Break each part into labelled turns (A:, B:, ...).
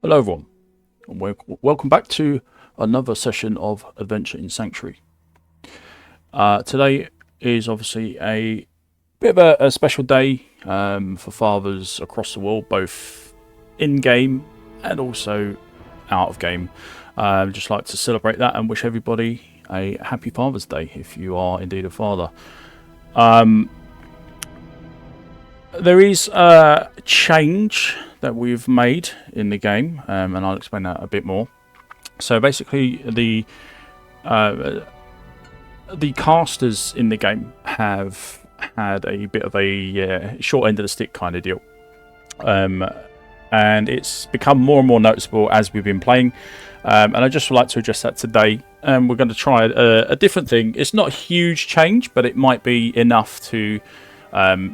A: Hello everyone, and welcome back to another session of Adventure in Sanctuary. Today is obviously a bit of a special day for fathers across the world, both in-game and also out of game. Just like to celebrate that and wish everybody a happy Father's Day if you are indeed a father. There is a change that we've made in the game, and I'll explain that a bit more. So basically, the casters in the game have had a bit of a short end of the stick kind of deal, and it's become more and more noticeable as we've been playing. And I just would like to address that today. We're going to try a different thing. It's not a huge change, but it might be enough to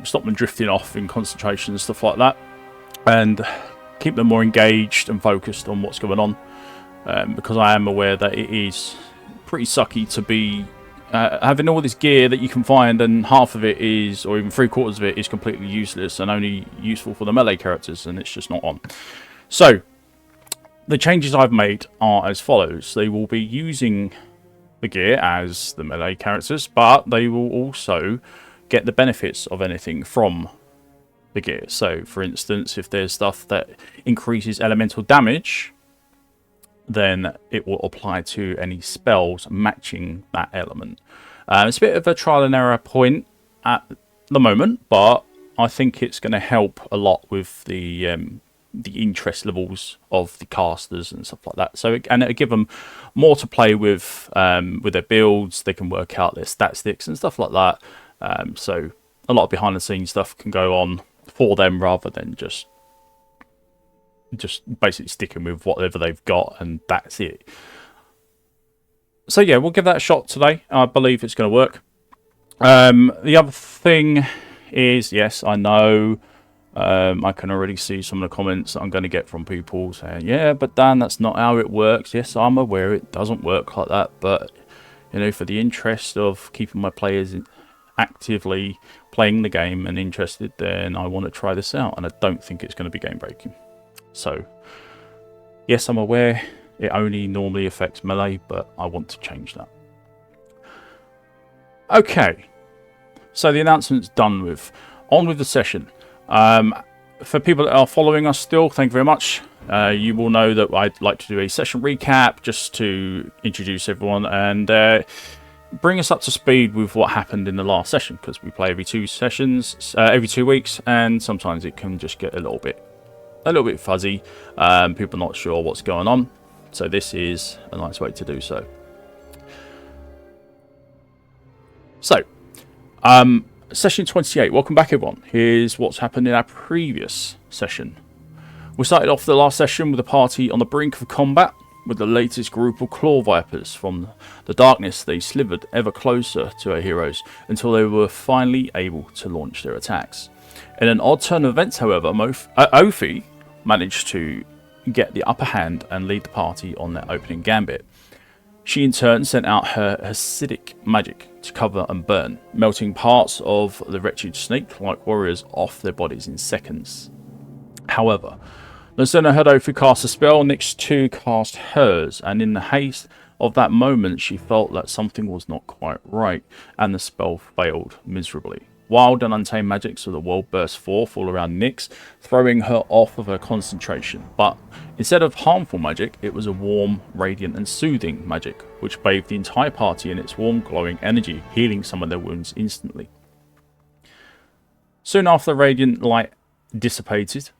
A: stop them drifting off in concentration and stuff like that, and keep them more engaged and focused on what's going on, because I am aware that it is pretty sucky to be having all this gear that you can find, and half of it is, or even 3/4 of it is completely useless and only useful for the melee characters, and it's just not on. So the changes I've made are as follows. They will be using the gear as the melee characters, but they will also get the benefits of anything from the gear. So for instance, if there's stuff that increases elemental damage, then it will apply to any spells matching that element. It's a bit of a trial and error point at the moment, but I think it's going to help a lot with the interest levels of the casters and stuff like that. So it'll give them more to play with their builds. They can work out their stat sticks and stuff like that. So a lot of behind the scenes stuff can go on for them rather than just basically sticking with whatever they've got and that's it. So yeah, we'll give that a shot today. I believe it's going to work. The other thing is, yes, I know, I can already see some of the comments that I'm going to get from people saying, yeah, but Dan, that's not how it works. Yes, I'm aware it doesn't work like that, but you know, for the interest of keeping my players actively playing the game and interested, then I want to try this out, and I don't think it's going to be game breaking. So yes, I'm aware it only normally affects melee, but I want to change that. Okay, so the announcement's done with. On with the session. For people that are following us still, thank you very much. You will know that I'd like to do a session recap just to introduce everyone and bring us up to speed with what happened in the last session, because we play every 2 sessions, every 2 weeks, and sometimes it can just get a little bit fuzzy. People not sure what's going on, so this is a nice way to do so. So, session 28. Welcome back, everyone. Here's what's happened in our previous session. We started off the last session with a party on the brink of combat with the latest group of claw vipers. From the darkness, they slithered ever closer to our heroes until they were finally able to launch their attacks. In an odd turn of events, however, Ophi managed to get the upper hand and lead the party on their opening gambit. She in turn sent out her acidic magic to cover and burn, melting parts of the wretched snake-like warriors off their bodies in seconds. However, no sooner had Ophi cast a spell, Nyx too cast hers, and in the haste of that moment she felt that something was not quite right, and the spell failed miserably. Wild and untamed magics of the world burst forth all around Nyx, throwing her off of her concentration. But instead of harmful magic, it was a warm, radiant and soothing magic, which bathed the entire party in its warm, glowing energy, healing some of their wounds instantly. Soon after the radiant light dissipated,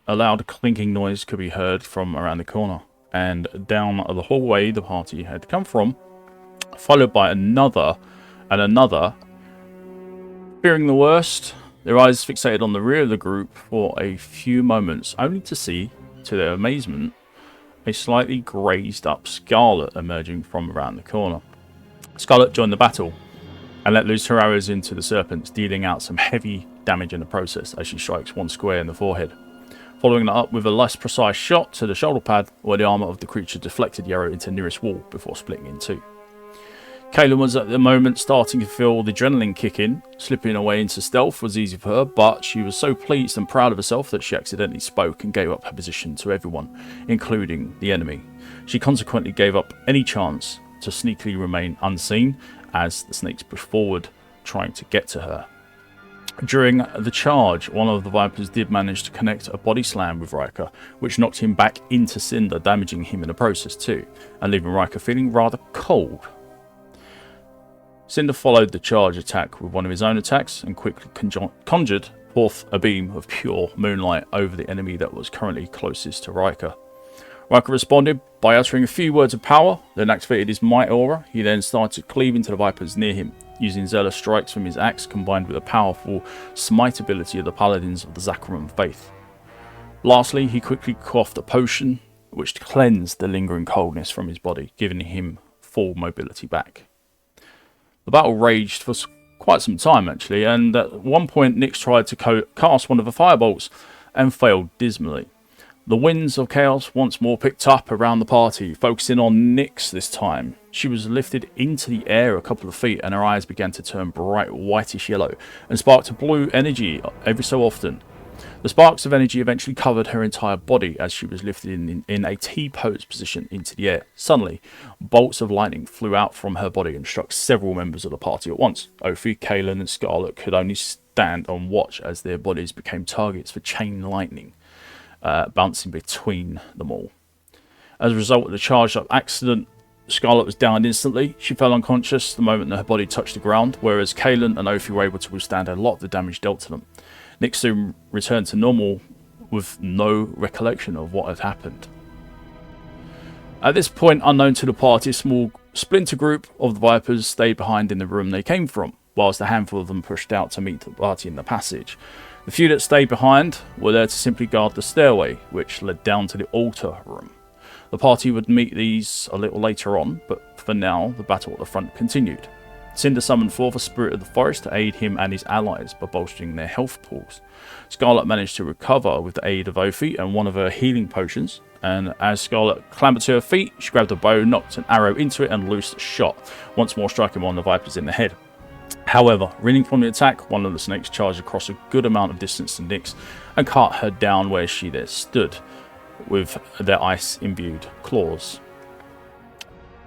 A: a loud clinking noise could be heard from around the corner, and down the hallway the party had come from, followed by another and another. Fearing the worst, their eyes fixated on the rear of the group for a few moments, only to see, to their amazement, a slightly grazed up Scarlet emerging from around the corner. Scarlet joined the battle and let loose her arrows into the serpents, dealing out some heavy damage in the process as she strikes one square in the forehead, following that up with a less precise shot to the shoulder pad, where the armour of the creature deflected the arrow into the nearest wall before splitting in two. Kaelin was at the moment starting to feel the adrenaline kick in. Slipping away into stealth was easy for her, but she was so pleased and proud of herself that she accidentally spoke and gave up her position to everyone, including the enemy. She consequently gave up any chance to sneakily remain unseen as the snakes pushed forward, trying to get to her. During the charge, one of the Vipers did manage to connect a body slam with Rhyker, which knocked him back into Cinder, damaging him in the process too, and leaving Rhyker feeling rather cold. Cinder followed the charge attack with one of his own attacks and quickly conjured forth a beam of pure moonlight over the enemy that was currently closest to Rhyker. Rhyker responded by uttering a few words of power, then activated his might aura. He then started to cleave into the Vipers near him, using zealous strikes from his axe combined with the powerful smite ability of the paladins of the Dracmun faith. Lastly, he quickly quaffed a potion which cleansed the lingering coldness from his body, giving him full mobility back. The battle raged for quite some time actually, and at one point Nyx tried to cast one of the firebolts and failed dismally. The winds of chaos once more picked up around the party, focusing on Nyx this time. She was lifted into the air a couple of feet and her eyes began to turn bright whitish yellow and sparked blue energy every so often. The sparks of energy eventually covered her entire body as she was lifted in a T-pose position into the air. Suddenly, bolts of lightning flew out from her body and struck several members of the party at once. Ophi, Kaelin and Scarlet could only stand and watch as their bodies became targets for chain lightning, bouncing between them all. As a result of the charged up accident, Scarlet was downed instantly. She fell unconscious the moment that her body touched the ground, whereas Kaelin and Ophi were able to withstand a lot of the damage dealt to them. Nyx soon returned to normal with no recollection of what had happened. At this point, unknown to the party, a small splinter group of the Vipers stayed behind in the room they came from, whilst a handful of them pushed out to meet the party in the passage. The few that stayed behind were there to simply guard the stairway, which led down to the altar room. The party would meet these a little later on, but for now, the battle at the front continued. Cinder summoned forth a spirit of the forest to aid him and his allies by bolstering their health pools. Scarlet managed to recover with the aid of Ophi and one of her healing potions, and as Scarlet clambered to her feet, she grabbed a bow, knocked an arrow into it and loosed a shot, once more striking one of the Vipers in the head. However, reeling from the attack, one of the snakes charged across a good amount of distance to Nyx and cut her down where she there stood, with their ice-imbued claws.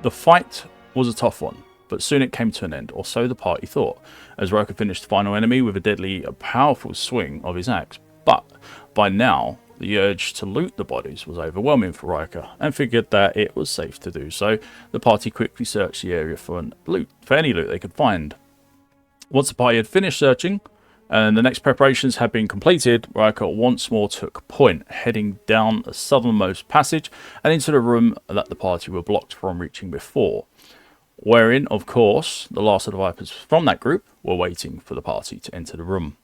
A: The fight was a tough one, but soon it came to an end, or so the party thought, as Rhyker finished the final enemy with a deadly, powerful swing of his axe. But by now, the urge to loot the bodies was overwhelming for Rhyker, and figured that it was safe to do so. The party quickly searched the area for any loot they could find. Once the party had finished searching, and the next preparations had been completed, Rhyker once more took point, heading down the southernmost passage and into the room that the party were blocked from reaching before, wherein, of course, the last of the Vipers from that group were waiting for the party to enter the room.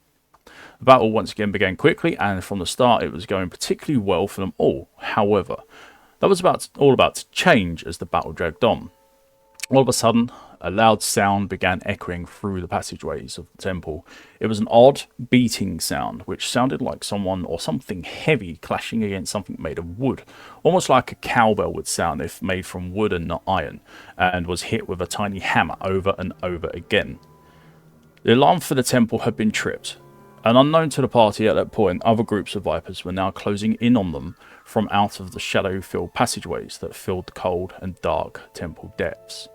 A: The battle once again began quickly, and from the start it was going particularly well for them all. However, that was all about to change as the battle dragged on. All of a sudden, a loud sound began echoing through the passageways of the temple. It was an odd, beating sound, which sounded like someone or something heavy clashing against something made of wood, almost like a cowbell would sound if made from wood and not iron, and was hit with a tiny hammer over and over again. The alarm for the temple had been tripped, and unknown to the party at that point, other groups of Vipers were now closing in on them from out of the shadow-filled passageways that filled the cold and dark temple depths.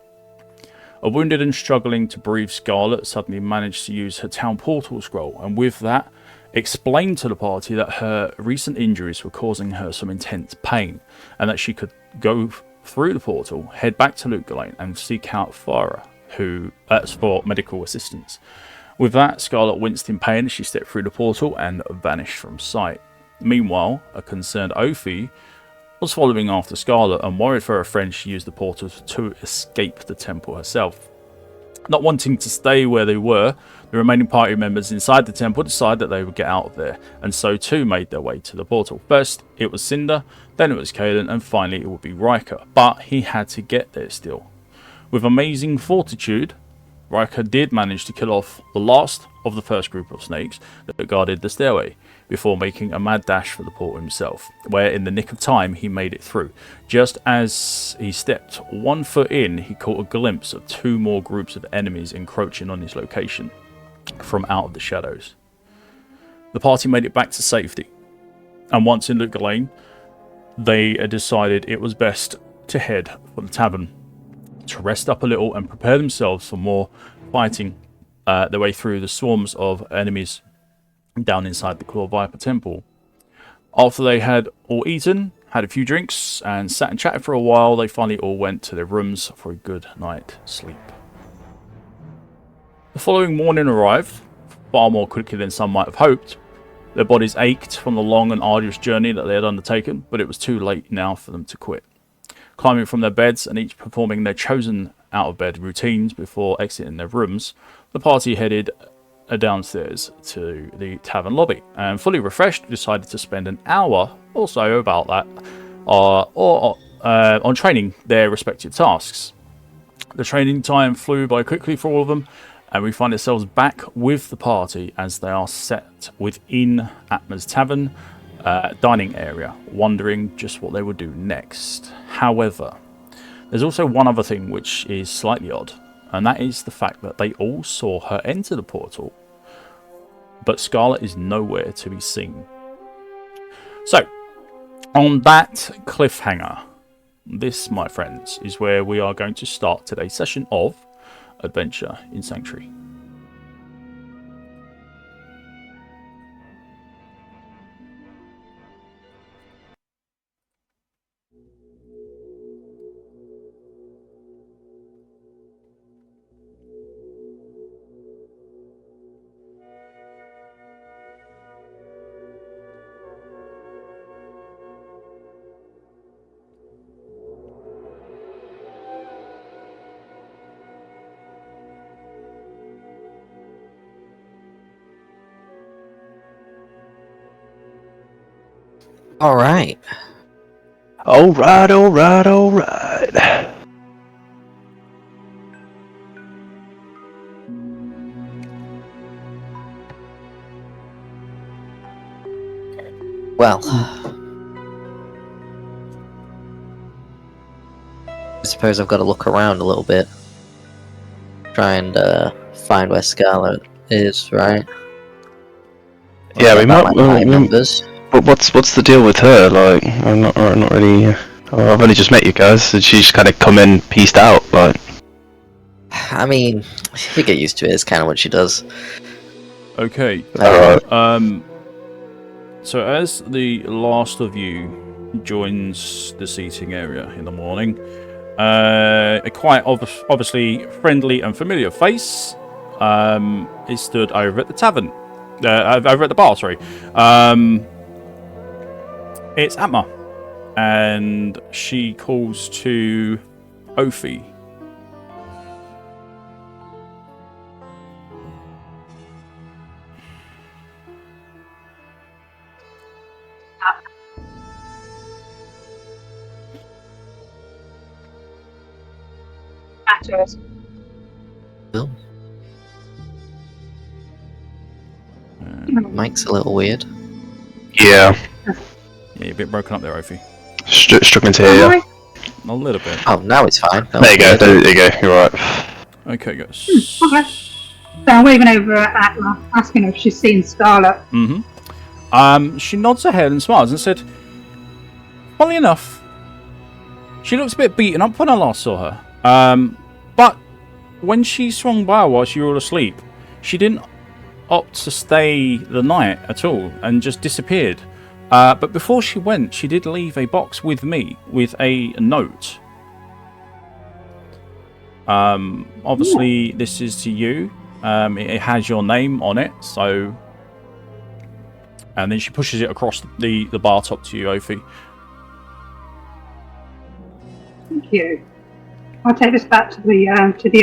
A: A wounded and struggling to breathe Scarlet suddenly managed to use her town portal scroll, and with that explained to the party that her recent injuries were causing her some intense pain, and that she could go through the portal, head back to Luke Lane and seek out Farah for medical assistance. With that, Scarlet winced in pain as she stepped through the portal and vanished from sight. Meanwhile, a concerned Ophi was following after Scarlet, and worried for her friend, she used the portal to escape the temple herself. Not wanting to stay where they were, the remaining party members inside the temple decided that they would get out of there, and so too made their way to the portal. First it was Cinder, then it was Kaelin, and finally it would be Rhyker, but he had to get there still. With amazing fortitude, Rhyker did manage to kill off the last of the first group of snakes that guarded the stairway. before making a mad dash for the portal himself, where in the nick of time he made it through. Just as he stepped 1 foot in, he caught a glimpse of 2 more groups of enemies encroaching on his location from out of the shadows. The party made it back to safety, and once in Luke Lane, they decided it was best to head for the tavern to rest up a little and prepare themselves for more fighting their way through the swarms of enemies down inside the Claw Viper Temple. After they had all eaten, had a few drinks, and sat and chatted for a while, they finally all went to their rooms for a good night's sleep. The following morning arrived, far more quickly than some might have hoped. Their bodies ached from the long and arduous journey that they had undertaken, but it was too late now for them to quit. Climbing from their beds and each performing their chosen out-of-bed routines before exiting their rooms, the party headed downstairs to the tavern lobby, and fully refreshed, decided to spend an hour or so about that on training their respective tasks. The training time flew by quickly for all of them, and we find ourselves back with the party as they are set within Atma's tavern dining area, wondering just what they would do next. However, there's also one other thing which is slightly odd, and that is the fact that they all saw her enter the portal, but Scarlet is nowhere to be seen. So, on that cliffhanger, this, my friends, is where we are going to start today's session of Adventure in Sanctuary.
B: All right.
C: All right.
B: Well, I suppose I've got to look around a little bit. Try and find where Scarlet is, right?
C: Yeah, we might.
B: Numbers.
C: But what's the deal with her? Like, I'm not really. I've only just met you guys, and she's kind of come in, pieced out. Like,
B: I mean, you get used to it. It's kind of what she does.
A: Okay.
C: alright.
A: So as the last of you joins the seating area in the morning, a quite obviously friendly and familiar face is stood over at the tavern. Over at the bar, sorry. It's Atma, and she calls to Ophi.
D: Matters.
B: Mike's a little weird.
C: Yeah,
A: Yeah, you're a bit broken up there, Ophi.
C: struggling to hear you.
A: A little bit.
B: Oh, now it's fine. That
C: There you go.
B: was weird.
C: There you go. You're right.
A: Okay, guys.
D: Okay. So I'm waving over at Atma, asking her if she's seen Scarlet.
A: She nods her head and smiles and said, "Funnily enough, she looks a bit beaten up when I last saw her. But when she swung by while you were all asleep, she didn't opt to stay the night at all and just disappeared. But before she went, she did leave a box with me with a note. Obviously, this is to you. It has your name on it, so..." And then she pushes it across the bar top to you, Ophi.
D: Thank you. I'll take this back to the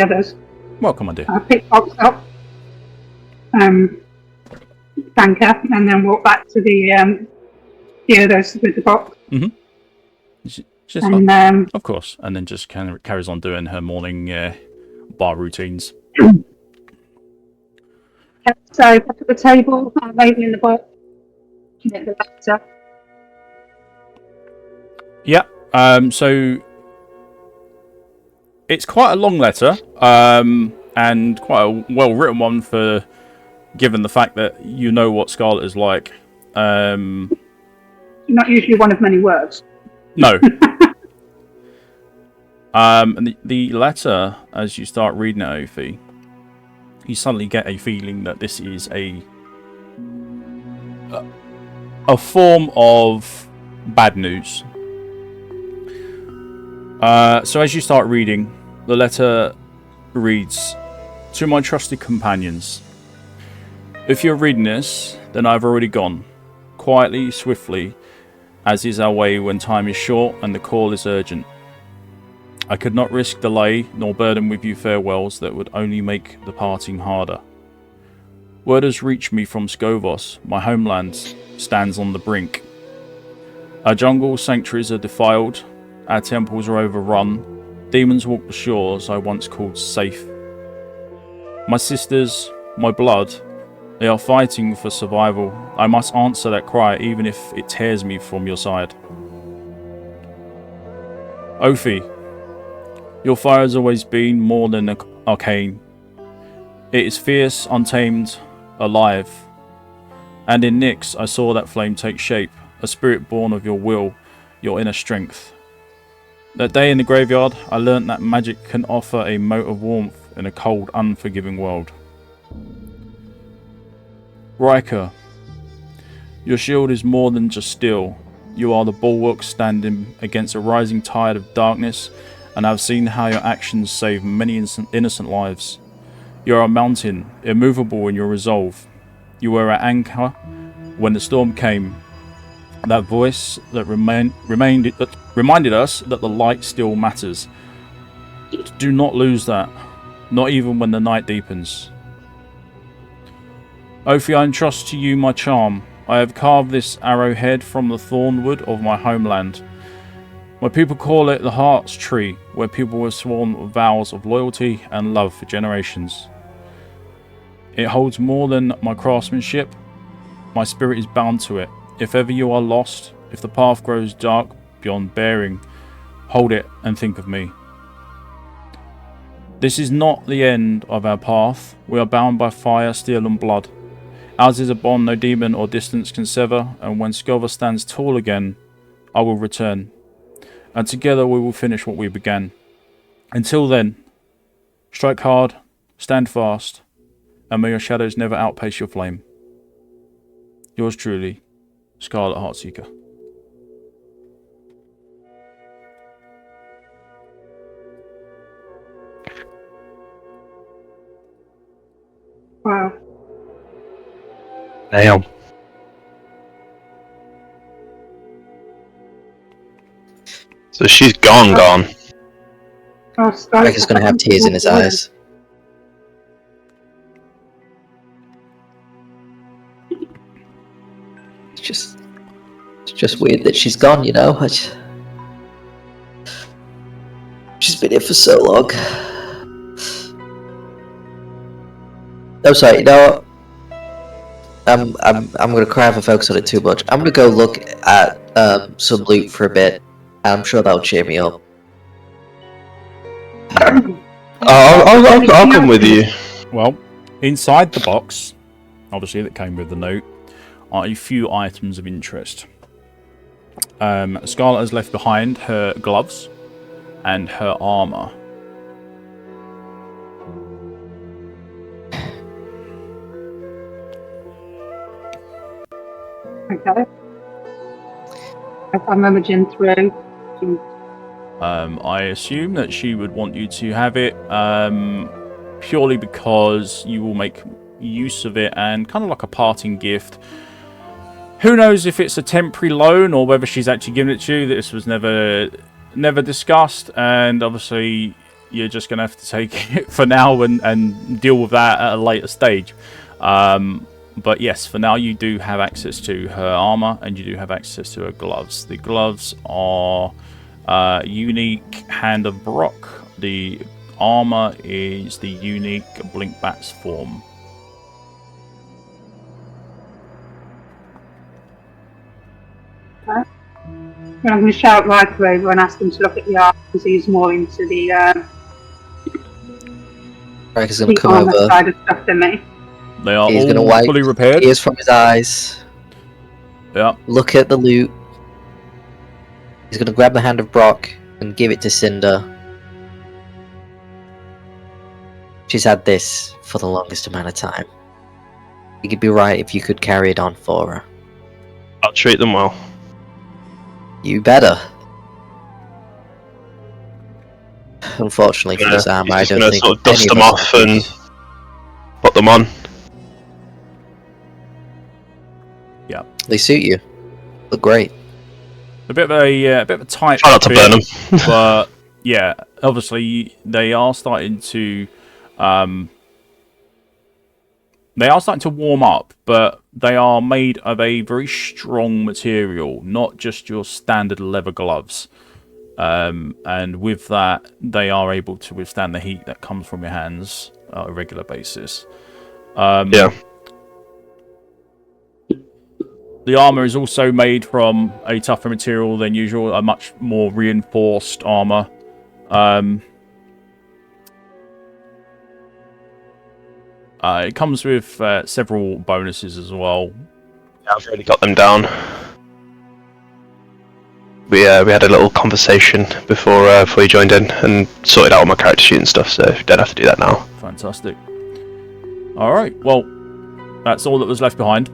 D: others.
A: Welcome, my dear.
D: I'll pick box up, thank her, and then walk back to the others with the box.
A: Just
D: And
A: of course. And then just kind of carries on doing her morning bar routines.
D: so back at the table, labeling the box. Looking at the letter.
A: Yeah. So it's quite a long letter, and quite a well-written one for given the fact that you know what Scarlet is like.
D: Not usually one of many words.
A: No. And the letter, as you start reading it, Ophi, you suddenly get a feeling that this is a form of bad news. So as you start reading, the letter reads, "To my trusted companions, if you're reading this, then I've already gone, quietly, swiftly, as is our way when time is short and the call is urgent. I could not risk delay nor burden with you farewells that would only make the parting harder. Word has reached me from Skovos, my homeland stands on the brink. Our jungle sanctuaries are defiled, our temples are overrun, demons walk the shores I once called safe. My sisters, my blood, they are fighting for survival. I must answer that cry even if it tears me from your side. Ophi, your fire has always been more than arcane. It is fierce, untamed, alive. And in Nyx I saw that flame take shape, a spirit born of your will, your inner strength. That day in the graveyard, I learnt that magic can offer a mote of warmth in a cold, unforgiving world. Rhyker, your shield is more than just steel. You are the bulwark standing against a rising tide of darkness, and I have seen how your actions save many innocent lives. You are a mountain, immovable in your resolve. You were at anchor when the storm came. That voice that reminded us that the light still matters. Do not lose that, not even when the night deepens. Ophi, I entrust to you my charm. I have carved this arrowhead from the thornwood of my homeland. My people call it the Heart's Tree, where people have sworn vows of loyalty and love for generations. It holds more than my craftsmanship. My spirit is bound to it. If ever you are lost, if the path grows dark beyond bearing, hold it and think of me. This is not the end of our path. We are bound by fire, steel and blood. Ours is a bond no demon or distance can sever, and when Skovos stands tall again, I will return. And together we will finish what we began. Until then, strike hard, stand fast, and may your shadows never outpace your flame. Yours truly, Scarlet Heartseeker."
D: Wow.
C: Damn. So she's gone.
D: Oh,
B: Rhyker's going to have tears in his eyes. It's just weird that she's gone, you know. She's been here for so long. I'm sorry, you know what? I'm gonna cry if I focus on it too much. I'm gonna go look at some loot for a bit. I'm sure that'll cheer me up.
C: I'll come with you.
A: Well, inside the box, obviously that came with the note, are a few items of interest. Scarlet has left behind her gloves and her armor.
D: Okay. I'm rummaging through.
A: I assume that she would want you to have it purely because you will make use of it and kind of like a parting gift. Who knows if it's a temporary loan or whether she's actually given it to you. This was never discussed, and obviously you're just going to have to take it for now and deal with that at a later stage. But yes, for now you do have access to her armor and you do have access to her gloves. The gloves are unique Hand of Brock. The armor is the unique Blinkbat's form.
D: And I'm going to shout Rhyker over and ask him to look at the arm because he's more into the
B: Riker's gonna come
D: armor
B: over.
D: side of stuff than me.
A: They are
B: He's gonna
A: all
B: wipe
A: fully repaired.
B: tears from his eyes.
A: Yeah.
B: Look at the loot. He's gonna grab the hand of Brock and give it to Cinder. She's had this for the longest amount of time. It could be right if you could carry it on for her.
C: I'll treat them well.
B: You better. Unfortunately for this armor, I
C: He's
B: don't
C: gonna
B: think
C: sort of dust
B: any
C: them
B: of us
C: off
B: would-
C: and put them on.
B: They suit you. Look great.
A: A bit of a tight.
C: Try not to
A: fit,
C: burn them.
A: but yeah, obviously they are starting to warm up, but they are made of a very strong material, not just your standard leather gloves. And with that, they are able to withstand the heat that comes from your hands on a regular basis.
C: Yeah.
A: The armor is also made from a tougher material than usual, a much more reinforced armor. It comes with several bonuses as well.
C: Yeah, I've already got them down. We had a little conversation before you joined in and sorted out all my character sheet and stuff, so don't have to do that now.
A: Fantastic. Alright, well, that's all that was left behind.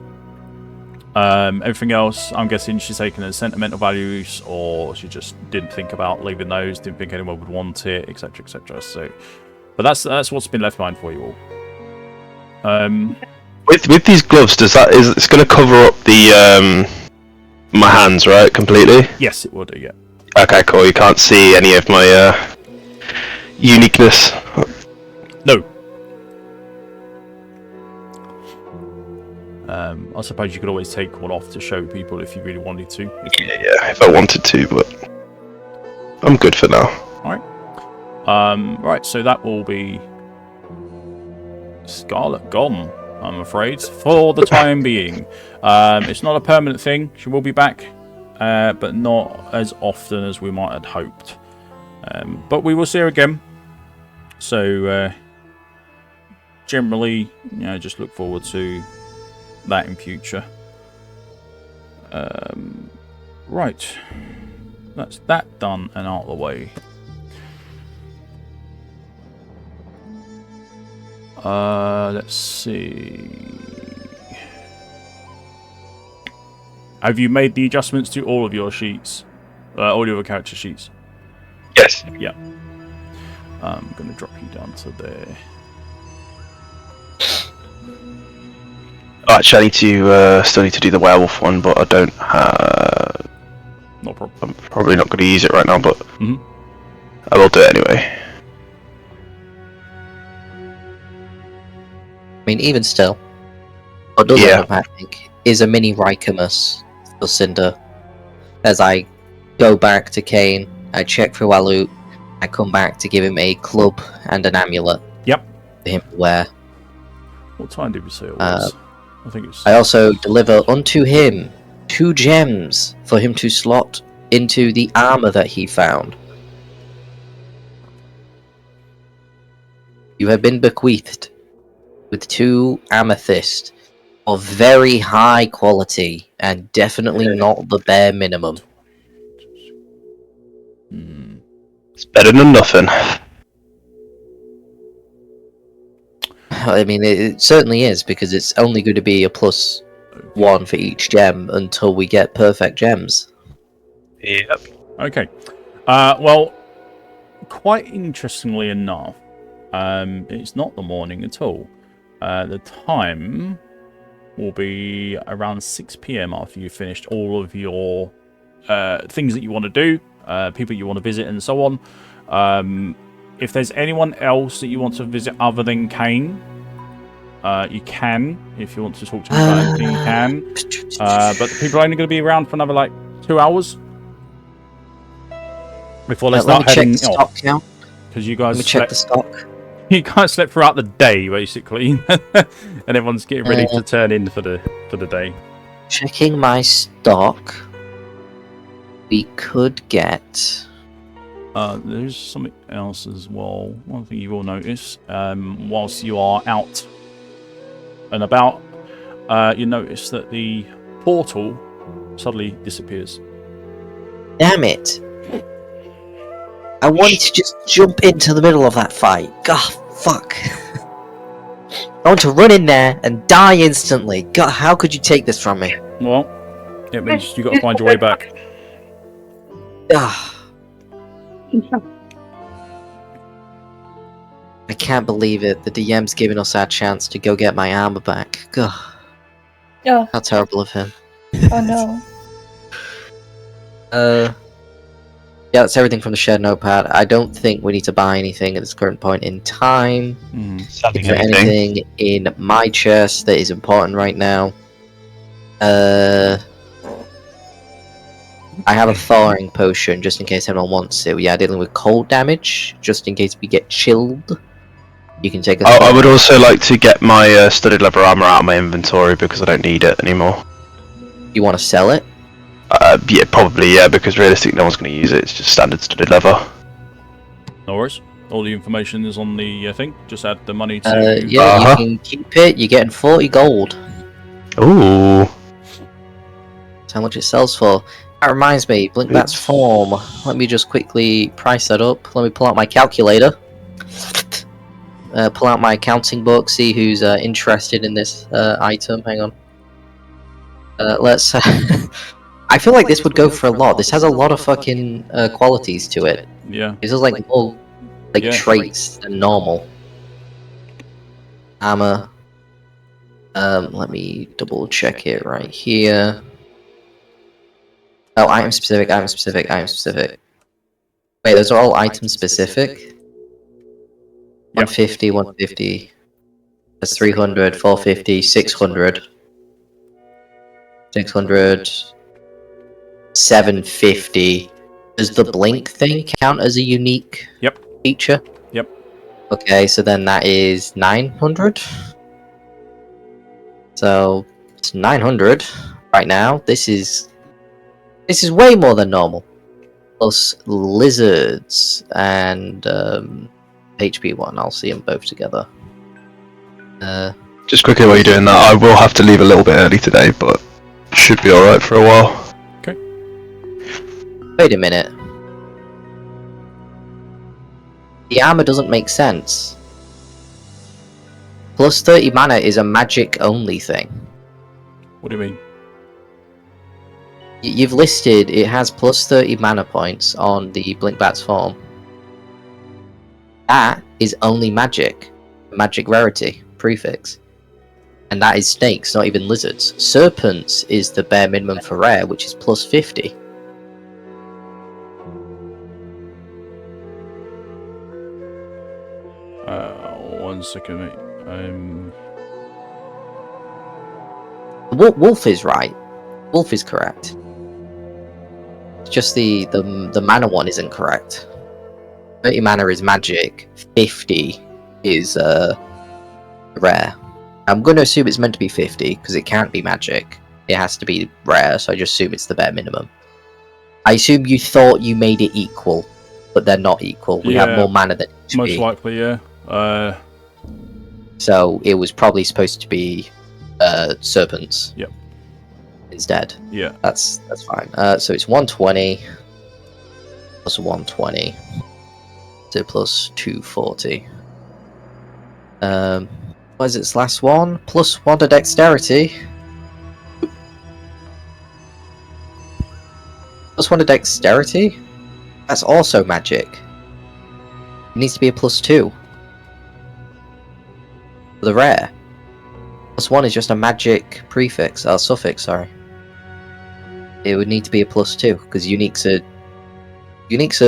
A: Everything else, I'm guessing she's taken as sentimental values, or she just didn't think about leaving those, didn't think anyone would want it, etc, etc. So, but that's what's been left behind for you all.
C: With these gloves, it's going to cover up the my hands, right, completely?
A: Yes, it would do, yeah.
C: Okay, cool. You can't see any of my uniqueness.
A: No. I suppose you could always take one off to show people if you really wanted to.
C: Yeah, if I wanted to, but I'm good for now.
A: Right, so that will be Scarlet gone, I'm afraid, for the time being. It's not a permanent thing. She will be back, but not as often as we might have hoped. But we will see her again. So, generally, just look forward to that in future. Right, that's that done and out of the way. Let's see. Have you made the adjustments to all of your sheets? All your character sheets?
C: Yes.
A: Yeah. I'm going to drop you down to there.
C: Actually, I need to still need to do the werewolf one, but I don't.
A: No problem.
C: I'm probably not going to use it right now, but
A: Mhm.
C: I will do it anyway.
B: I mean, even still, what does
C: Yeah.
B: end up happening is a mini Rykermus for Cinder. As I go back to Kane, I check through our loot, I come back to give him a club and an amulet.
A: Yep.
B: For him to wear.
A: What time did we say it was? I think it's.
B: I also deliver unto him 2 gems for him to slot into the armor that he found. You have been bequeathed with 2 amethyst of very high quality and definitely not the bare minimum.
C: It's better than nothing.
B: I mean, it certainly is, because it's only going to be a +1 for each gem until we get perfect gems.
C: Yep.
A: Okay. Well, quite interestingly enough, it's not the morning at all. The time will be around 6 PM after you've finished all of your things that you want to do, people you want to visit, and so on. If there's anyone else that you want to visit other than Kane, you can. If you want to talk to him about anything, you can. But the people are only going to be around for another 2 hours before they
B: Let
A: start
B: me check
A: heading
B: the stock
A: off.
B: count.
A: Because you
B: Let
A: guys
B: me check the stock.
A: you guys slept throughout the day basically, and everyone's getting ready to turn in for the day.
B: Checking my stock. we could get...
A: There's something else as well. One thing you will notice, whilst you are out and about, you notice that the portal suddenly disappears.
B: Damn it! I wanted to just jump into the middle of that fight. God, fuck. I want to run in there and die instantly. God, how could you take this from me?
A: Well, it means you got to find your way back.
B: Ah, I can't believe it. The DM's giving us our chance to go get my armor back. God,
E: Oh,
B: how terrible of him.
E: oh no.
B: Yeah, that's everything from the shared notepad. I don't think we need to buy anything at this current point in time.
C: Selling
B: Is there anything in my chest that is important right now? I have a thawing potion just in case anyone wants it. We are dealing with cold damage, just in case we get chilled. You can take a
C: I would
B: thawing.
C: also like to get my studded leather armor out of my inventory because I don't need it anymore.
B: You want to sell it?
C: Yeah, probably, yeah, because realistically no one's going to use it. It's just standard studded leather.
A: No worries. All the information is on the thing. Just add the money to...
B: Yeah, you can keep it. You're getting 40 gold.
C: Ooh.
B: That's how much it sells for. That reminds me, Blinkbat's form. Let me just quickly price that up. Let me pull out my calculator. Pull out my accounting book, see who's interested in this item. Hang on. Let's... I feel like this would go for a lot. This has a lot of fucking qualities to it.
A: Yeah.
B: This is like more like traits than normal. Armor. Let me double check it right here. Oh, item specific, item specific, item specific. Wait, those are all item specific? 150, 150. That's 300, 450, 600. 600. 750. Does the blink thing count as a unique feature?
A: Yep.
B: Okay, so then that is 900. So it's 900 right now. This is way more than normal. Plus lizards and HP 1. I'll see them both together.
C: Just quickly while you're doing that, I will have to leave a little bit early today, but should be alright for a while.
B: Wait a minute. The armor doesn't make sense. Plus 30 mana is a magic only thing.
A: What do you mean?
B: You've listed it has plus 30 mana points on the Blinkbat's form. That is only magic. Magic rarity prefix. And that is snakes, not even lizards. Serpents is the bare minimum for rare, which is plus 50.
A: One second, mate.
B: Wolf is right. Wolf is correct. It's just the mana one isn't correct. 30 mana is magic. 50 is rare. I'm going to assume it's meant to be 50 because it can't be magic. It has to be rare, so I just assume it's the bare minimum. I assume you thought you made it equal, but they're not equal. We have more mana than HP.
A: Most likely, yeah.
B: So it was probably supposed to be serpents.
A: Yep.
B: Instead.
A: Yeah.
B: That's fine. So it's 120 plus 120. So plus 240. What is its last one? Plus 1 to dexterity. Plus 1 to dexterity? That's also magic. It needs to be a plus 2. For the rare. Plus 1 is just a magic prefix, or suffix, sorry. It would need to be a plus 2, because unique's a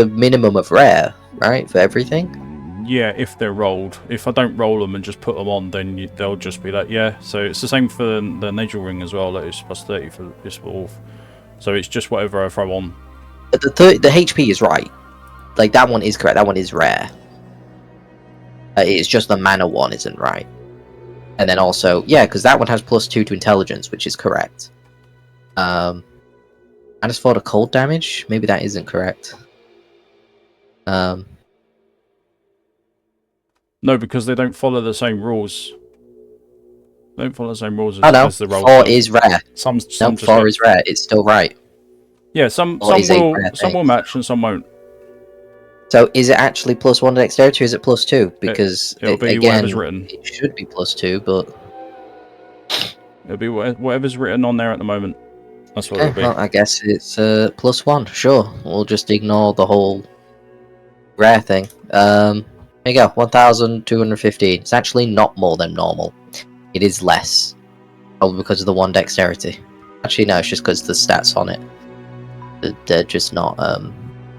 B: minimum of rare, right? For everything?
A: Yeah, if they're rolled. If I don't roll them and just put them on, then they'll just be like, yeah. So it's the same for the Nagel Ring as well. Like it's plus 30 for this wolf. So it's just whatever I throw on.
B: The HP is right. Like, that one is correct. That one is rare. It's just the mana one isn't right. And then also, yeah, because that one has plus 2 to intelligence, which is correct. -4 to cold damage. Maybe that isn't correct.
A: No, because they don't follow the same rules. They don't follow the same rules
B: Oh no,
A: as the roll.
B: 4 is rare.
A: Some
B: No,
A: just
B: 4
A: get-
B: is rare. It's still right.
A: Yeah, some
B: is a
A: will
B: rare
A: some
B: thing.
A: will match and some won't.
B: So is it actually +1 to dexterity, or is it +2? Because
A: It'll be
B: again,
A: whatever's written.
B: it should be +2, but
A: It'll be whatever's written on there at the moment. That's what it'll be.
B: well, I guess it's +1. Sure, we'll just ignore the whole rare thing. There you go, 1,215. It's actually not more than normal. It is less, probably because of the 1 dexterity. Actually, no, it's just because the stats on it. They're just not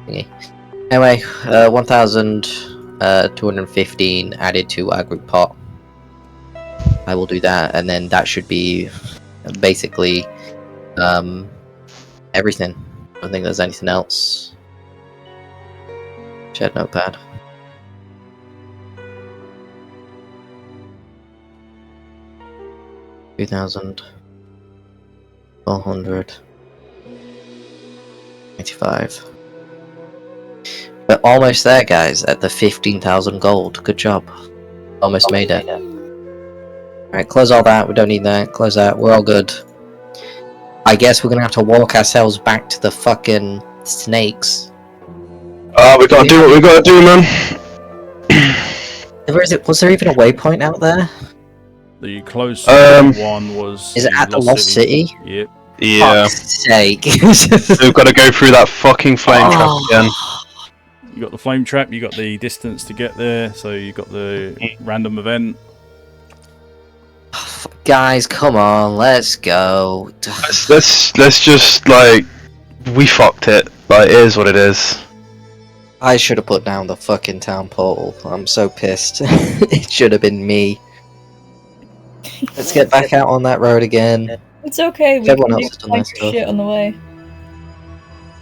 B: thingy. Anyway, 1,215 added to our group pot. I will do that, and then that should be basically everything. I don't think there's anything else. Shared notepad. $2,485. We're almost there, guys, at the 15,000 gold. Good job. Almost made it. Alright, close all that. We don't need that. Close that. We're all good. I guess we're gonna have to walk ourselves back to the fucking snakes.
C: We gotta do what we gotta do, man.
B: Where is it? Was there even a waypoint out there?
A: The closest one was.
B: Is it at the Lost City?
A: Yep.
C: Yeah.
B: Fuck's sake.
C: We've got to go through that fucking flame trap again.
A: You got the flame trap. You got the distance to get there. So you got the random event.
B: Guys, come on, let's go.
C: Let's just like we fucked it. Like it is what it is.
B: I should have put down the fucking town portal. I'm so pissed. It should have been me. Let's get back out on that road again.
E: It's okay, we
B: Everyone
E: can
B: else has
E: do
B: done their
E: like
B: stuff.
E: shit on the way.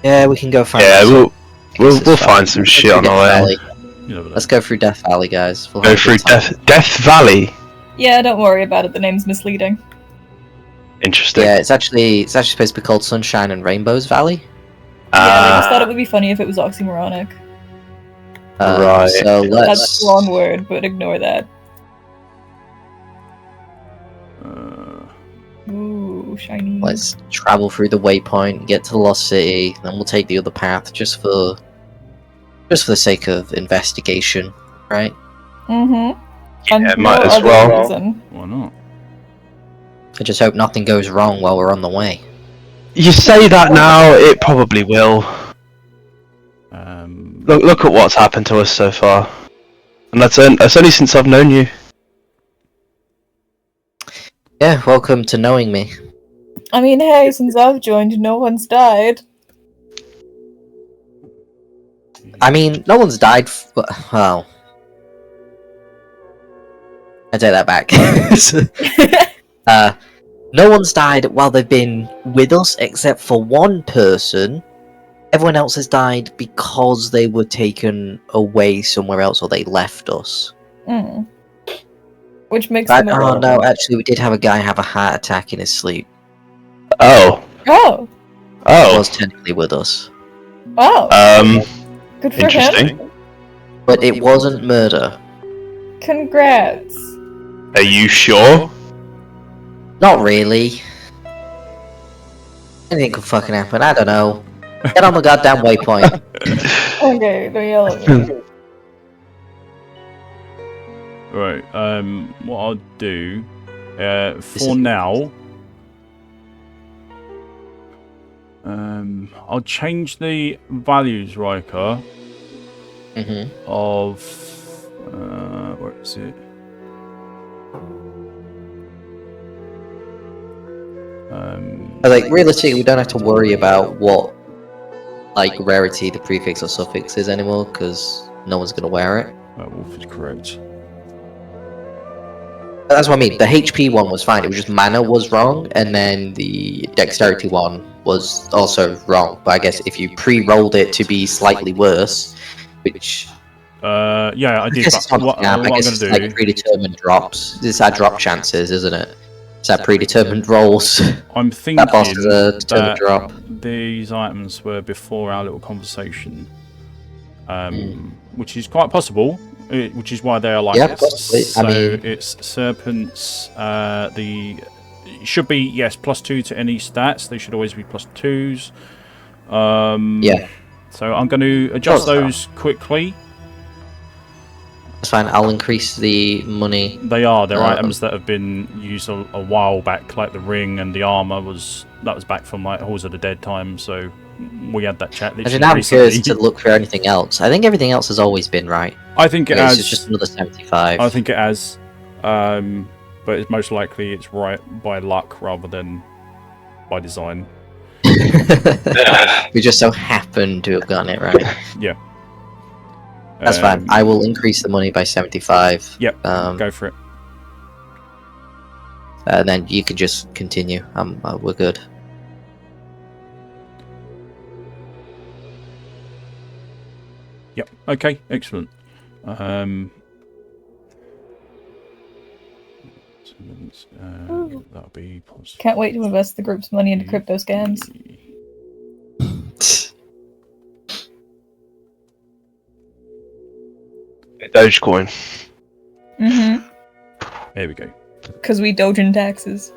B: Yeah, we can go find.
C: Yeah,
B: some-
C: we'll
B: This is
C: find
B: fine.
C: some
B: Let's
C: shit
B: go
C: on
B: through
C: the way.
B: Death Valley.
A: You know,
B: Let's go through Death Valley, guys. We'll
C: Go
B: have a
C: through
B: good time.
C: Death Valley.
E: Yeah, don't worry about it, the name's misleading.
C: Interesting.
B: Yeah, it's actually supposed to be called Sunshine and Rainbows Valley.
E: Yeah, I just thought it would be funny if it was oxymoronic.
C: Right.
B: So let's.
E: That's the wrong word, but ignore that. Ooh, shiny.
B: Let's travel through the waypoint, get to the Lost City, then we'll take the other path just for the sake of investigation, right?
E: Mm-hmm. And
C: Yeah,
E: no
C: might as
E: other
C: well.
E: reason.
A: Why not?
B: I just hope nothing goes wrong while we're on the way.
C: You say that now, it probably will. Look at what's happened to us so far, and that's only since I've known you.
B: Yeah, welcome to knowing me.
E: I mean, hey, since I've joined, no one's died.
B: I mean, no one's died. Well, I take that back. No one's died while they've been with us, except for one person. Everyone else has died because they were taken away somewhere else, or they left us.
E: Mm. Which makes
B: But,
E: them
B: oh no, actually, we did have a guy have a heart attack in his sleep.
C: Oh.
E: Oh!
B: He was technically with us.
E: Oh! Good for
C: Interesting.
E: him.
B: But it wasn't murder.
E: Congrats.
C: Are you sure?
B: Not really. Anything could fucking happen, I don't know. Get on the goddamn waypoint.
E: Okay, don't yell at me.
A: Right. What I'll do for now. I'll change the values, Rhyker, of where is it?
B: Like, realistically, we don't have to worry about what, like, rarity the prefix or suffix is anymore, because no one's gonna wear it.
A: Wolf is correct.
B: That's what I mean. The HP one was fine. It was just mana was wrong, and then the dexterity one was also wrong. But I guess if you pre-rolled it to be slightly worse, which
A: yeah, I did.
B: guess it's
A: But
B: not
A: what
B: scam,
A: I'm
B: I guess
A: going
B: it's
A: to
B: like
A: do?
B: predetermined drops. This is our drop chances, isn't it? Is that predetermined rolls?
A: I'm thinking
B: That boss is a determined drop.
A: these items were before our little conversation, which is quite possible. Which is why they are like
B: Yeah,
A: this.
B: possibly.
A: So
B: I mean,
A: it's serpents. It should be yes +2 to any stats. They should always be +2s.
B: yeah,
A: So I'm going to adjust those quickly.
B: that's fine. I'll increase the money.
A: They're items that have been used a while back, like the ring and the armor was back from like Halls of the Dead time. So we had that chat.
B: I mean, I'm curious to look for anything else. I think everything else has always been right.
A: I think it has.
B: It's just another 75.
A: I think it has, but it's most likely it's right by luck rather than by design.
B: We just so happen to have gotten it right.
A: Yeah.
B: That's fine. I will increase the money by 75.
A: Yep. Go for it.
B: And then you can just continue. We're good.
A: Yep. Okay. Excellent. That'll be positive.
E: Can't wait to invest the group's money into crypto scams.
C: Dogecoin.
E: Mm-hmm.
A: There we go.
E: Because we Dogen taxes.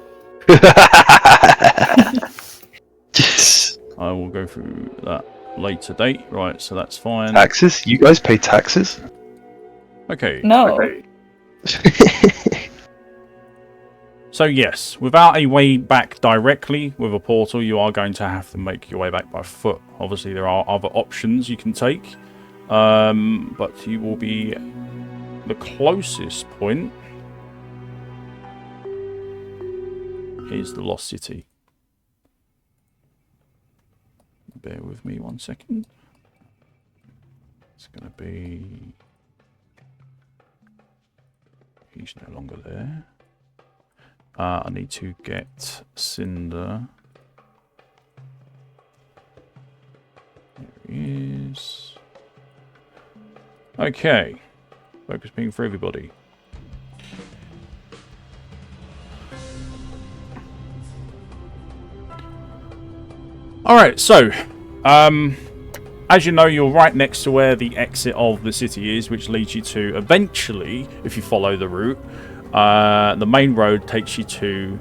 A: I will go through that later date. Right. So that's fine.
C: Taxes? You guys pay taxes?
A: Okay.
E: No.
A: Okay. So yes, without a way back directly with a portal, you are going to have to make your way back by foot. Obviously, there are other options you can take, but you will be the closest point is the Lost City. Bear with me 1 second. It's going to be... He's no longer there. I need to get Cinder. There he is. Okay. Focus being for everybody. Alright, so as you know, you're right next to where the exit of the city is, which leads you to eventually, if you follow the route, the main road takes you to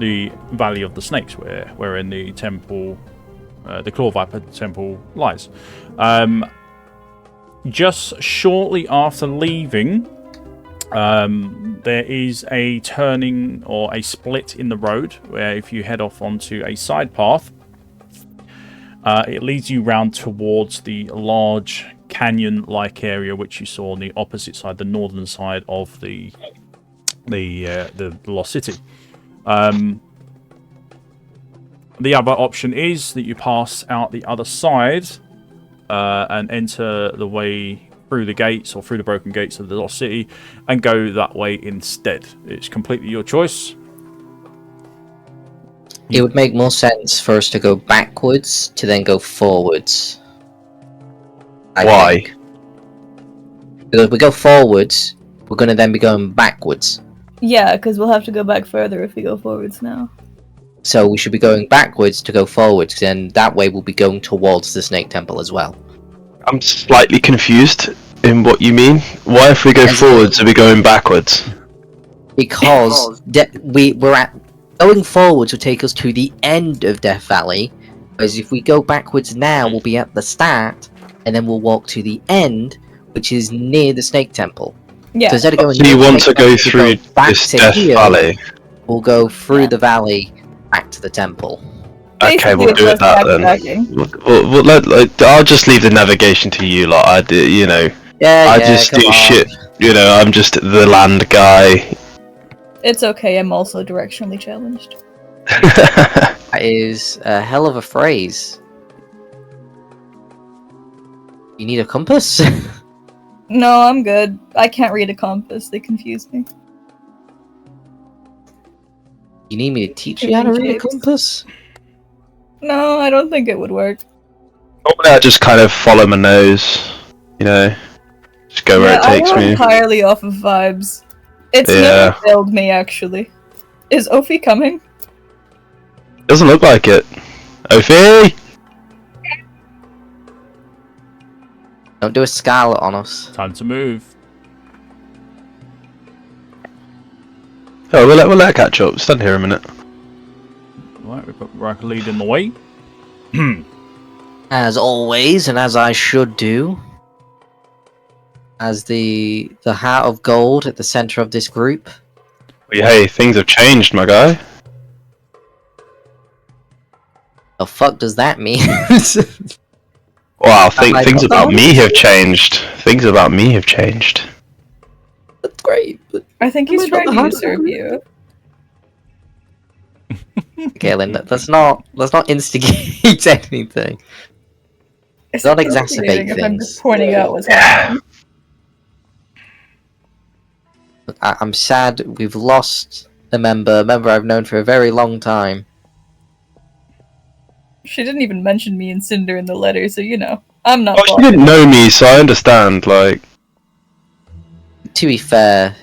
A: the Valley of the Snakes, wherein the temple, the Claw Viper temple, lies. Just shortly after leaving, there is a turning or a split in the road, where if you head off onto a side path, it leads you round towards the large canyon-like area which you saw on the opposite side, the northern side of the Lost City. The other option is that you pass out the other side and enter the way through the gates or through the broken gates of the Lost City and go that way instead. It's completely your choice.
B: It would make more sense for us to go backwards to then go forwards.
C: Why?
B: Think. Because if we go forwards, we're going to then be going backwards.
E: Yeah, because we'll have to go back further if we go forwards now.
B: So we should be going backwards to go forwards, and that way we'll be going towards the Snake Temple as well.
C: I'm slightly confused in what you mean. Why if we go forwards are we going backwards?
B: Because we're at... Going forwards will take us to the end of Death Valley, whereas if we go backwards now, we'll be at the start, and then we'll walk to the end, which is near the Snake Temple.
E: Yeah.
B: So instead of going
C: So you want to go through
B: back
C: this
B: to
C: Death
B: here,
C: Valley?
B: We'll go through the valley back to the temple.
C: Okay,
E: Basically,
C: we'll
E: it's
C: do
E: less
C: it that then.
E: backtracking.
C: I'll just leave the navigation to you lot. I do, I just do shit. I'm just the land guy.
E: It's okay, I'm also directionally challenged.
B: That is a hell of a phrase. You need a compass?
E: No, I'm good. I can't read a compass, they confuse me.
B: You need me to teach you how to read a compass?
E: No, I don't think it would work.
C: Normally I just kind of follow my nose, just go where it takes
E: I go
C: me.
E: entirely off of vibes. It's
C: Yeah.
E: never failed me, actually. Is Ophi coming?
C: Doesn't look like it. Ophi!
B: Don't do a scarlet on us.
A: Time to move.
C: Oh, we'll let her catch up. Stand here a minute.
A: Right, we've got Rhyker leading the way.
B: As always, and as I should do. As the heart of gold at the center of this group.
C: Well, hey, things have changed, my guy.
B: The fuck does that mean?
C: Wow,
B: I
C: things
B: don't
C: about
B: know.
C: me have changed. Things about me have changed.
B: That's great, but
E: I think he's
B: I
E: trying
B: don't
E: to
B: know.
E: usurp you.
B: Kaelin, let's not instigate anything.
E: It's
B: Don't
E: not
B: exacerbate
E: if I'm
B: things.
E: just pointing out what's happening.
B: I'm sad we've lost a member I've known for a very long time.
E: She didn't even mention me and Cinder in the letter, so you know. I'm not
C: Oh, she
E: bothered.
C: didn't know me, so I understand. Like,
B: To be fair,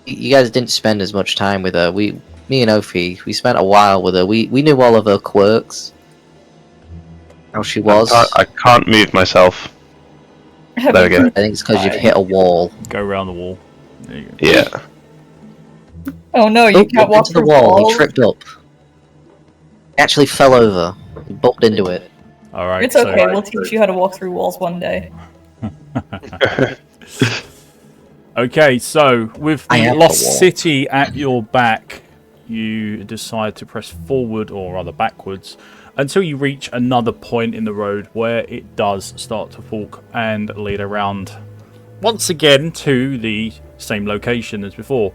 B: you guys didn't spend as much time with her. Me and Ophi, we spent a while with her. We knew all of her quirks. How she was.
C: I can't move myself.
E: Have
C: There we
E: you-
C: go.
B: I think it's because you've hit a wall.
A: Go around the wall. There you go.
C: Yeah.
E: Oh no, you can't walk
B: into the
E: through
B: wall.
E: walls.
B: He tripped up. He actually fell over. He bumped into it.
A: Alright,
E: It's okay, we'll teach you how to walk through walls one day.
A: Okay, so with
B: I
A: the
B: have
A: Lost
B: the wall.
A: City at your back, you decide to press forward, or rather backwards, until you reach another point in the road where it does start to fork and lead around once again to the same location as before.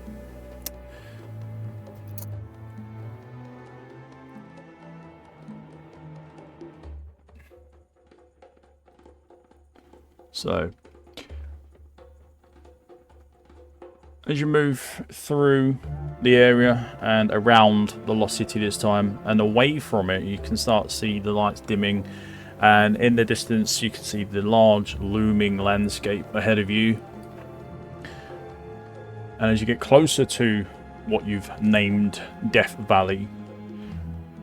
A: So, as you move through the area and around the Lost City this time and away from it, you can start to see the lights dimming, and in the distance you can see the large looming landscape ahead of you. And as you get closer to what you've named Death Valley,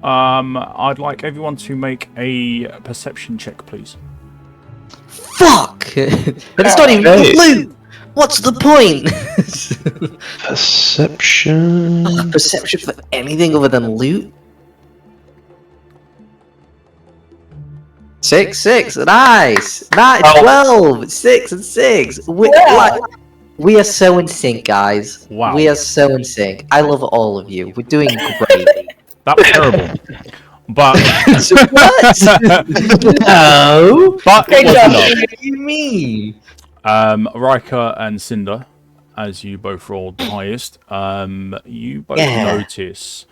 A: I'd like everyone to make a perception check, please.
B: Fuck! But it's not even
C: Hey.
B: loot! What's the point?
C: Perception.
B: Perception for anything other than loot? 6, nice! Nice, 12! 6 and 6! We are so in sync, guys.
A: Wow.
B: We are so in sync. I love all of you. We're doing great.
A: That was terrible. But
B: What? No!
A: but
E: Great
A: it was
E: job.
A: enough.
B: What do you mean?
A: Rhyker and Cinder, as you both rolled the highest, you both
B: Yeah.
A: notice,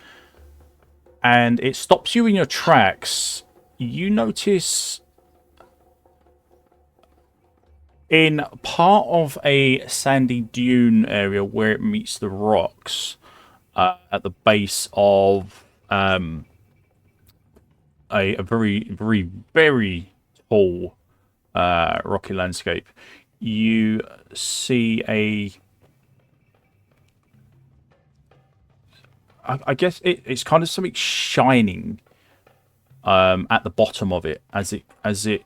A: and it stops you in your tracks. You notice in part of a sandy dune area where it meets the rocks, at the base of a very, very, very tall rocky landscape, you see I guess it's kind of something shining at the bottom of it as it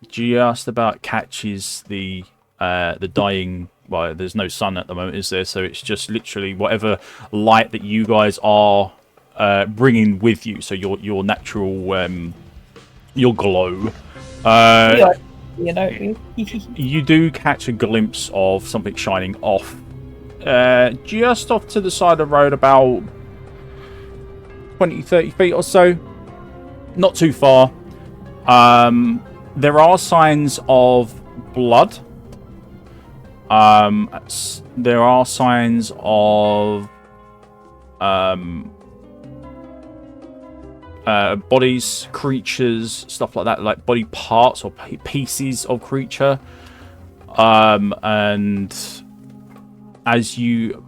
A: just about catches the dying. Well, there's no sun at the moment, is there? So it's just literally whatever light that you guys are bringing with you. So your natural your glow.
E: You know,
A: You do catch a glimpse of something shining off, just off to the side of the road, about 20-30 feet or so. Not too far. There are signs of blood. There are signs of bodies, creatures, stuff like that, like body parts or pieces of creature. And as you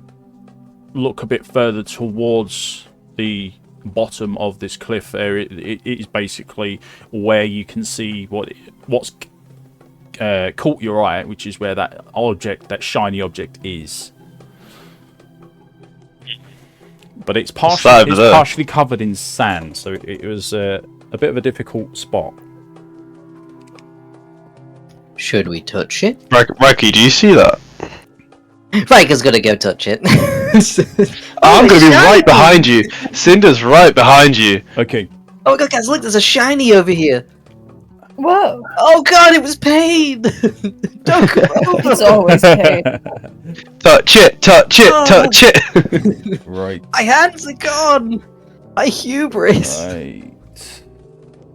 A: look a bit further towards the bottom of this cliff area, it is basically where you can see what's caught your eye, which is where that shiny object is. but it's
C: that over
A: partially
C: there?
A: partially covered in sand, so it was a bit of a difficult spot.
B: Should we touch it?
C: Rhyker, do you see that?
B: Rhyker's gonna go touch it.
C: I'm gonna be
B: shiny!
C: right behind you. Cinder's right behind you.
A: Okay.
B: Oh my god, guys, look, there's a shiny over here.
E: Whoa.
B: Oh god, it was pain. Don't go over.
E: It's always pain.
C: Touch it, touch it,
B: Oh.
C: touch it.
A: Right.
B: My hands are gone. My hubris.
A: Right.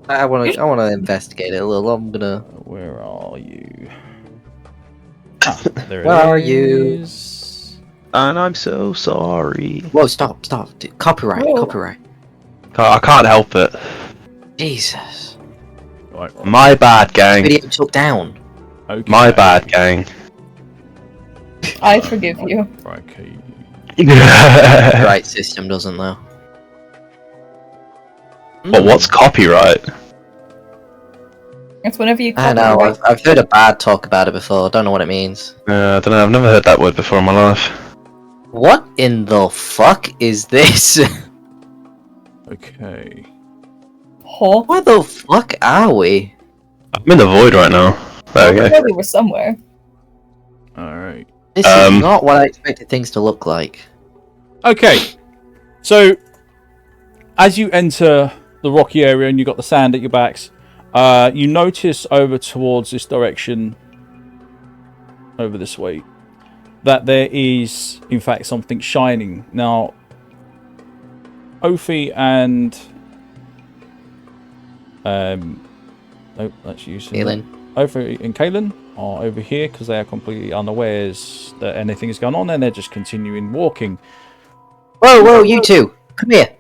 B: I wanna investigate it a little. I'm gonna.
A: Where are you? Ah, there it is.
B: Where are you?
C: And I'm so sorry.
B: Whoa! Stop! Dude, copyright!
E: Whoa.
B: Copyright!
C: I can't help it.
B: Jesus!
A: Right.
C: My bad, gang.
B: Video took down.
A: Okay.
C: My bad, gang.
E: I forgive you.
A: Okay.
B: Right system doesn't though.
C: But what's copyright?
E: It's whenever you
B: I know.
E: copyright.
B: I've heard a bad talk about it before. Don't know what it means.
C: I don't know. I've never heard that word before in my life.
B: What in the fuck is this?
A: Okay.
E: Huh?
B: Where the fuck are we?
C: I'm in the void right now. There we
E: I
C: go.
E: thought we were somewhere.
A: All right.
B: This is not what I expected things to look like.
A: Okay. So, as you enter the rocky area and you've got the sand at your backs, you notice over towards this direction, over this way, that there is, in fact, something shining. Now, Ophi and... oh, that's using
B: Kaelin.
A: Ophi and Kaelin are over here because they are completely unawares that anything is going on, and they're just continuing walking.
B: Whoa, you two! Come here!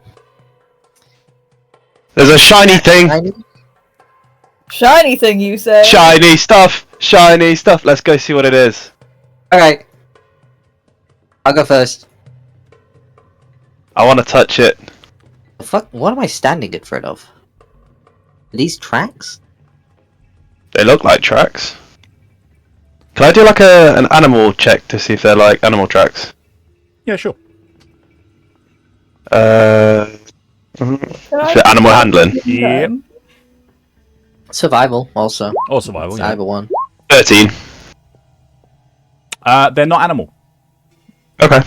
C: There's a shiny thing.
B: Shiny?
E: Shiny thing, you say?
C: Shiny stuff. Shiny stuff. Let's go see what it is.
B: Alright. I'll go first.
C: I want to touch it.
B: The fuck? What am I standing in front of? Are these tracks?
C: They look like tracks. Can I do like an animal check to see if they're like animal tracks?
A: Yeah, sure.
C: For animal handling.
A: Yep.
B: Survival, also.
A: Or survival, yeah.
B: Survival one.
C: 13.
A: They're not animal.
C: Okay.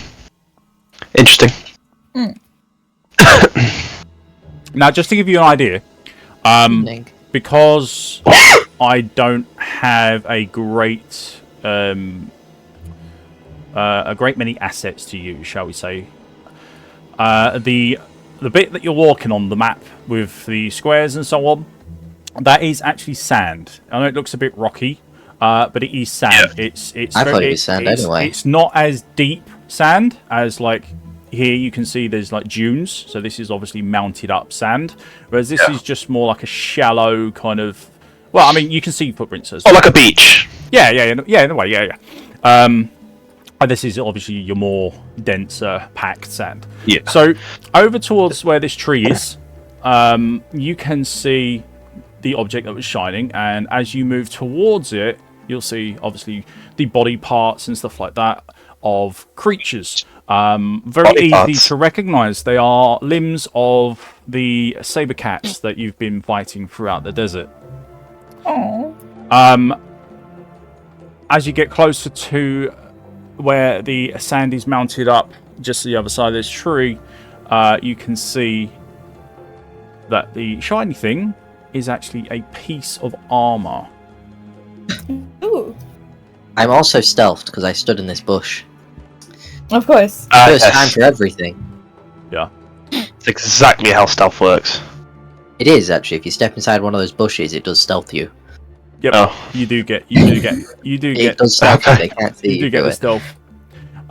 C: Interesting.
A: Now, just to give you an idea,
B: Evening.
A: because I don't have a great many assets to use, shall we say, the bit that you're walking on the map with the squares and so on, that is actually sand. I know it looks a bit rocky, but it is sand.
C: Yeah.
B: I thought it was sand anyway.
A: It's not as deep sand as like here. You can see there's like dunes, so this is obviously mounted up sand, whereas this is just more like a shallow kind of. Well, I mean, you can see footprints as
C: Oh,
A: well.
C: like a beach.
A: Yeah, in a way, yeah. And this is obviously your more denser packed sand.
C: Yeah.
A: So over towards where this tree is, you can see the object that was shining, and as you move towards it, you'll see obviously the body parts and stuff like that of creatures. Very
C: Body
A: easy
C: parts.
A: to recognize. They are limbs of the saber cats that you've been fighting throughout the desert.
E: Oh.
A: As you get closer to where the sand is mounted up, just the other side of this tree, you can see that the shiny thing is actually a piece of armor.
E: Ooh.
B: I'm also stealthed because I stood in this bush.
E: Of course.
B: First
C: yes.
B: time for everything.
A: Yeah.
C: It's exactly how stealth works.
B: It is actually. If you step inside one of those bushes, it does stealth you.
A: Yep.
C: Oh.
A: You do get
B: It does stealth you. They can't see
A: you do
B: you
A: get
B: do
A: the
B: it.
A: stealth.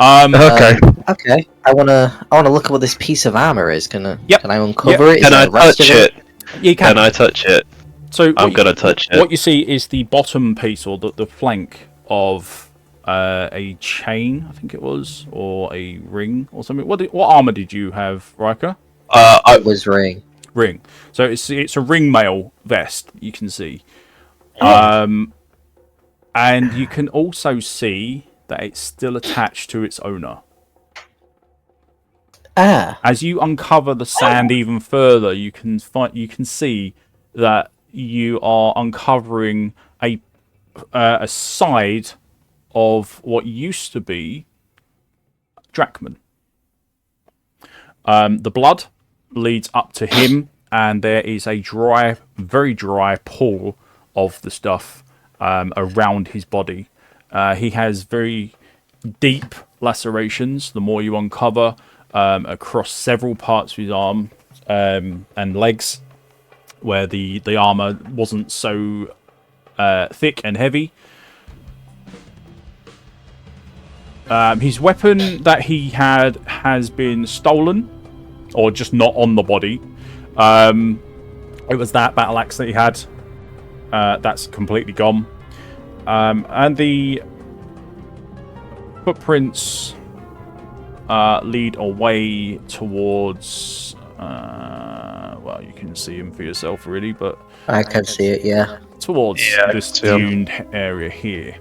C: Okay.
B: Okay. I wanna look at what this piece of armor is. Can I uncover it? Is
C: Can
B: there
C: I
B: the rest
C: touch
B: of
C: it?
A: You
C: Can I touch it?
A: So
C: I'm gonna touch it.
A: What you see is the bottom piece, or the flank of a chain, I think it was, or a ring, or something. What armor did you have, Rhyker?
B: It was ring.
A: Ring. So it's a ring mail vest. You can see, and you can also see that it's still attached to its owner. As you uncover the sand even further, you can see that you are uncovering a side of what used to be Dracmun. The blood leads up to him, and there is a dry, very dry pool of the stuff around his body. He has very deep lacerations. The more you uncover, across several parts of his arm and legs, where the armor wasn't so thick and heavy. His weapon that he had has been stolen, or just not on the body. It was that battle axe that he had. That's completely gone. And the footprints lead away towards... well, you can see him for yourself, really, but...
B: I can see it, yeah.
A: Towards this duned area here.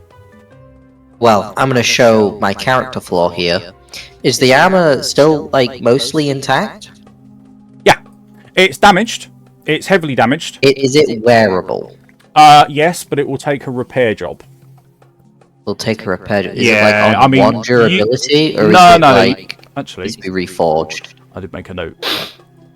B: Well, I'm going to show my character flaw here. Is the armor still, like, mostly intact?
A: Yeah. It's damaged. It's heavily damaged.
B: Is it wearable?
A: Yes, but it will take a repair job.
B: It'll take a repair job. Is
A: Yeah,
B: it, like, on one durability? Or
A: no,
B: is it,
A: no.
B: like,
A: Actually,
B: needs to be reforged?
A: I did make a note.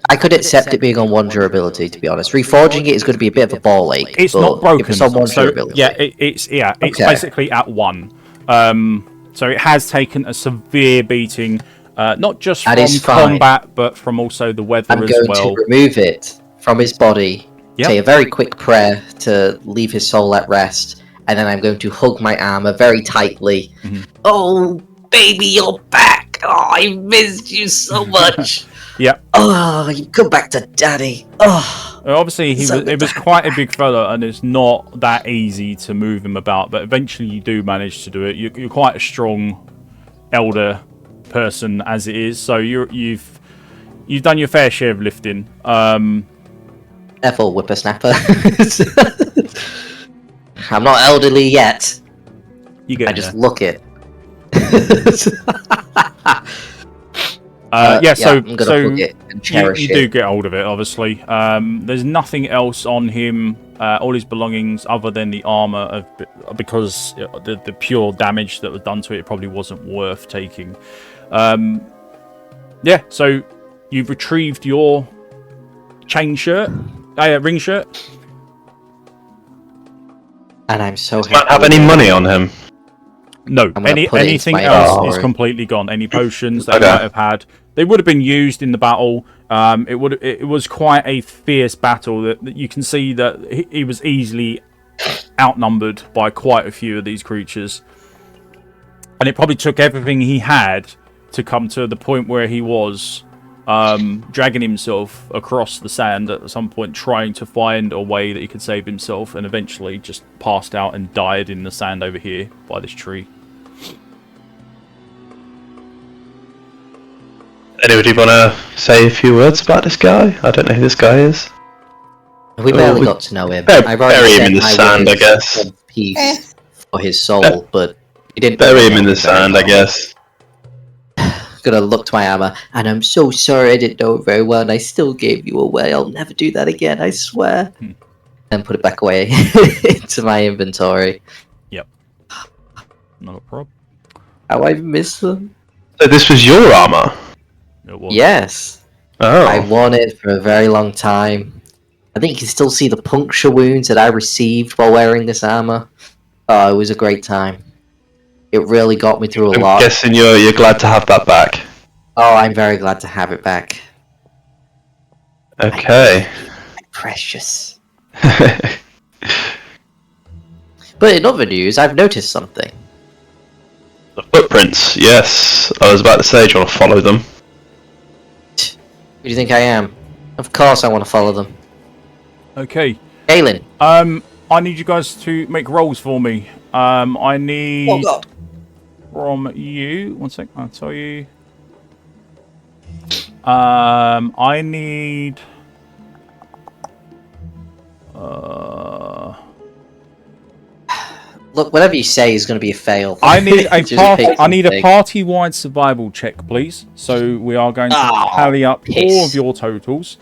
B: I could accept it being on one durability, to be honest. Reforging it is going to be a bit of a ball ache.
A: It's not broken.
B: If it's on one
A: so,
B: durability.
A: yeah, it's
B: Okay.
A: basically at 1. So it has taken a severe beating, not just
B: That
A: from
B: is fine.
A: combat, but from also the weather
B: I'm
A: as
B: going
A: well.
B: to remove it from his body,
A: Yep.
B: say a very quick prayer to leave his soul at rest, and then I'm going to hug my armor very tightly.
A: Mhm.
B: Oh, baby, you're back! Oh, I missed you so much!
A: Yep.
B: Oh, you come back to daddy! Oh,
A: Obviously,
B: So
A: it was quite a big fella, and it's not that easy to move him about. But eventually, you do manage to do it. You're quite a strong elder person as it is, so you've done your fair share of lifting.
B: Careful, whippersnapper. I'm not elderly yet.
A: You get
B: I
A: there.
B: just look it.
A: So
B: I'm gonna hug it and cherish
A: you
B: it.
A: do get hold of it, obviously. There's nothing else on him, all his belongings, other than the armor, because the pure damage that was done to it probably wasn't worth taking. Yeah, so you've retrieved your chain shirt, ring shirt.
B: And I'm so
C: Does Matt
B: happy.
C: have any money on him?
A: No,
B: I'm gonna put it into
A: anything
B: my
A: else is
B: inventory.
A: completely gone. Any potions they
C: Okay.
A: might have had, they would have been used in the battle. It was quite a fierce battle. That you can see that he was easily outnumbered by quite a few of these creatures, and it probably took everything he had to come to the point where he was, dragging himself across the sand at some point, trying to find a way that he could save himself, and eventually just passed out and died in the sand over here by this tree.
C: Anybody want to say a few words about this guy? I don't know who this guy is.
B: We barely got to know him. I've already
C: Bury him
B: said
C: in the
B: my
C: sand, I
B: words
C: guess.
B: of peace for his soul, but he didn't
C: Bury
B: really
C: him in
B: know
C: the
B: me very
C: sand, I
B: well.
C: guess.
B: Gonna look to my armor, and I'm so sorry I didn't know it very well, and I still gave you away. I'll never do that again, I swear. And put it back away into my inventory.
A: Yep. Not a problem.
B: How I miss them.
C: So this was your armor?
A: It was.
B: Yes.
C: Oh.
B: I worn it for a very long time. I think you can still see the puncture wounds that I received while wearing this armor. Oh, it was a great time. It really got me through a
C: I'm
B: lot.
C: guessing you're glad to have that back.
B: Oh, I'm very glad to have it back.
C: Okay.
B: Precious. But in other news, I've noticed something.
C: The footprints, yes. I was about to say, do you want to follow them?
B: Who do you think I am? Of course I want to follow them.
A: Okay.
B: Kaelin.
A: I need you guys to make rolls for me. I need
B: Oh god.
A: from you. One sec. I'll tell you. I need.
B: Look, whatever you say is going to be a fail.
A: I need a
B: Just
A: party.
B: pick
A: I need a
B: something.
A: party-wide survival check, please. So we are going to tally up all
B: piss.
A: of your totals.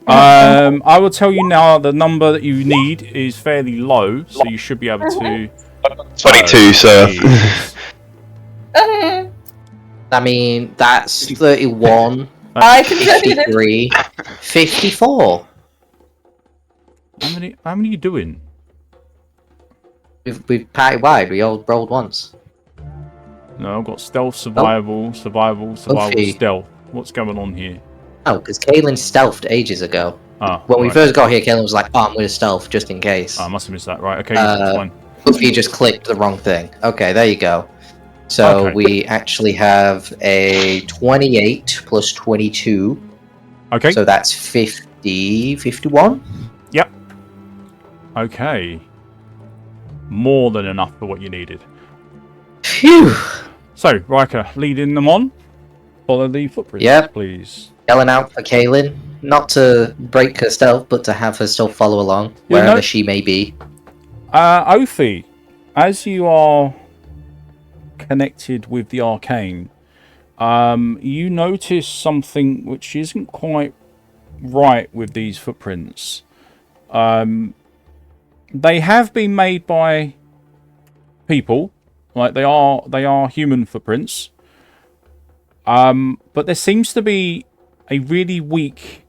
A: I will tell you now the number that you need is fairly low, so you should be able to.
C: 22, sir.
A: Jeez.
B: I mean, that's 31,
E: I contributed.
B: 53, 54.
A: How many are you doing?
B: We've party wide. We all rolled once.
A: No, I've got stealth, survival, survival,
B: Ophi.
A: stealth. What's going on here?
B: Oh, because Kaelin stealthed ages ago.
A: Ah,
B: When we
A: right.
B: first got here, Kaelin was like, "Oh, I'm going to stealth just in case."
A: I must have missed that. Right. Okay, that's fine.
B: Ophi just clicked the wrong thing. Okay, there you go. So
A: Okay.
B: we actually have a 28 plus 22.
A: Okay.
B: So that's 50, 51.
A: Okay. More than enough for what you needed.
B: Phew.
A: So, Rhyker, leading them on. Follow the footprints,
B: Yep.
A: please.
B: Yelling out for Kaelin, not to break her stealth, but to have her still follow along
A: You
B: wherever
A: know-
B: she may be.
A: Ophi, as you are connected with the arcane, you notice something which isn't quite right with these footprints. They have been made by people, like they are human footprints. But there seems to be a really weak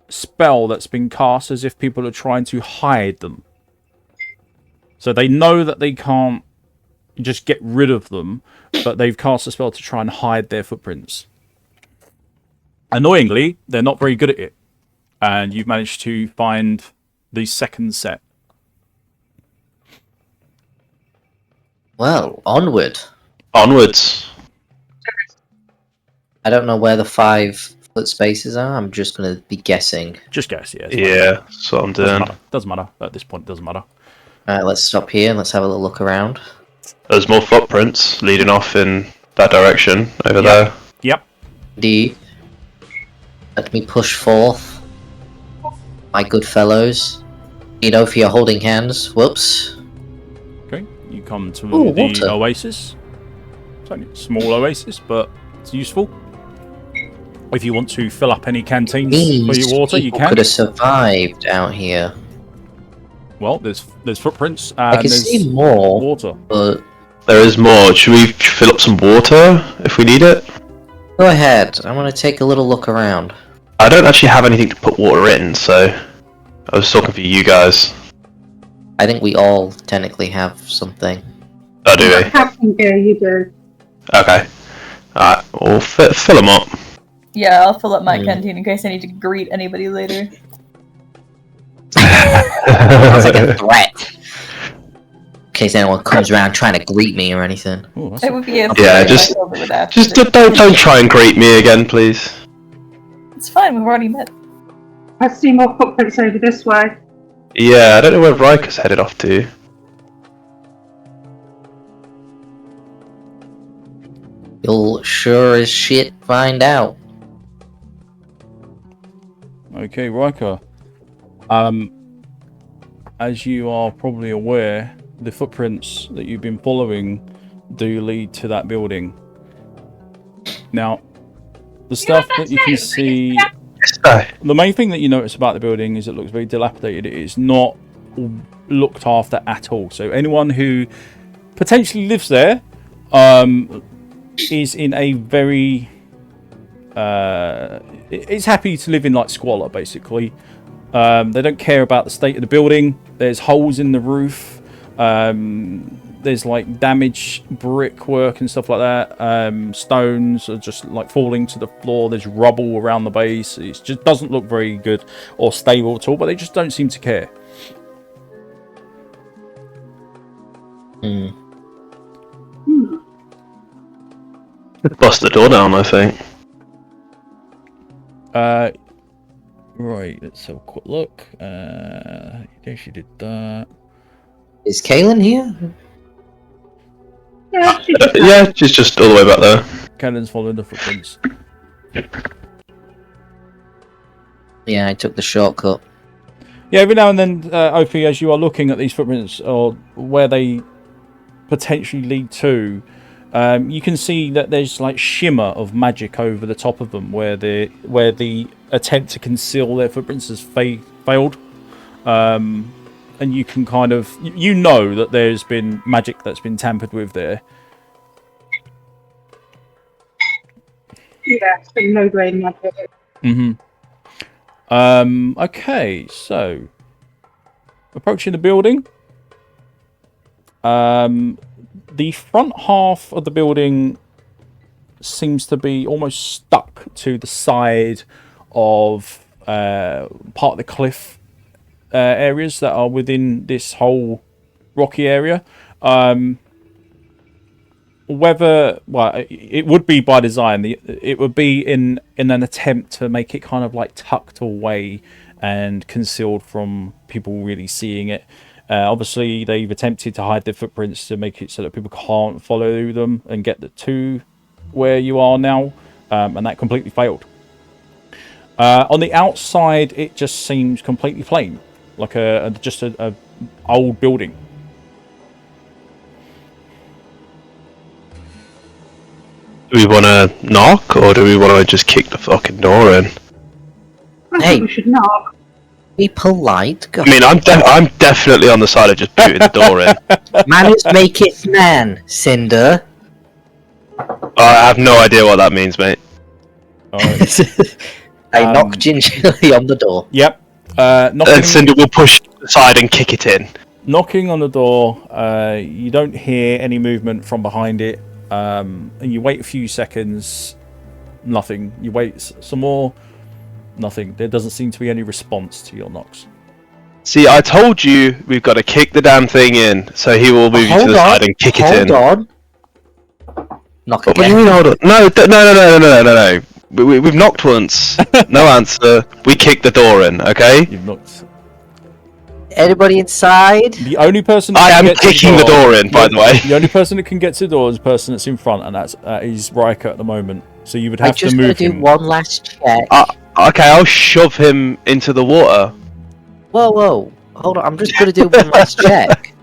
A: spell that's been cast as if people are trying to hide them. So they know that they can't just get rid of them, but they've cast a spell to try and hide their footprints. Annoyingly, they're not very good at it. And you've managed to find the second set.
B: Well, onward.
C: Onwards.
B: I don't know where the 5-foot spaces are. I'm just going to be guessing.
A: Just guess, yeah. it's fine.
C: Yeah, that's what I'm doing.
A: Doesn't matter. At this point, it doesn't matter.
B: Alright, let's stop here and let's have a little look around.
C: There's more footprints leading off in that direction over
A: Yep.
C: there.
A: Yep.
B: Indeed. Let me push forth. My good fellows. You know, if you're holding hands. Whoops.
A: Okay. You come to
B: Ooh,
A: the
B: water.
A: oasis. It's only a small oasis, but it's useful. If you want to fill up any canteens for
B: These
A: your water, you
B: people
A: can.
B: could have survived out here.
A: Well, there's footprints
B: I
A: and
B: can
A: there's
B: see more,
A: water.
B: but
C: There is more. Should we fill up some water if we need it?
B: go ahead. I want to take a little look around.
C: I don't actually have anything to put water in, so I was talking for you guys.
B: I think we all technically have something.
C: Oh, do we?
D: Captain gear, you do.
C: Okay. Alright, we'll fill them up.
E: Yeah, I'll fill up my
B: Hmm.
E: canteen in case I need to greet anybody later.
B: Sounds like a threat. In case anyone comes around trying to greet me or anything.
A: Oh, that's
E: It would be a
C: Yeah, just don't try and greet me again, please.
E: It's fine, we've already met.
D: I see more footprints over this way.
C: Yeah, I don't know where Rhyker's headed off to.
B: You'll sure as shit find out.
A: Okay, Rhyker. As you are probably aware, the footprints that you've been following do lead to that building. Now, the stuff that you can see, the main thing that you notice about the building is it looks very dilapidated. It is not looked after at all. So anyone who potentially lives there is in a very is happy to live in like squalor, basically. They don't care about the state of the building. There's holes in the roof. There's like damaged brickwork and stuff like that. Stones are just like falling to the floor. There's rubble around the base. It just doesn't look very good or stable at all, but they just don't seem to care.
B: Hmm.
C: Bust the door down, I think.
A: Right, let's have a quick look. Yeah, she did that.
B: Is Kaelin here?
D: Yeah, she just
C: Yeah, she's just all the way back there.
A: Kaelin's following the footprints.
B: Yeah, I took the shortcut.
A: Yeah, every now and then, Ophi, as you are looking at these footprints or where they potentially lead to. You can see that there's like shimmer of magic over the top of them, where the attempt to conceal their footprints has failed. And you can kind of know that there's been magic that's been tampered with there.
D: Yeah, so no grain magic.
A: Okay, so approaching the building. The front half of the building seems to be almost stuck to the side of part of the cliff areas that are within this whole rocky area. Whether, well, it would be by design. It would be in an attempt to make it kind of like tucked away and concealed from people really seeing it. Obviously, they've attempted to hide their footprints to make it so that people can't follow them and get to where you are now, and that completely failed. On the outside, it just seems completely plain, like just a old building.
C: Do we want to knock, or do we want to just kick the fucking door in?
D: I
B: Hey.
D: think we should knock.
B: Be polite. God.
C: I mean, I'm definitely on the side of just booting the door in.
B: Manners make it man, Cinder.
C: I have no idea what that means, mate.
B: I knock gingerly on the door.
A: Yep.
C: And Cinder will push aside and kick it in.
A: Knocking on the door. You don't hear any movement from behind it. And you wait a few seconds. Nothing. You wait some more. Nothing. There doesn't seem to be any response to your knocks.
C: See, I told you we've got to kick the damn thing in, so he will move you to the side and kick it in.
B: Hold on. Knock
C: What do
B: again.
C: you mean, hold on? No. We've knocked once. No answer. We kicked the door in, okay?
A: You've knocked.
B: Anybody inside?
A: The only person that
C: I
A: can
C: am
A: get to
C: kicking the door in, by the way.
A: The only person that can get to the door is the person that's in front, and that is Rhyker at the moment. So you would have to
B: just
A: move
B: gotta do
A: him.
B: one last check.
C: Okay, I'll shove him into the water.
B: Whoa. Hold on, I'm just gonna do one last check.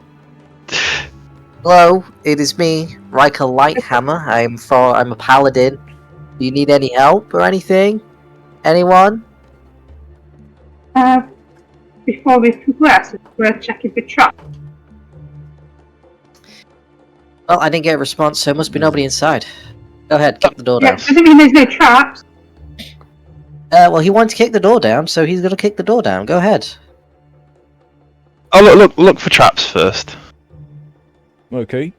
B: Hello, it is me, Rhyker Lighthammer. I'm a paladin. Do you need any help or anything? Anyone?
D: Before we progress, it's worth checking for traps.
B: Well, I didn't get a response, so there must be nobody inside. Go ahead, kick the door
D: Yeah,
B: down.
D: doesn't mean there's no traps.
B: Well, he wanted to kick the door down, so he's gonna kick the door down. Go ahead.
C: Oh, look for traps first.
A: Okay.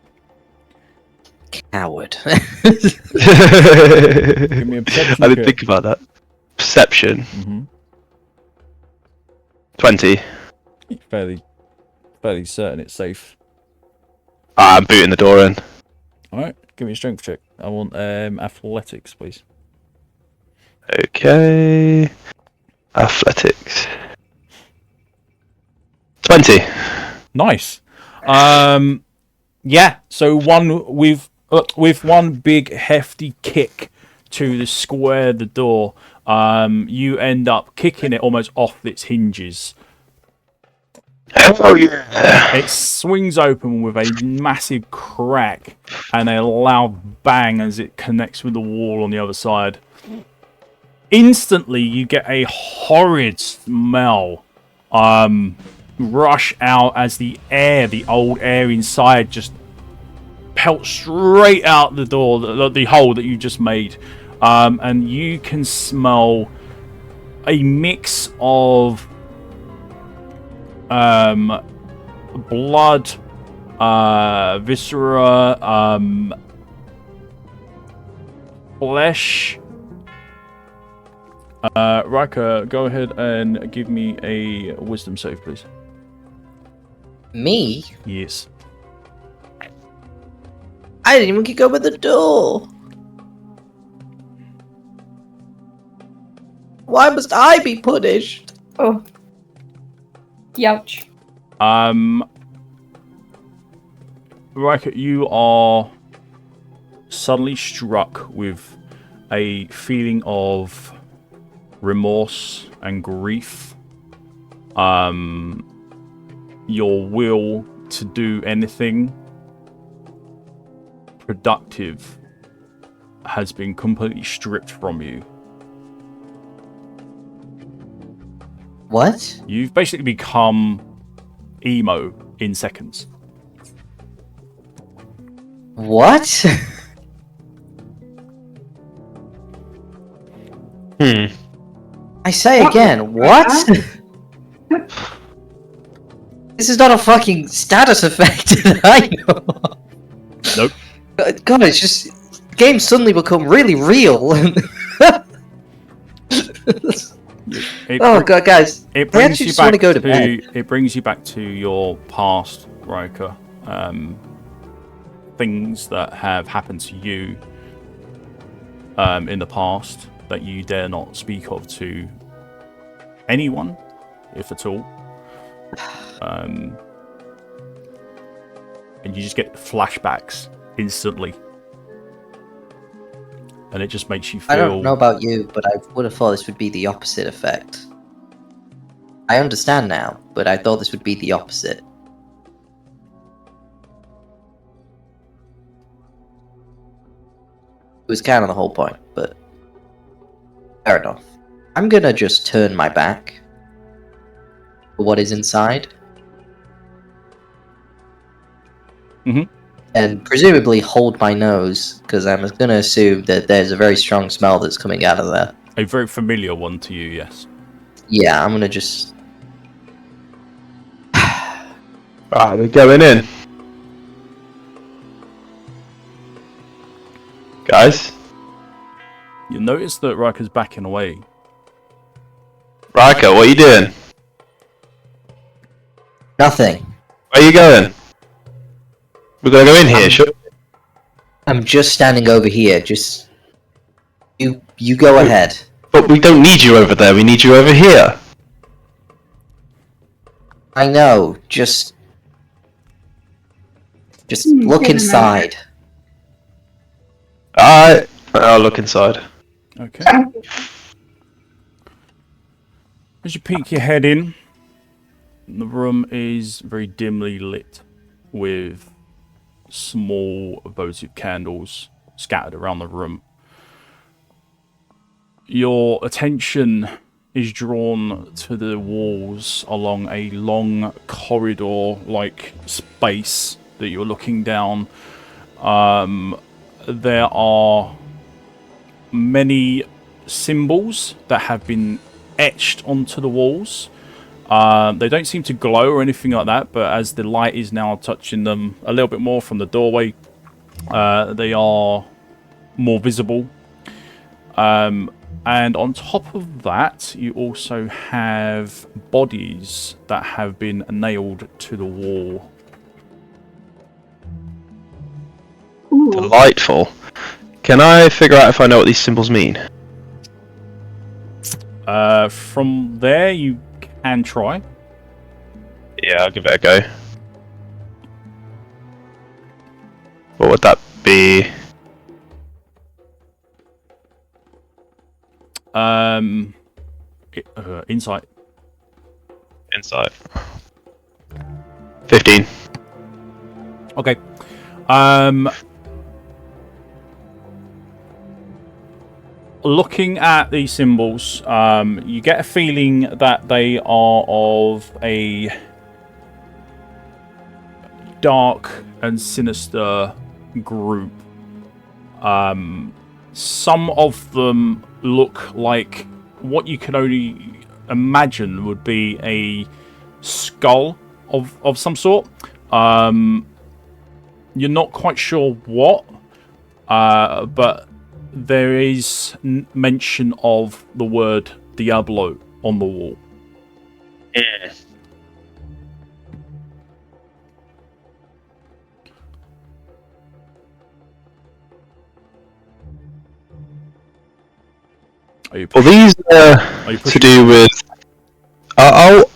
B: Coward.
A: Give me a perception
C: I didn't
A: check.
C: think about that. Perception.
A: Mm-hmm.
C: 20.
A: Fairly certain it's safe.
C: I'm booting the door in.
A: All right. Give me a strength check. I want athletics, please.
C: Okay. Athletics. 20.
A: Nice. Yeah. So with one big hefty kick to the square of the door, you end up kicking it almost off its hinges.
C: Oh yeah.
A: It swings open with a massive crack and a loud bang as it connects with the wall on the other side. Instantly, you get a horrid smell rush out as the old air inside, just pelts straight out the door, the hole that you just made. And you can smell a mix of blood, viscera, flesh. Rhyker, go ahead and give me a wisdom save, please.
B: Me?
A: Yes.
B: I didn't even kick over the door. Why must I be punished?
E: Oh. Youch.
A: Rhyker, you are suddenly struck with a feeling of remorse and grief. Your will to do anything productive has been completely stripped from you.
B: What?
A: You've basically become emo in seconds.
B: What? I say again, what? This is not a fucking status effect that I know.
A: Nope.
B: God, it's just games suddenly become really real. Oh god, guys!
A: It
B: I
A: brings
B: actually
A: you
B: just want to
A: back
B: go to bed.
A: It brings you back to your past, Rhyker. Things that have happened to you in the past that you dare not speak of to anyone, if at all. And you just get flashbacks instantly. And it just makes you feel...
B: I don't know about you, but I would have thought this would be the opposite effect. I understand now, but I thought this would be the opposite. It was kind of the whole point, but fair enough. I'm gonna just turn my back for what is inside. And presumably hold my nose, because I'm gonna assume that there's a very strong smell that's coming out of there.
A: A very familiar one to you, yes.
B: Yeah, I'm gonna just...
C: Right, we're going in. Guys?
A: You notice that Rhyker's backing away.
C: Rhyker, what are you doing?
B: Nothing.
C: Where are you going? We're gonna go in here, sure?
B: I'm just standing over here, just... You go ahead.
C: But we don't need you over there, we need you over here.
B: I know, just look
D: Get in
B: inside.
C: Alright, I'll look inside.
A: Okay. As you peek your head in, the room is very dimly lit with small votive candles scattered around the room. Your attention is drawn to the walls along a long corridor-like space that you're looking down. There are many symbols that have been etched onto the walls. They don't seem to glow or anything like that, but as the light is now touching them a little bit more from the doorway, they are more visible. And on top of that, you also have bodies that have been nailed to the wall.
D: Ooh.
C: Delightful. Can I figure out if I know what these symbols mean?
A: From there, you can try.
C: Yeah, I'll give it a go. What would that be?
A: Insight.
C: Insight. 15.
A: Okay. Looking at these symbols, you get a feeling that they are of a dark and sinister group. Some of them look like what you can only imagine would be a skull of some sort. You're not quite sure what, but there is mention of the word Diablo on the wall.
C: Yeah. Well, these are to do with... I'll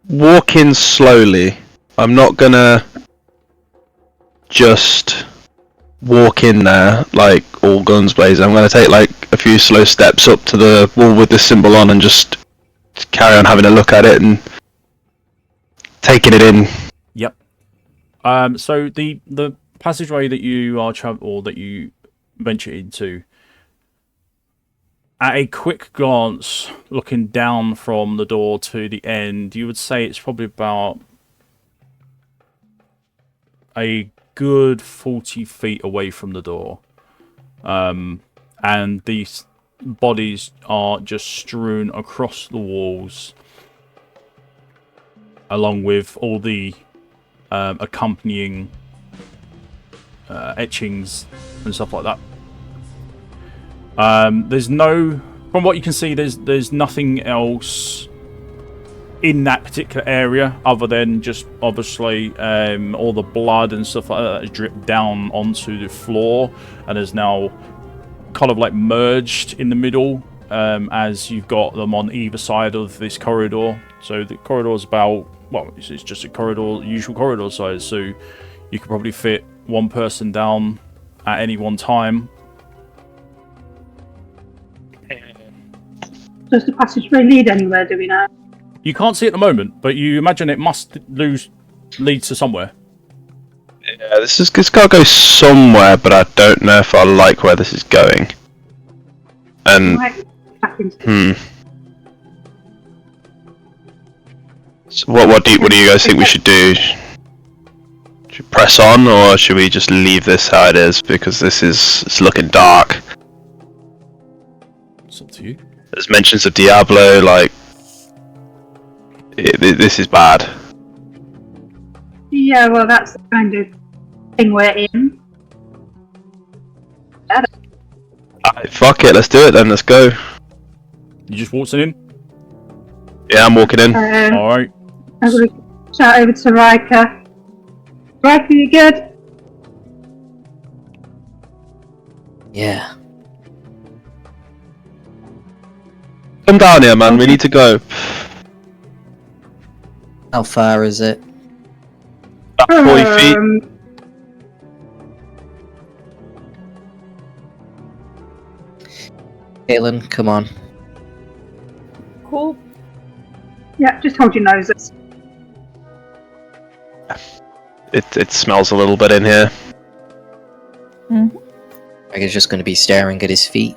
C: walk in slowly. I'm not gonna just walk in there like all guns blazing. I'm gonna take like a few slow steps up to the wall with this symbol on and just carry on having a look at it and taking it in.
A: Yep. So the passageway that you are or that you venture into, at a quick glance, looking down from the door to the end, you would say it's probably about a good 40 feet away from the door. And these bodies are just strewn across the walls, along with all the accompanying etchings and stuff like that. There's no, from what you can see, there's nothing else in that particular area other than just obviously all the blood and stuff like that has dripped down onto the floor and is now kind of like merged in the middle, as you've got them on either side of this corridor. So the corridor is about, well, it's just a corridor, usual corridor size, so you could probably fit one person down at any one time.
D: Does the passageway lead anywhere, do we know?
A: You can't see at the moment, but you imagine it must lead to somewhere.
C: Yeah, it's got to go somewhere, but I don't know if I like where this is going. And so what do you guys think we should do? Should we press on, or should we just leave this how it is, because it's looking dark?
A: It's up to you.
C: There's mentions of Diablo, like this is bad.
D: Yeah, well, that's the kind of thing we're in.
C: Fuck it, let's do it then. Let's go.
A: You just waltzing in?
C: Yeah, I'm walking in.
A: All right.
D: I'm going to shout over to Rhyker. Rhyker, you good?
B: Yeah.
C: Come down here, man. We need to go.
B: How far is it?
C: About 40 feet.
B: Kaelin, come on.
E: Cool.
D: Yeah, just hold your noses.
C: It smells a little bit in here.
B: Rhyker's just going to be staring at his feet.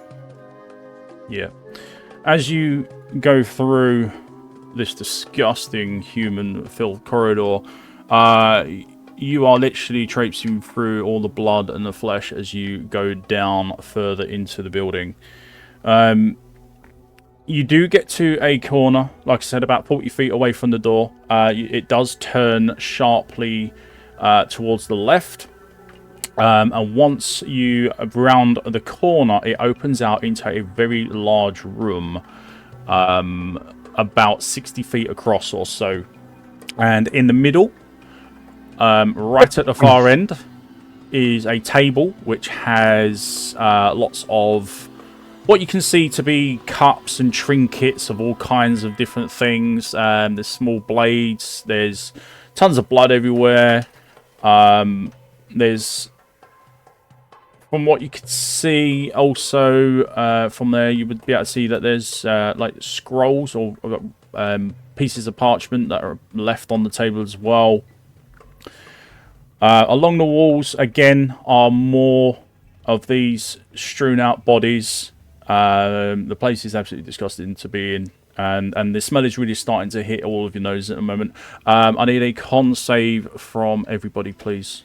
A: Yeah. As you go through this disgusting human-filled corridor, you are literally traipsing through all the blood and the flesh as you go down further into the building. You do get to a corner, like I said, about 40 feet away from the door. It does turn sharply towards the left. And once you round the corner, it opens out into a very large room, about 60 feet across or so. And in the middle, right at the far end, is a table which has lots of what you can see to be cups and trinkets of all kinds of different things. There's small blades. There's tons of blood everywhere. There's, from what you could see, also from there, you would be able to see that there's like scrolls or pieces of parchment that are left on the table as well. Along the walls, again, are more of these strewn out bodies. The place is absolutely disgusting to be in, and the smell is really starting to hit all of your noses at the moment. I need a con save from everybody, please.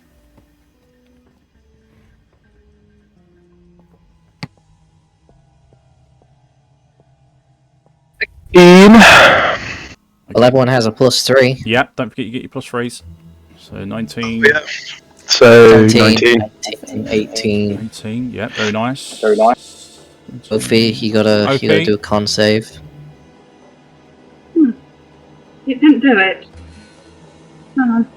B: Well, everyone has a +3.
A: Yeah, don't forget you get your +3s. So 19.
C: Yeah. So
B: 19.
C: 19.
B: 18.
A: 18, yeah, very nice.
B: Ophi, you gotta do a con save.
D: It didn't do it. Hang on.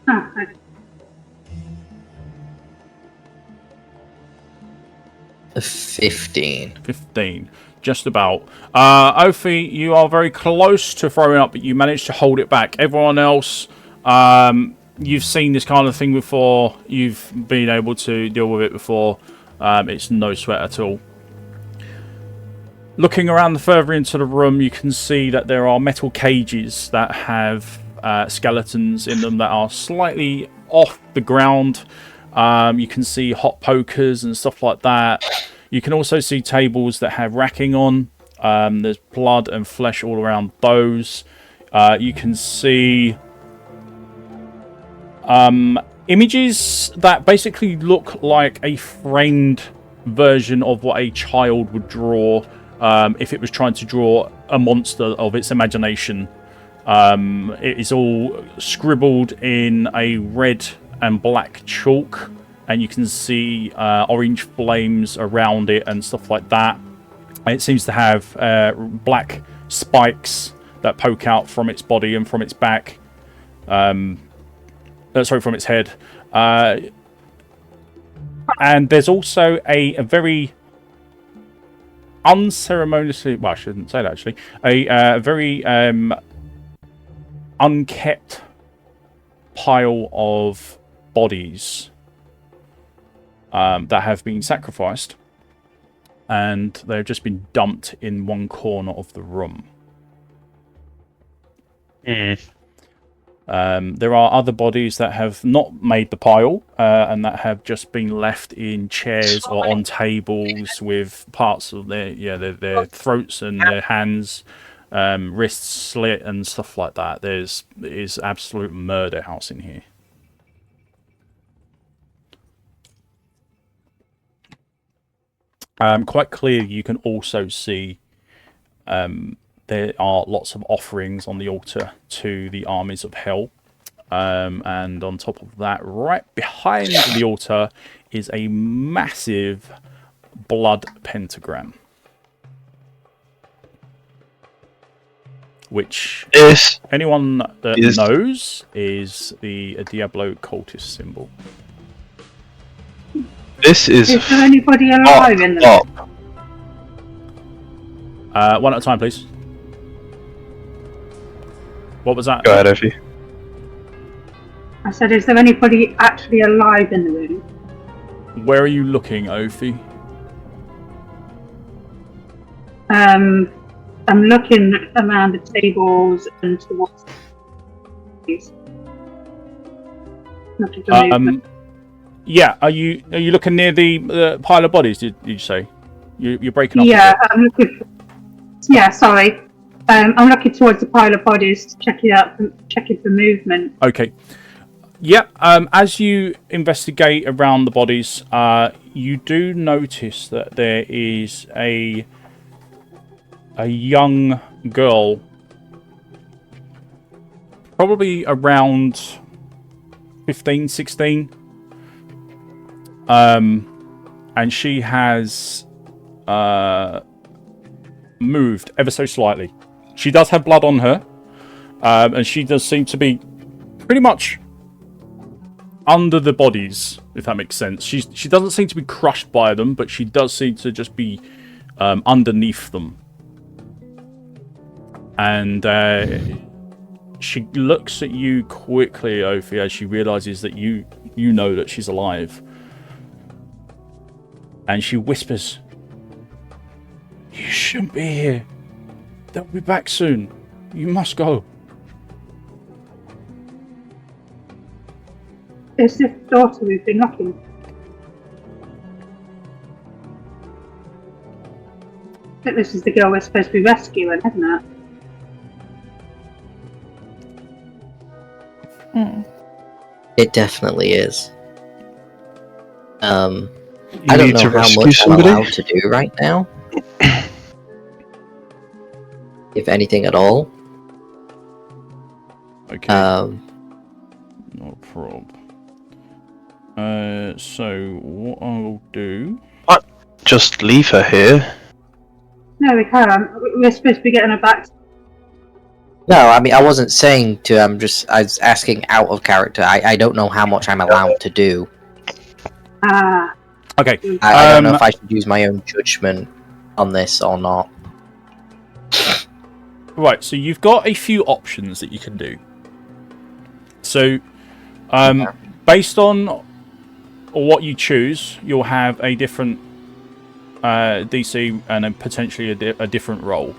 D: Ah, okay.
B: A 15.
A: 15. Just about. Ophi, you are very close to throwing up, but you managed to hold it back. Everyone else, you've seen this kind of thing before. You've been able to deal with it before. It's no sweat at all. Looking around further into the room, you can see that there are metal cages that have skeletons in them that are slightly off the ground. You can see hot pokers and stuff like that. You can also see tables that have racking on. There's blood and flesh all around those. You can see images that basically look like a framed version of what a child would draw if it was trying to draw a monster of its imagination. It is all scribbled in a red and black chalk, and you can see orange flames around it and stuff like that. It seems to have black spikes that poke out from its body and from its back. Sorry, from its head. And there's also a very unceremoniously, well, I shouldn't say that actually, a very unkept pile of bodies that have been sacrificed, and they've just been dumped in one corner of the room. There are other bodies that have not made the pile and that have just been left in chairs or on tables with parts of their throats and their hands, wrists slit and stuff like that. It is absolute murder house in here. Quite clearly, you can also see there are lots of offerings on the altar to the armies of hell. And on top of that, right behind the altar is a massive blood pentagram. Which anyone that knows is the Diablo cultist symbol.
C: This is
D: there anybody alive in the room?
A: One at a time, please. What was that?
C: Go ahead, Ophi.
D: I said, is there anybody actually alive in the room?
A: Where are you looking, Ophi?
D: I'm looking around the tables and towards these.
A: Yeah. Are you looking near the pile of bodies? Did you say? You're breaking up.
D: Yeah, I'm looking. Yeah, sorry. I'm looking towards the pile of bodies to check it out, checking for movement.
A: Okay. Yeah. As you investigate around the bodies, you do notice that there is a young girl, probably around 15, 16. And she has moved ever so slightly. She does have blood on her, and she does seem to be pretty much under the bodies, if that makes sense. She doesn't seem to be crushed by them, but she does seem to just be underneath them. And she looks at you quickly, Ophi, as she realizes that you know that she's alive. And she whispers, "You shouldn't be here. They'll be back soon. You must go."
D: Is this the daughter we've been knocking? I think this is the girl we're supposed to be rescuing, isn't it?
B: It definitely is. I
C: You
B: don't
C: need
B: know
C: to
B: how
C: rescue
B: much
C: somebody?
B: I'm allowed to do right now. If anything at all.
A: Okay. No problem. So what I'll do...
C: Just leave her here.
D: No, we can't. We're supposed to be getting her back.
B: No, I mean, I wasn't saying to, I was asking out of character. I don't know how much I'm allowed to do.
A: Okay.
B: I don't know if I should use my own judgment on this or not.
A: Right, so you've got a few options that you can do. So, based on what you choose, you'll have a different DC and then potentially a different role.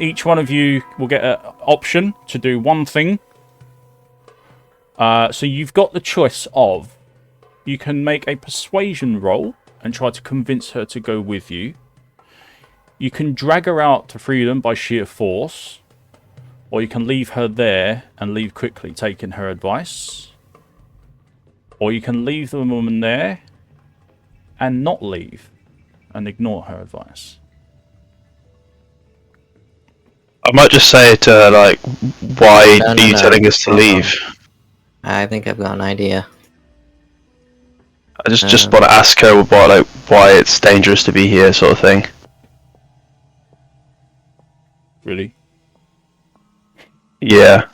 A: Each one of you will get an option to do one thing. So you've got the choice of, you can make a persuasion roll and try to convince her to go with you. You can drag her out to freedom by sheer force, or you can leave her there and leave quickly, taking her advice. Or you can leave the woman there and not leave and ignore her advice.
C: I might just say to her, like, why
B: No,
C: are
B: no,
C: you
B: no.
C: telling us to leave?
B: I think I've got an idea.
C: I just want to ask her about, like, why it's dangerous to be here, sort of thing.
A: Really?
C: Yeah.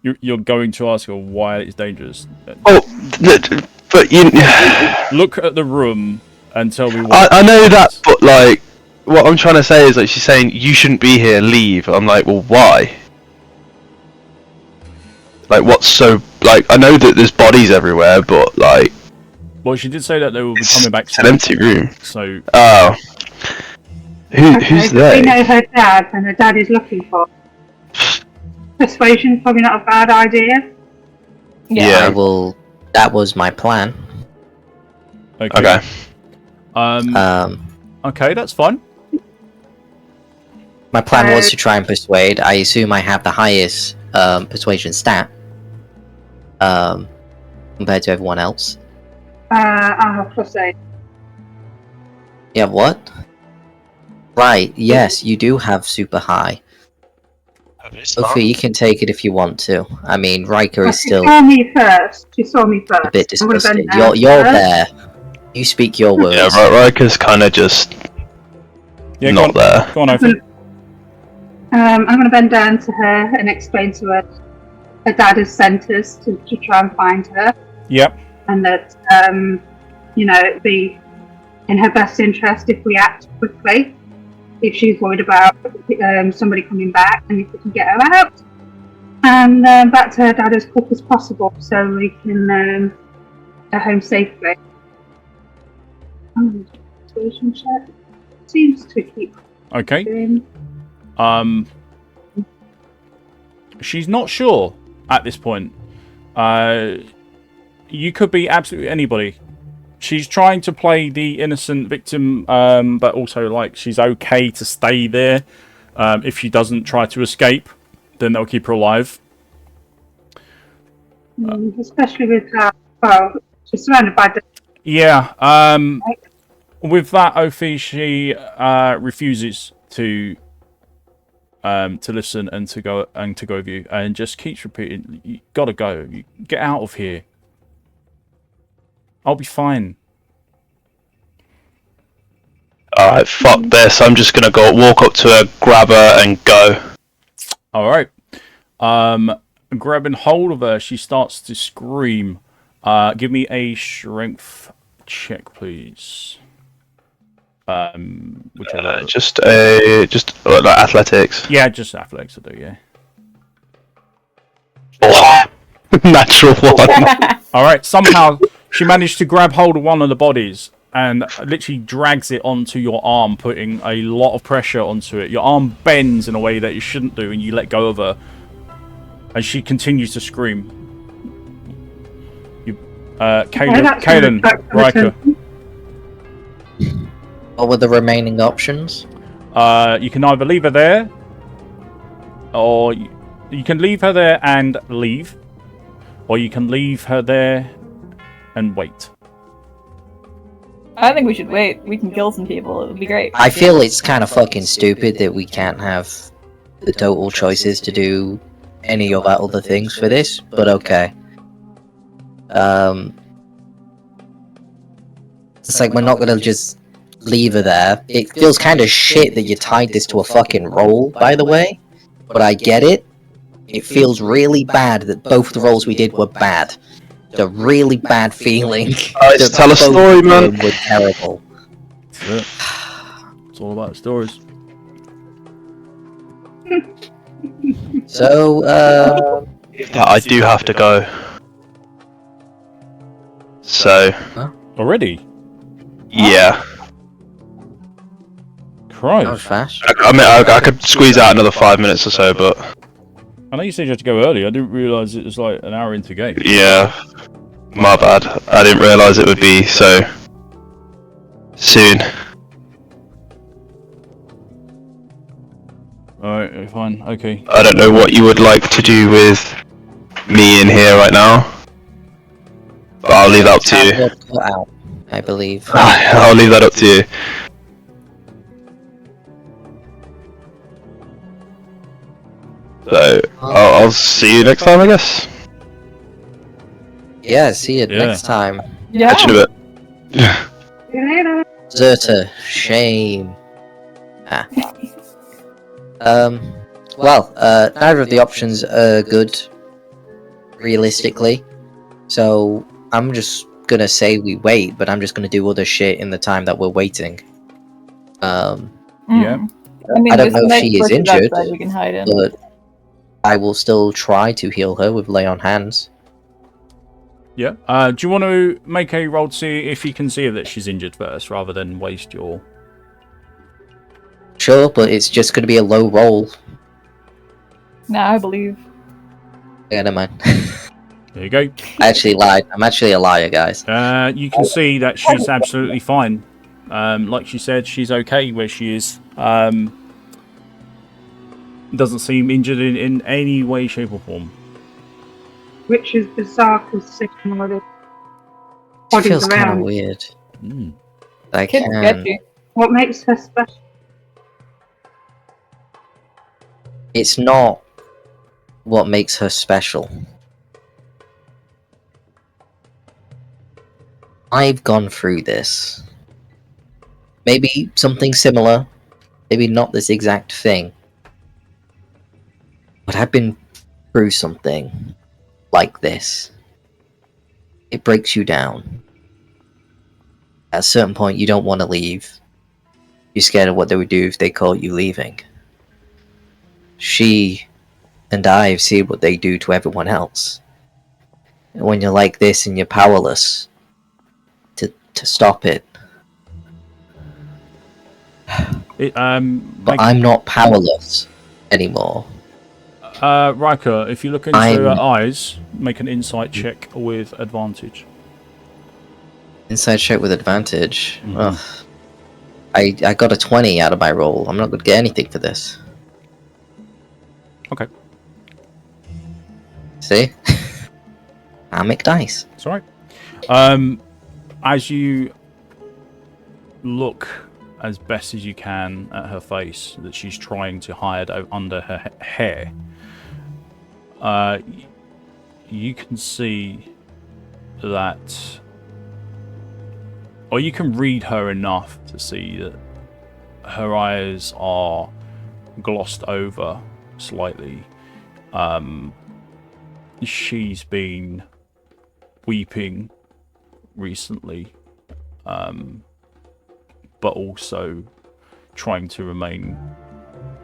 A: You're going to ask her why it's dangerous?
C: Oh, but you...
A: Look at the room and tell me what...
C: I know that, but, like, what I'm trying to say is, like, she's saying, you shouldn't be here, leave. I'm like, well, why? Like, what's so... Like, I know that there's bodies everywhere, but, like...
A: Well, she did say that they will be coming back.
C: It's an empty room.
A: So...
C: Oh. Who's they?
D: We know her dad, and her dad is looking for her. Persuasion's probably not a bad idea.
C: Yeah.
B: I will. That was my plan.
A: Okay.
B: Um,
A: Okay, that's fine.
B: my plan was to try and persuade. I assume I have the highest persuasion stat compared to everyone else.
D: I have +8.
B: You have what? Right. Yes, you do have super high. Ophi, you can take it if you want to. I mean, Rhyker is still
D: She saw me first. She saw me first.
B: a bit
D: I would've been
B: disgusted. You're there. You speak your words.
C: Yeah, Riker's kind of just
A: Yeah,
C: not there.
A: Go on, Ophi.
D: I'm going to bend down to her and explain to her her dad has sent us to try and find her,
A: Yep.
D: and that it'd be in her best interest if we act quickly. If she's worried about somebody coming back, and if we can get her out and back to her dad as quick as possible, so we can get home safely. Persuasion check seems to keep
A: Okay.
D: doing.
A: She's not sure at this point. You could be absolutely anybody. She's trying to play the innocent victim, but also, like, she's okay to stay there. If she doesn't try to escape, then they'll keep her alive.
D: Especially with that. Well, she's surrounded by the.
A: Yeah. With that, Ophi, she refuses to listen and to go with you, and just keeps repeating, "You gotta go. You get out of here. I'll be fine."
C: Alright, fuck this. I'm just gonna walk up to her, grab her, and go.
A: Alright. Grabbing hold of her, she starts to scream. Give me a strength check, please. Whichever.
C: Just like athletics.
A: Yeah, just athletics will do, yeah.
C: Oh, natural one.
A: Alright, somehow she managed to grab hold of one of the bodies and literally drags it onto your arm, putting a lot of pressure onto it. Your arm bends in a way that you shouldn't do, and you let go of her. And she continues to scream. Kaelin, Rhyker.
B: What were the remaining options?
A: You can either leave her there, or you can leave her there and leave, or you can leave her there and wait.
E: I think we should wait. We can kill some people. It would be great.
B: I feel it's kind of fucking stupid that we can't have the total choices to do any of our other things for this, but okay. It's like we're not gonna just leave her there. It feels kind of shit that you tied this to a fucking roll, by the way, but I get it. It feels really bad that both the rolls we did were bad. It's a really bad feeling.
C: Alright, tell a story, man.
B: Were terrible.
A: That's it. It's all about stories.
B: So,
C: I do have to go. So,
A: Already?
C: yeah.
B: That was
A: Christ.
B: fast.
C: I mean, I could squeeze out another 5 minutes or so, but
A: I know you said you had to go early. I didn't realise it was like an hour into game.
C: yeah, my bad. I didn't realise it would be so soon.
A: Alright, fine. Okay.
C: I don't know what you would like to do with me in here right now, but I'll leave that up to you.
B: Tablet cut out, I believe.
C: I'll leave that up to you. So, I'll see you next time, I guess.
B: Yeah, see you
A: Yeah.
B: next time.
E: Yeah.
C: Catch you in a bit.
D: See you later.
B: Zerta, shame. Ah. Neither of the options are good, realistically. So, I'm just gonna say we wait, but I'm just gonna do other shit in the time that we're waiting.
A: Yeah.
E: I mean,
B: I don't
E: this
B: know if
E: night
B: she is
E: versus
B: injured,
E: outside we can hide in.
B: but I will still try to heal her with lay on hands.
A: Yeah. Do you want to make a roll to see if you can see that she's injured first, rather than waste your...
B: Sure, but it's just gonna be a low roll.
E: Nah, I believe.
B: Yeah, never mind.
A: There you go.
B: I actually lied. I'm actually a liar, guys.
A: You can see that she's absolutely fine. Like she said, she's okay where she is. Doesn't seem injured in any way, shape or form.
D: Which is bizarre because sitting all the
B: It
D: bodies
B: feels kind of
D: around.
B: weird.
A: Mm.
B: I
E: Kid's
B: can.
E: sketchy.
D: What makes her special?
B: It's not what makes her special. I've gone through this. Maybe something similar. Maybe not this exact thing. But I've been through something like this. It breaks you down. At a certain point, you don't want to leave. You're scared of what they would do if they caught you leaving. She and I have seen what they do to everyone else. And when you're like this and you're powerless to stop it. But I'm not powerless anymore.
A: Rhyker, if you look into
B: I'm-
A: her eyes, make an insight check with advantage.
B: Inside check with advantage.
A: Mhm.
B: Ugh. I got a 20 out of my roll. I'm not going to get anything for this.
A: Okay.
B: See? I make dice.
A: It's alright. As you look as best as you can at her face that she's trying to hide under her hair, you can see that, or you can read her enough to see that her eyes are glossed over slightly. She's been weeping recently, but also trying to remain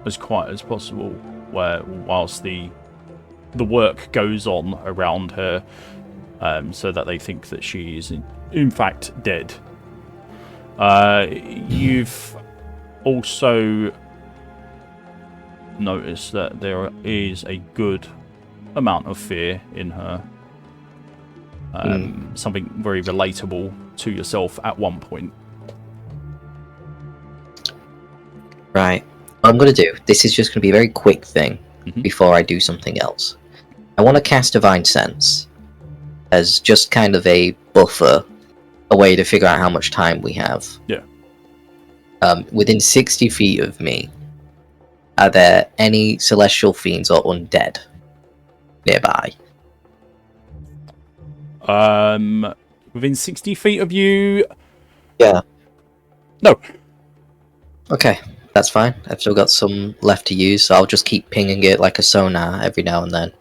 A: as quiet as possible whilst the work goes on around her, so that they think that she is in fact dead. You've also noticed that there is a good amount of fear in her. Something very relatable to yourself at one point.
B: Right. What I'm going to do, this is just going to be a very quick thing before I do something else. I want to cast Divine Sense as just kind of a buffer, a way to figure out how much time we have.
A: Yeah.
B: Within 60 feet of me, are there any celestial fiends or undead nearby?
A: Within 60 feet of you?
B: Yeah.
A: No.
B: Okay, that's fine. I've still got some left to use, so I'll just keep pinging it like a sonar every now and then.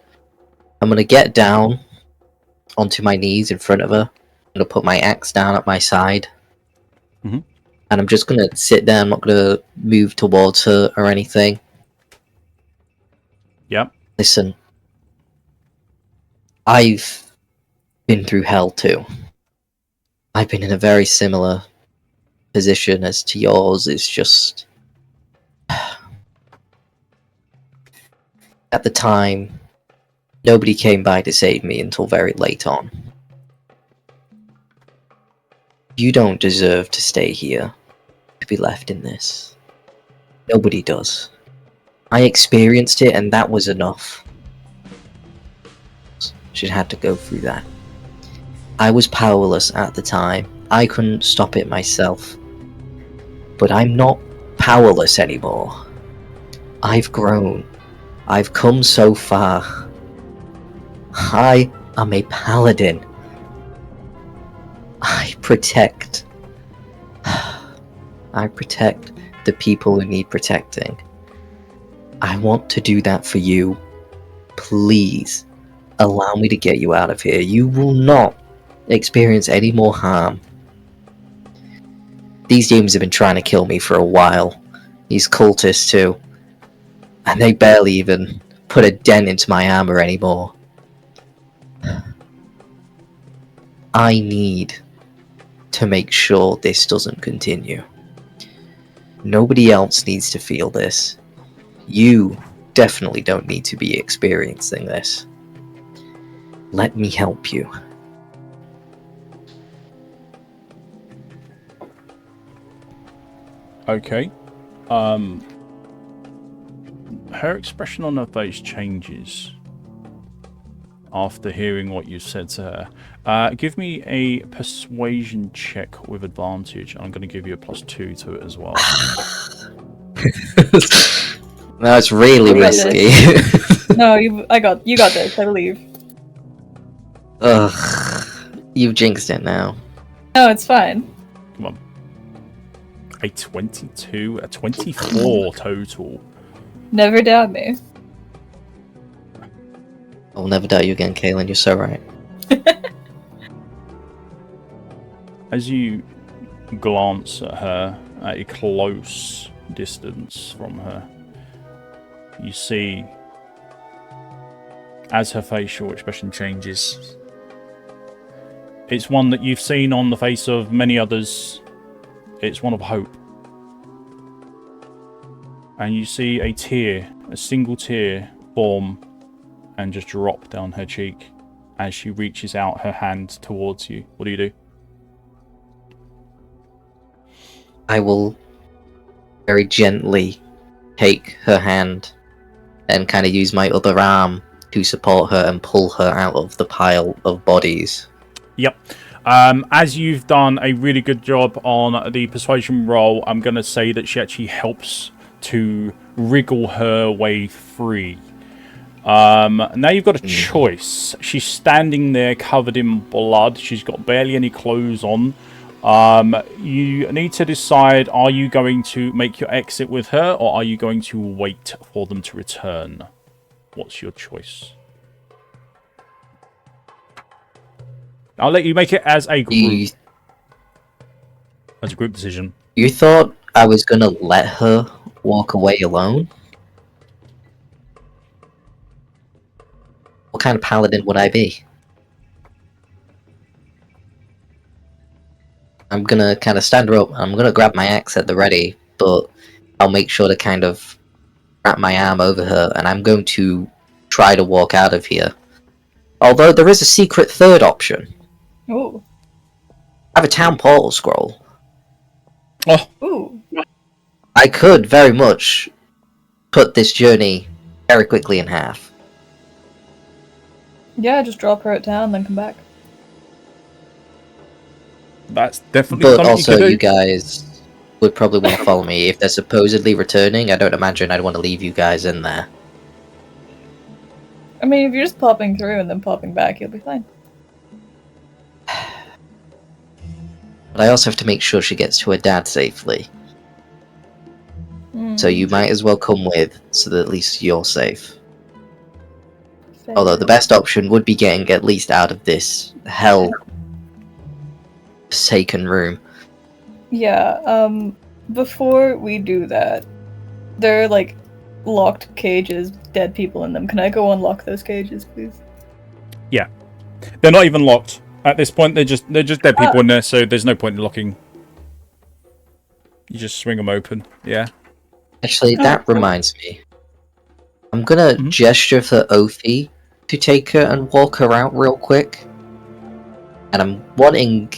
B: I'm gonna get down onto my knees in front of her. I'm gonna put my axe down at my side.
A: Mhm.
B: And I'm just gonna sit there. I'm not gonna move towards her or anything.
A: Yep.
B: Listen, I've been through hell too. I've been in a very similar position as to yours. It's just At the time, nobody came by to save me until very late on. You don't deserve to stay here, to be left in this. Nobody does. I experienced it, and that was enough. She'd had to go through that. I was powerless at the time. I couldn't stop it myself. But I'm not powerless anymore. I've grown. I've come so far. I am a paladin. I protect the people who need protecting. I want to do that for you. Please, allow me to get you out of here. You will not experience any more harm. These demons have been trying to kill me for a while. These cultists too. And they barely even put a dent into my armor anymore. I need to make sure this doesn't continue. Nobody else needs to feel this. You definitely don't need to be experiencing this. Let me help you.
A: Okay. Her expression on her face changes after hearing what you said to her. Give me a persuasion check with advantage. I'm going to give you a +2 to it as well.
B: That's really risky.
E: No, you got this. I believe.
B: Ugh, you've jinxed it now.
E: No, it's fine.
A: Come on. A 22, a 24 total.
E: Never doubt me.
B: I'll never doubt you again, Kaelin. You're so right.
A: As you glance at her at a close distance from her, you see, as her facial expression changes, it's one that you've seen on the face of many others. It's one of hope. And you see a tear, a single tear, form and just drop down her cheek as she reaches out her hand towards you. What do you do?
B: I will very gently take her hand and kind of use my other arm to support her and pull her out of the pile of bodies.
A: Yep. As you've done a really good job on the persuasion roll, I'm going to say that she actually helps to wriggle her way free. Now you've got a choice. She's standing there covered in blood. She's got barely any clothes on. You need to decide, are you going to make your exit with her, or are you going to wait for them to return? What's your choice? I'll let you make it as a group. As a group decision.
B: You thought I was gonna let her walk away alone? What kind of paladin would I be? I'm gonna kind of stand her up. I'm gonna grab my axe at the ready, but I'll make sure to kind of wrap my arm over her, and I'm going to try to walk out of here. Although there is a secret third option.
E: Ooh.
B: I have a town portal scroll.
A: Oh.
E: Ooh.
B: I could very much put this journey very quickly in half.
E: Yeah, just drop her at town, then come back.
A: That's definitely
B: But
A: something
B: also,
A: you could do.
B: you guys would probably want to follow me. If they're supposedly returning, I don't imagine I'd want to leave you guys in there.
E: I mean, if you're just popping through and then popping back, you'll be fine.
B: But I also have to make sure she gets to her dad safely. So you might as well come with, so that at least you're safe.
E: Fair.
B: Although the best option would be getting at least out of this hell-forsaken room.
E: Yeah, before we do that, there are, like, locked cages with dead people in them. Can I go unlock those cages, please?
A: Yeah. They're not even locked. At this point, they're just dead people in there, so there's no point in locking. You just swing them open. Yeah.
B: Actually, that reminds me. I'm I'm gonna gesture for Ophi to take her and walk her out real quick. And I'm wanting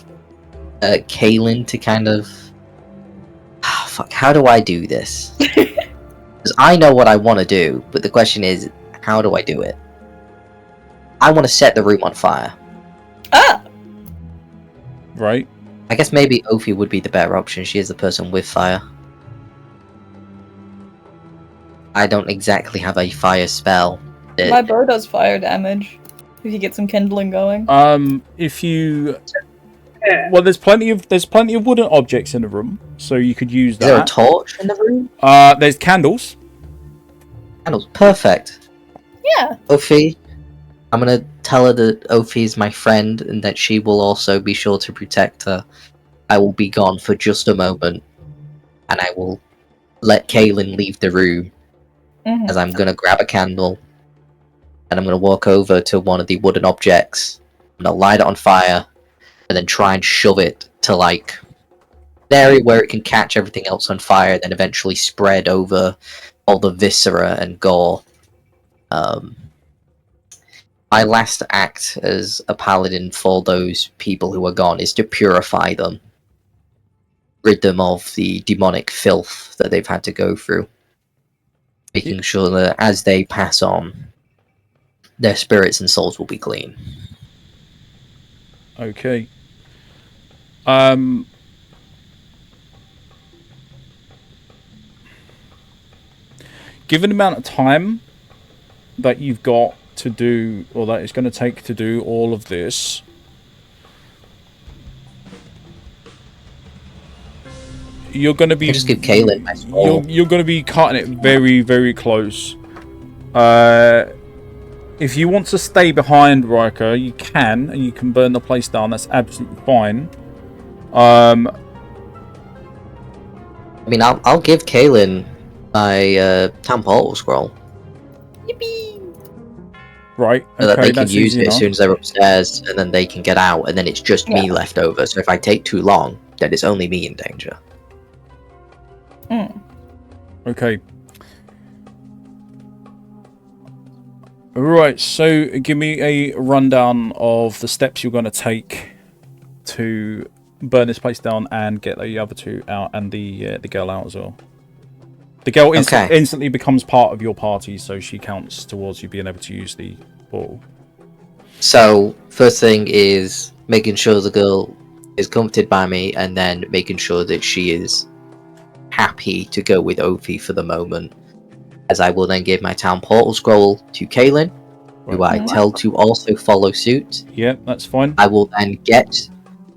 B: Kaelin to kind of... fuck, how do I do this? Because I know what I want to do, but the question is, how do I do it? I want to set the room on fire.
E: Ah!
A: Right.
B: I guess maybe Ophi would be the better option. She is the person with fire. I don't exactly have a fire spell.
E: My bow does fire damage. If you get some kindling going.
A: If you... Well, there's plenty of wooden objects in the room, so you could use that.
B: Is there a torch in the room?
A: There's candles.
B: Candles, perfect.
E: Yeah.
B: Ophi, I'm gonna tell her that Ophi is my friend and that she will also be sure to protect her. I will be gone for just a moment, and I will let Kaelin leave the room, as I'm gonna grab a candle, and I'm gonna walk over to one of the wooden objects, I'm gonna light it on fire, and then try and shove it to, like, an area where it can catch everything else on fire, and then eventually spread over all the viscera and gore. My last act as a paladin for those people who are gone is to purify them. Rid them of the demonic filth that they've had to go through. Making sure that as they pass on, their spirits and souls will be clean.
A: Okay. Given the amount of time that you've got to do, or that it's going to take to do all of this, you're going to be...
B: Just give Kaelin my scroll.
A: You're going to be cutting it very, very close. If you want to stay behind, Rhyker, you can, and you can burn the place down. That's absolutely fine.
B: I mean, I'll give Kaelin my Town Portal scroll.
E: Yippee!
A: Right, okay,
B: So that they can
A: that's
B: use
A: easy
B: it as
A: enough.
B: soon as they're upstairs, and then they can get out, and then it's just me left over. So if I take too long, then it's only me in danger.
A: Okay. Right, so give me a rundown of the steps you're going to take to burn this place down and get the other two out, and the girl out as well. The girl instantly becomes part of your party, so she counts towards you being able to use the portal.
B: So, first thing is making sure the girl is comforted by me, and then making sure that she is happy to go with Ophi for the moment. As I will then give my Town Portal scroll to Kaelin, who I tell to also follow suit.
A: Yep, that's fine.
B: I will then get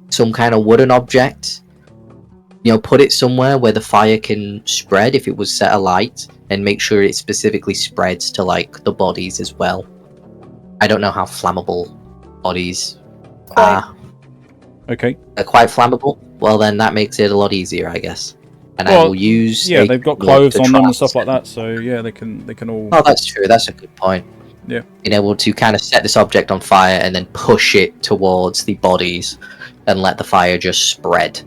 B: some kind of wooden object, put it somewhere where the fire can spread if it was set alight, and make sure it specifically spreads to, like, the bodies as well. I don't know how flammable bodies are.
A: Okay.
B: They're quite flammable? Well, then that makes it a lot easier, I guess. And I will use...
A: Yeah, they've got clothes on them and stuff like that, so yeah, they can all...
B: Oh, that's true. That's a good point.
A: Yeah.
B: Being able to kind of set this object on fire and then push it towards the bodies and let the fire just spread.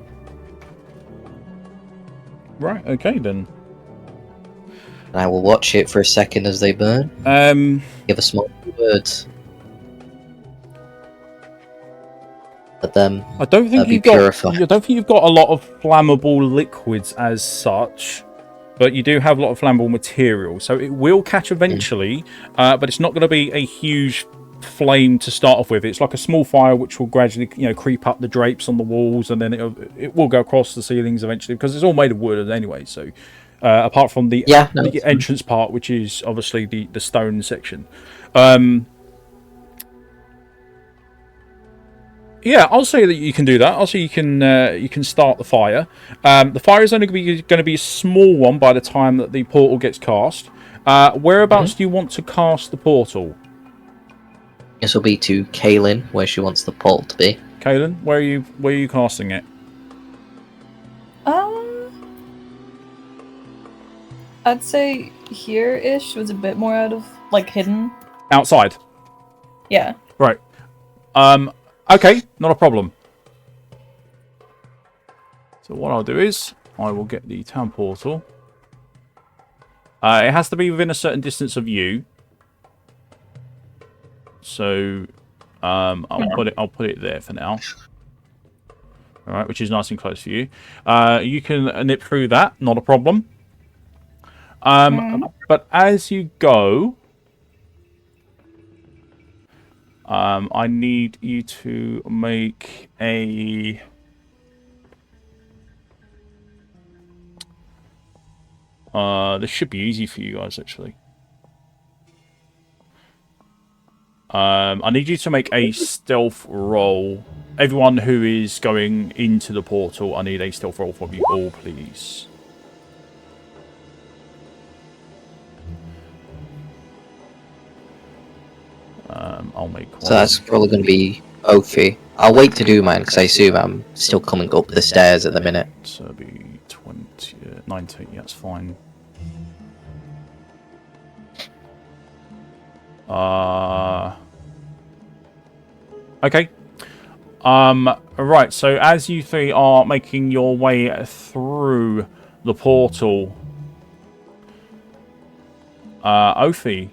A: Right, okay then.
B: And I will watch it for a second as they burn. Give a small words. Let them
A: I don't think
B: be purified.
A: I don't think you've got a lot of flammable liquids as such, but you do have a lot of flammable material, so it will catch eventually. But it's not going to be a huge flame to start off with. It's like a small fire which will gradually, creep up the drapes on the walls, and then it will go across the ceilings eventually, because it's all made of wood anyway. So apart from the entrance part, which is obviously the stone section. Yeah, I'll say that you can do that. I'll say you can start the fire. The fire is only going to be a small one by the time that the portal gets cast. Whereabouts do you want to cast the portal?
B: This will be to Kaelin, where she wants the portal to be.
A: Kaelin, where are you casting it?
E: I'd say here-ish was a bit more out of, like, hidden.
A: Outside?
E: Yeah.
A: Right. Okay, not a problem. So what I'll do is, I will get the town portal. It has to be within a certain distance of you. So I'll put it there for now. All right, which is nice and close for you. You can nip through that, not a problem. But as you go, I need you to make a. This should be easy for you guys, actually. I need you to make a stealth roll. Everyone who is going into the portal, I need a stealth roll from you all, please. I'll make one.
B: So that's probably going to be Ophi. I'll wait to do mine because I assume I'm still coming up the stairs at the minute.
A: So it'll be 20, 19, yeah, that's fine. Okay. Right, so as you three are making your way through the portal, Ophi,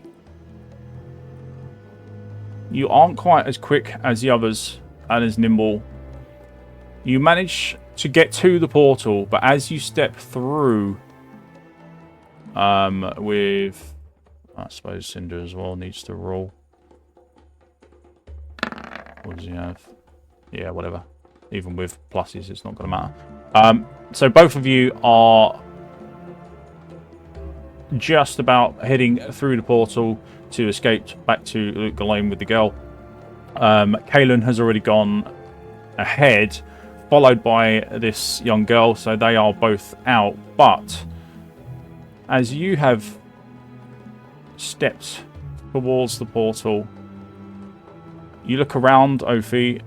A: you aren't quite as quick as the others and as nimble. You manage to get to the portal, but as you step through, with, I suppose Cinder as well needs to roll. What does he have? Yeah, whatever. Even with pluses, it's not going to matter. So both of you are just about heading through the portal to escape back to Luke alone with the girl. Kaelin has already gone ahead, followed by this young girl, so they are both out. But as you have stepped towards the portal, you look around, Ophi,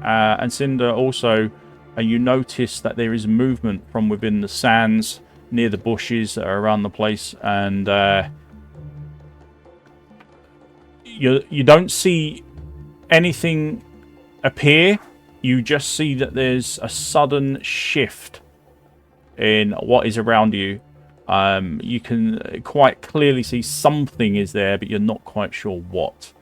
A: and Cinder also, and you notice that there is movement from within the sands near the bushes that are around the place, and you don't see anything appear. You just see that there's a sudden shift in what is around you. You can quite clearly see something is there, but you're not quite sure what.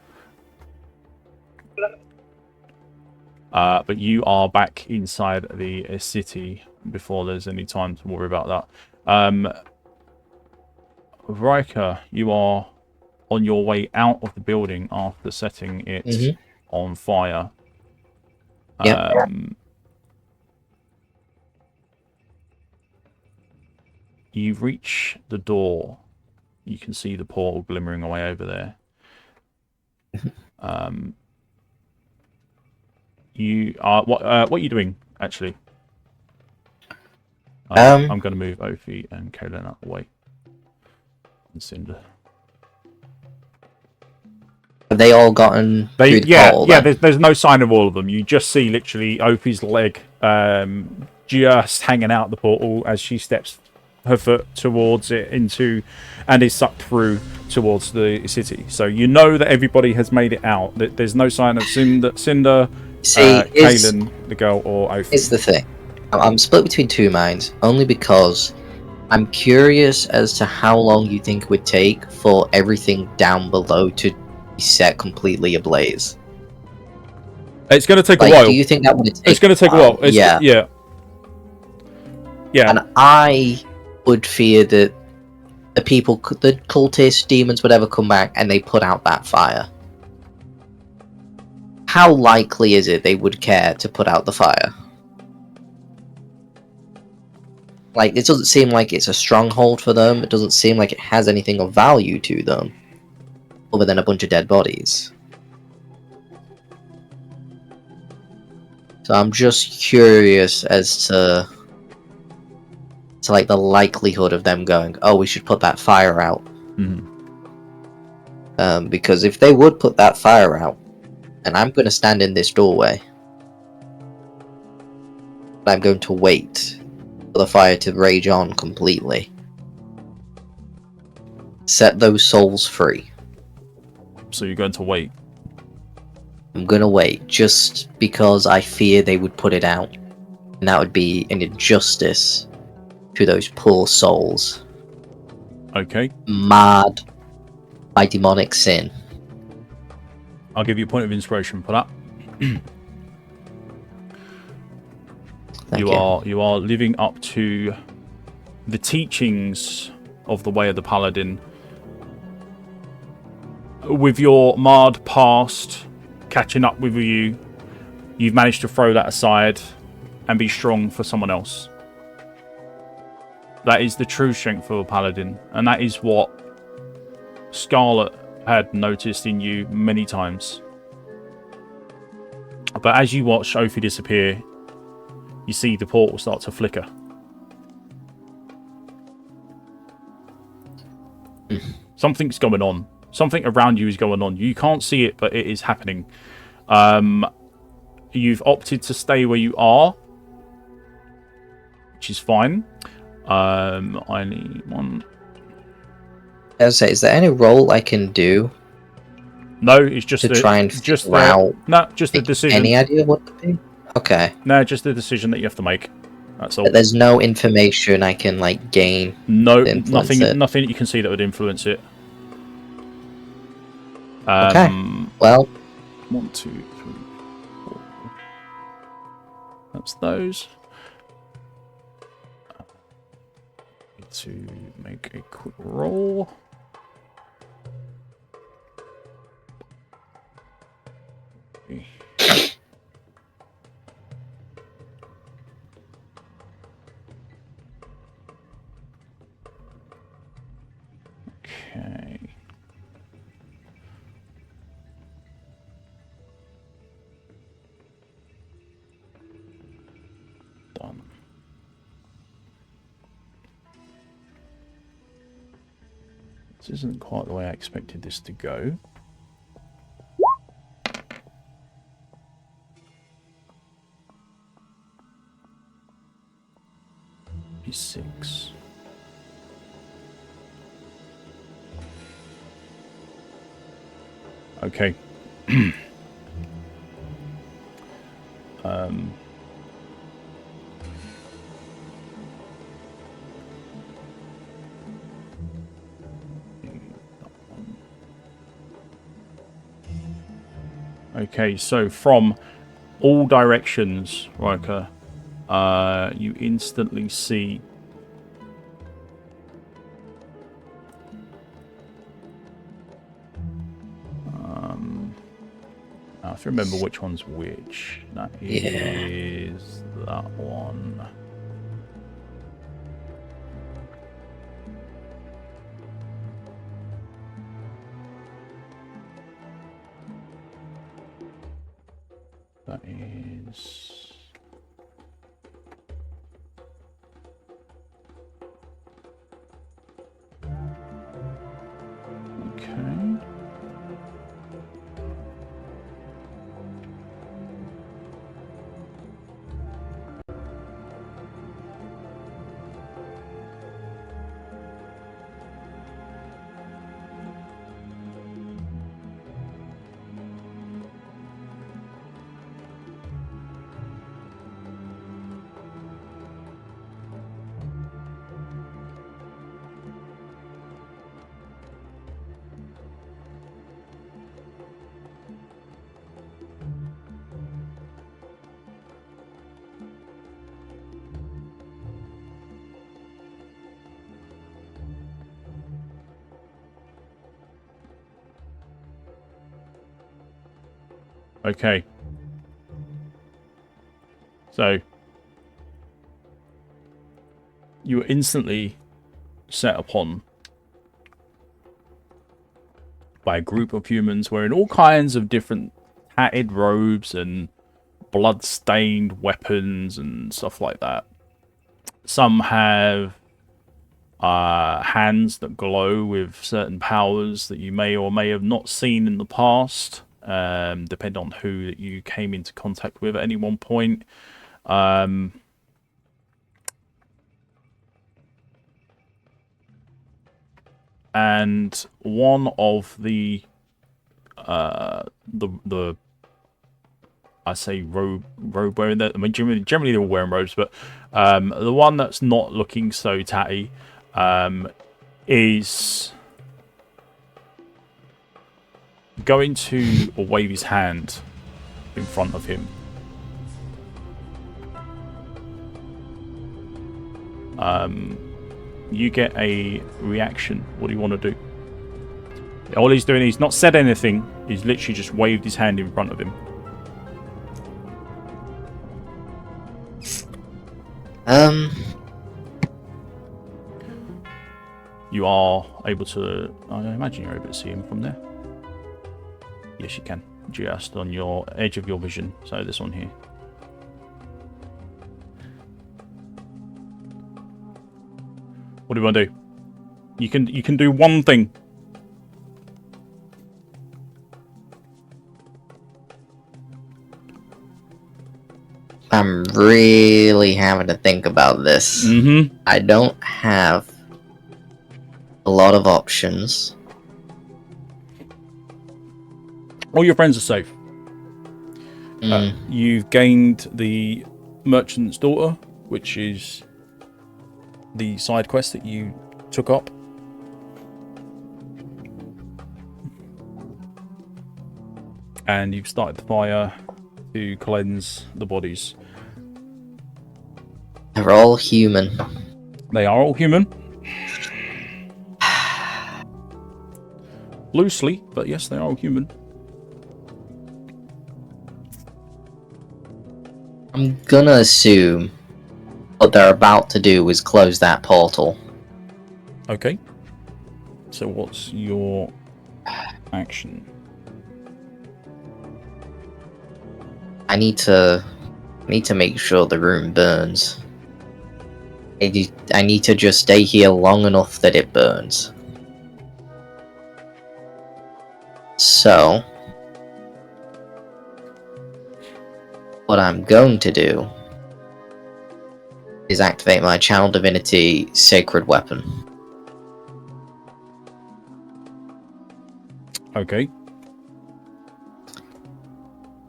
A: But you are back inside the city before there's any time to worry about that. Rhyker, you are on your way out of the building after setting it on fire.
B: Yep.
A: You reach the door. You can see the portal glimmering away over there. You are what are you doing actually? I'm going to move Ophi and Kaelin out of the way. And Cinder.
B: Have they all gotten through the portal,
A: yeah.
B: then?
A: There's no sign of all of them. You just see literally Ophi's leg just hanging out the portal as she steps her foot towards it and is sucked through towards the city. So you know that everybody has made it out. There's no sign of Cinder, Kaelin, the girl, or Ophi.
B: It's the thing. I'm split between two minds, only because I'm curious as to how long you think it would take for everything down below to be set completely ablaze.
A: It's going to take a while.
B: Do you think that would take?
A: It's going to take a while. Yeah.
B: And I would fear that the people, the cultists, demons, whatever, come back and they put out that fire. How likely is it they would care to put out the fire? Like, it doesn't seem like it's a stronghold for them. It doesn't seem like it has anything of value to them, other than a bunch of dead bodies. So I'm just curious as to like the likelihood of them going, oh, we should put that fire out. Because if they would put that fire out, and I'm going to stand in this doorway, I'm going to wait for the fire to rage on completely. Set those souls free.
A: So you're going to wait?
B: I'm going to wait, just because I fear they would put it out. And that would be an injustice to those poor souls.
A: Okay.
B: marred by demonic sin.
A: I'll give you a point of inspiration for that.
B: Thank
A: You are living up to the teachings of the way of the paladin. With your marred past catching up with you, you've managed to throw that aside and be strong for someone else. That is the true strength of a paladin, and that is what Scarlet had noticed in you many times. But as you watch Ophi disappear, you see the portal start to flicker. Something's going on. Something around you is going on. You can't see it, but it is happening. You've opted to stay where you are, which is fine. I need one.
B: As I say, is there any role I can do?
A: No, it's just
B: to try and
A: just
B: figure out.
A: No, just the decision.
B: Any idea what to do? Okay.
A: No, just the decision that you have to make. That's all.
B: But there's no information I can like gain.
A: No, nothing that you can see that would influence it.
B: Okay. Well,
A: 1, 2, 3, 4. That's those. Need to make a quick roll. Okay. Done. This isn't quite the way I expected this to go. P6. Okay. Okay, so from all directions, Rhyker, you instantly see I have to remember which one's which. That is that one. That is... Okay. Okay. So you were instantly set upon by a group of humans wearing all kinds of different tattered robes and blood-stained weapons and stuff like that. Some have hands that glow with certain powers that you may or may have not seen in the past. Depending on who that you came into contact with at any one point. And one of the I say robe wearing that. I mean, generally they're all wearing robes, but the one that's not looking so tatty is going to wave his hand in front of him. You get a reaction. What do you want to do? All he's doing, he's not said anything. He's literally just waved his hand in front of him. You are able to... I imagine you're able to see him from there. Yes, you can. Just on your edge of your vision. So this one here. What do you want to do? You can do one thing.
B: I'm really having to think about this.
A: Mm-hmm.
B: I don't have a lot of options.
A: All your friends are safe. You've gained the Merchant's Daughter, which is the side quest that you took up. And you've started the fire to cleanse the bodies.
B: They're all human.
A: They are all human. Loosely, but yes, they are all human.
B: I'm gonna assume what they're about to do is close that portal.
A: Okay. So what's your action?
B: I need to make sure the room burns. I need to just stay here long enough that it burns. So, what I'm going to do is activate my Channel Divinity Sacred Weapon.
A: Okay.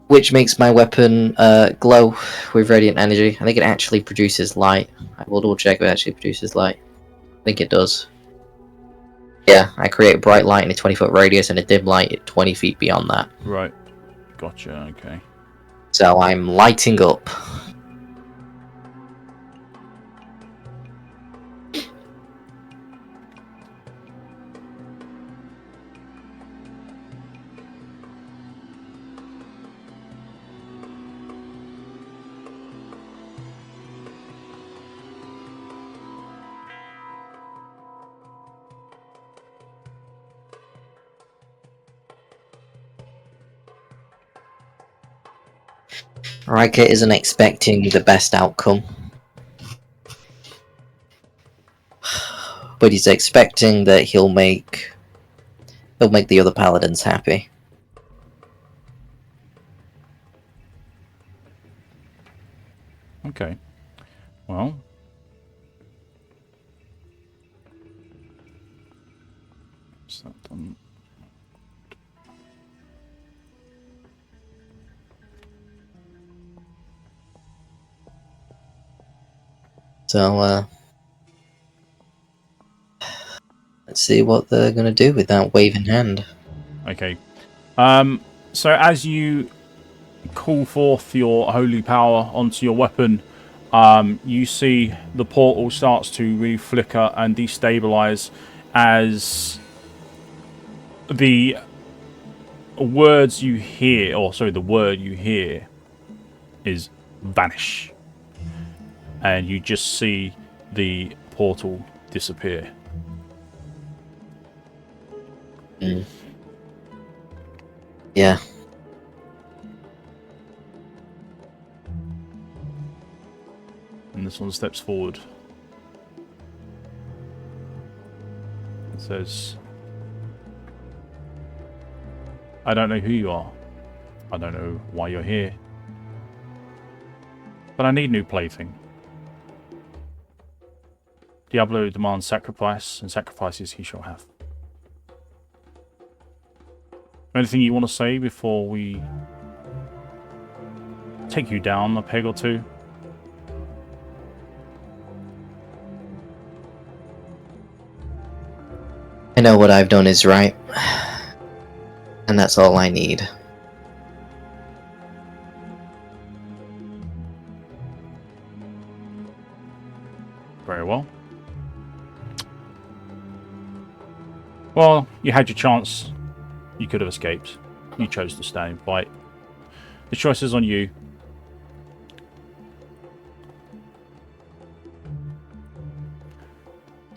B: Which makes my weapon glow with radiant energy. I think it actually produces light. I will double check if it actually produces light. I think it does. Yeah, I create bright light in a 20-foot radius and a dim light at 20 feet beyond that.
A: Right. Gotcha, okay.
B: So I'm lighting up. Rhyker isn't expecting the best outcome, but he's expecting that he'll make the other paladins happy.
A: Okay. Well. What's that done?
B: So, let's see what they're gonna do with that waving hand.
A: Okay. So as you call forth your holy power onto your weapon, you see the portal starts to really flicker and destabilize as the words you hear, or sorry, the word you hear is vanish. And you just see the portal disappear.
B: Yeah.
A: And this one steps forward. It says, I don't know who you are. I don't know why you're here. But I need new plaything. Diablo demands sacrifice, and sacrifices he shall have. Anything you want to say before we take you down a peg or two?
B: I know what I've done is right. And that's all I need.
A: Very well. Well, you had your chance. You could have escaped. You chose to stay and fight. The choice is on you.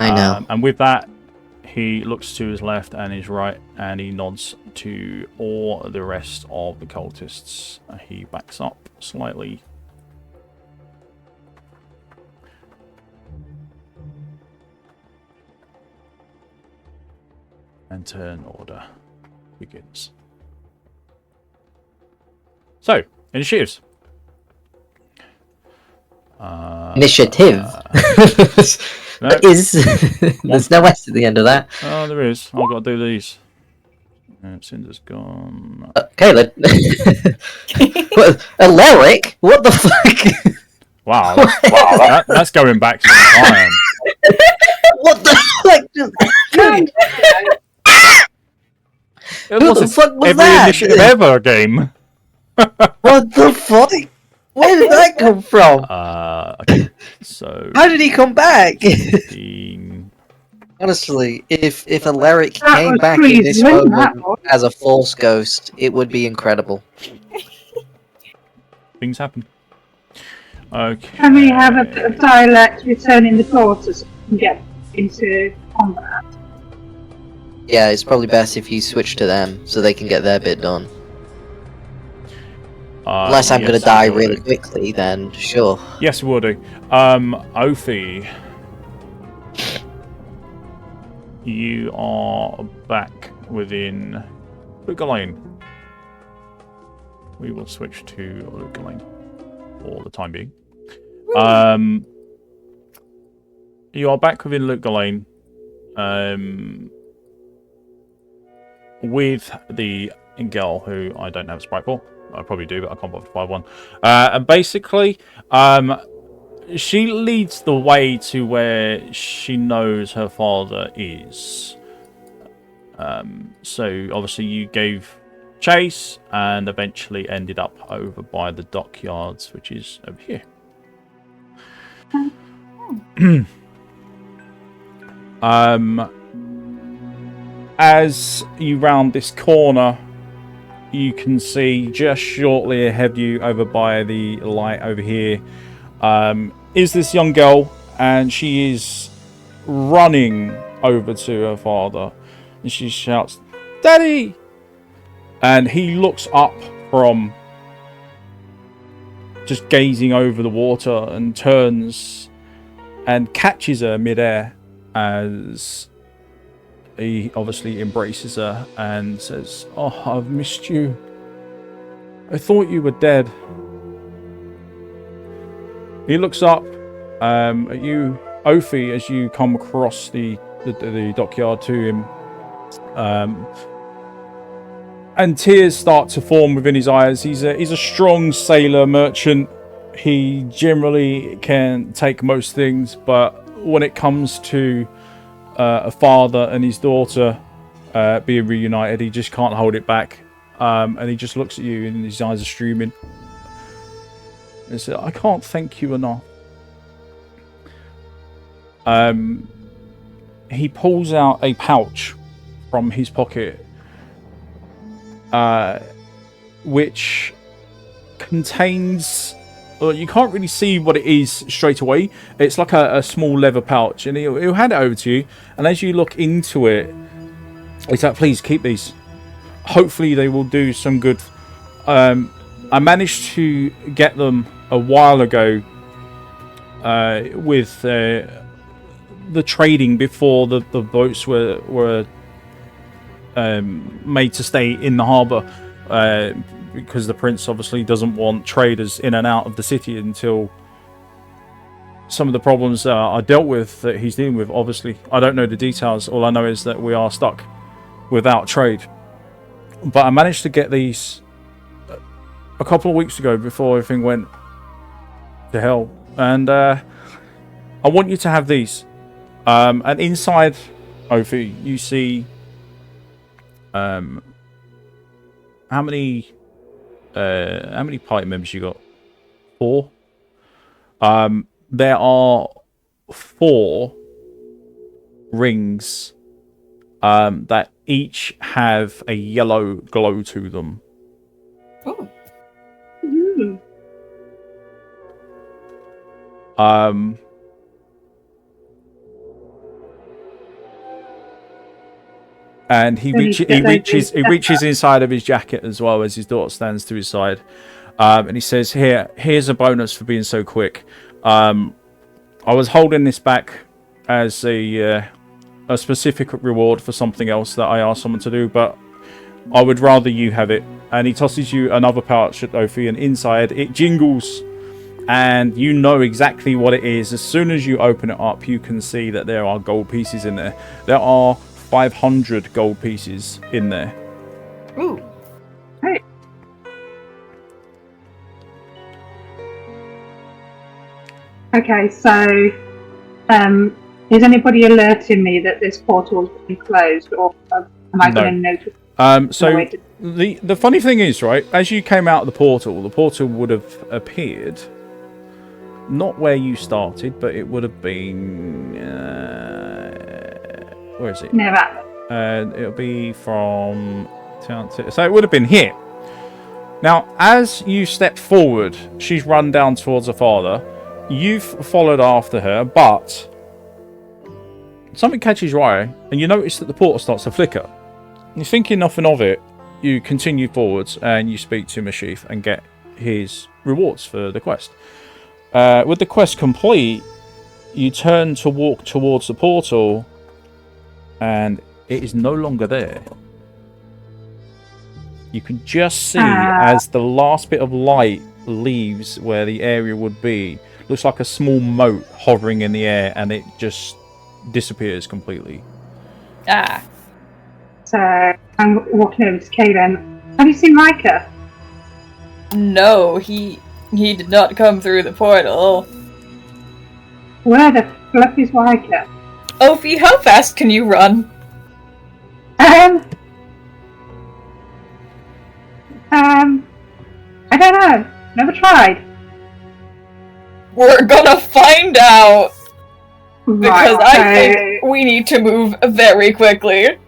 B: I know.
A: And with that, he looks to his left and his right, and he nods to all the rest of the cultists. He backs up slightly. And turn order begins. So, initiatives.
B: Initiative.
A: No.
B: Is there's no S at the end of that.
A: Oh, there is. I've got to do these. Cinder's gone.
B: Kaelin. What, Alaric? What the fuck?
A: Wow, that's going back some time.
B: What the fuck?
A: It
B: Who
A: was
B: the fuck was
A: every
B: that?
A: initiative ever game.
B: What the fuck? Where did that come from?
A: Okay, so
B: How did he come back?
A: 15.
B: Honestly, if Alaric
D: That
B: came
D: was
B: back in
D: pretty
B: this
D: slim,
B: moment
D: that was.
B: as a false ghost, it would be incredible.
A: Things happen. Okay.
D: Can we have a bit of dialect returning the quarters so we can get into combat?
B: Yeah, it's probably best if you switch to them so they can get their bit done. Unless I'm
A: yes,
B: gonna die
A: we will
B: really
A: do.
B: quickly, then sure.
A: Yes, we will do. Ophi, you are back within Luca Lane. We will switch to Luca Lane for the time being. You are back within Luca Lane. With the girl who I don't have a sprite for. I probably do, but I can't bother to buy one. And basically, she leads the way to where she knows her father is. So obviously you gave chase and eventually ended up over by the dockyards, which is over here. As you round this corner, you can see just shortly ahead of you, over by the light over here, is this young girl, and she is running over to her father, and she shouts, "Daddy!" And he looks up from just gazing over the water and turns and catches her midair as he obviously embraces her and says, "Oh, I've missed you. I thought you were dead." He looks up at you, Ophi, as you come across the dockyard to him. And tears start to form within his eyes. He's a strong sailor merchant. He generally can take most things, but when it comes to a father and his daughter being reunited, he just can't hold it back, and he just looks at you and his eyes are streaming and says, "I can't thank you enough." He pulls out a pouch from his pocket, which contains, you can't really see what it is straight away. It's like a small leather pouch, and he'll hand it over to you. And as you look into it, he's like, "Please keep these. Hopefully they will do some good." I managed to get them a while ago with the trading before the boats were made to stay in the harbour. Because the prince obviously doesn't want traders in and out of the city until some of the problems are dealt with that he's dealing with. Obviously, I don't know the details. All I know is that we are stuck without trade. But I managed to get these a couple of weeks ago before everything went to hell. And I want you to have these. And inside Ophi, you see how many party members you got? 4. There are 4 rings that each have a yellow glow to them.
E: Ooh.
D: Hmm.
A: And he reaches inside of his jacket as well as his daughter stands to his side, and he says, "Here's a bonus for being so quick. I was holding this back as a specific reward for something else that I asked someone to do, but I would rather you have it." And he tosses you another pouch at Ophi, and inside it jingles, and you know exactly what it is. As soon as you open it up, you can see that there are gold pieces in there. There are 500 gold pieces in there.
E: Ooh.
D: Hey. Okay, so is anybody alerting me that this portal's been closed, or am I going to notice?
A: So the funny thing is, right, as you came out of the portal would have appeared not where you started, but it would have been where is it?
D: Never.
A: It'll be from town to, so it would have been here. Now, as you step forward, she's run down towards her father. You've followed after her, but something catches your eye, and you notice that the portal starts to flicker. You're thinking nothing of it. You continue forwards, and you speak to Mashif and get his rewards for the quest. With the quest complete, you turn to walk towards the portal, and it is no longer there. You can just see as the last bit of light leaves where the area would be. Looks like a small mote hovering in the air, and it just disappears completely.
E: Ah.
D: So I'm walking over to Kaelin. Have you seen Rhyker?
E: No, he did not come through the portal.
D: Where the fluff is Rhyker?
E: Ophi, how fast can you run?
D: I don't know. Never tried.
E: We're gonna find out! Because
D: Right,
E: I think we need to move very quickly.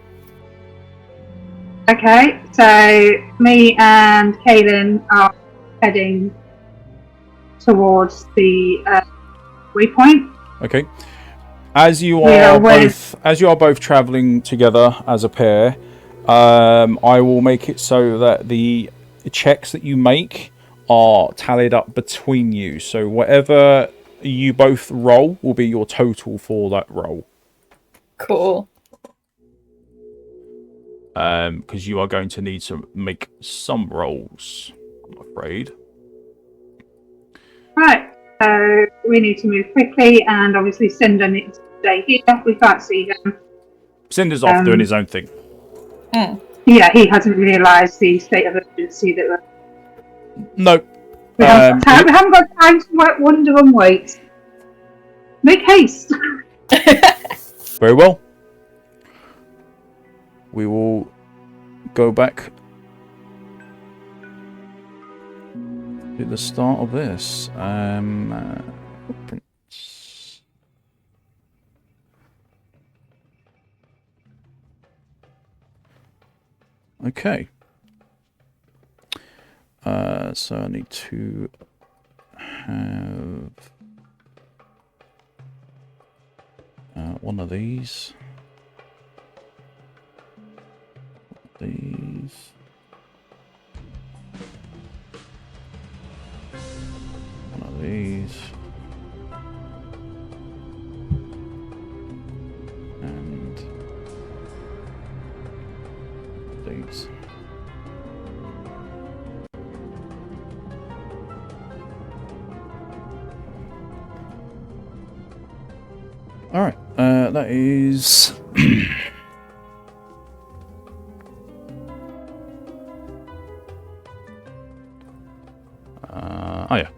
D: Okay, so me and Kaelin are heading towards the waypoint.
A: Okay. As you are both traveling together as a pair, I will make it so that the checks that you make are tallied up between you. So whatever you both roll will be your total for that roll.
E: Cool.
A: Because you are going to need to make some rolls, I'm afraid.
D: Right, so we need to move quickly, and obviously Cinder needs to stay here. We can't see him.
A: Cinder's off doing his own thing.
D: Yeah, he hasn't realised the state of emergency that we're...
A: No.
D: We haven't got time to wonder and wait. Make haste!
A: Very well. We will go back to the start of this. Footprints. Okay. So I need to have one of these. These. One of these. And these. Alright, that is... oh yeah.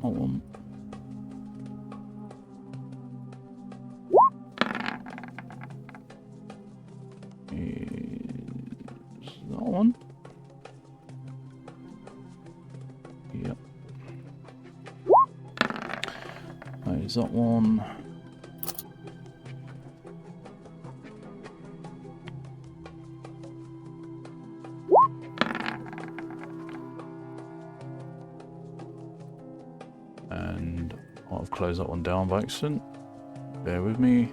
A: Hold on. Is that one? Yep. That is that one. And I've closed that one down by accident. Bear with me.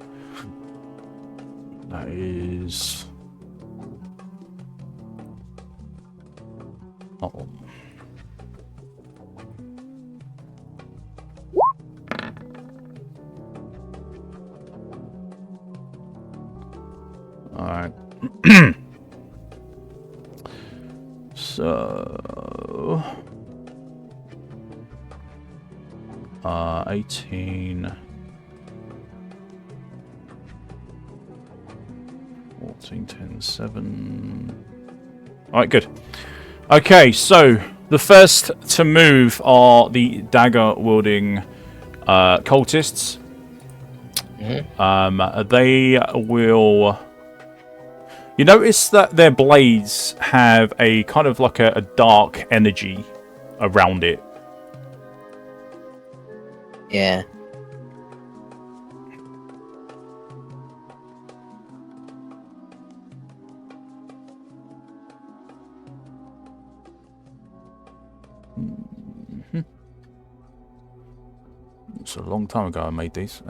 A: That is that one. Alright. So 18 14 10 7. Alright, good. Okay, so the first to move are the dagger wielding cultists. They will. You notice that their blades have a kind of like a dark energy around it.
B: Yeah.
A: It's a long time ago I made these.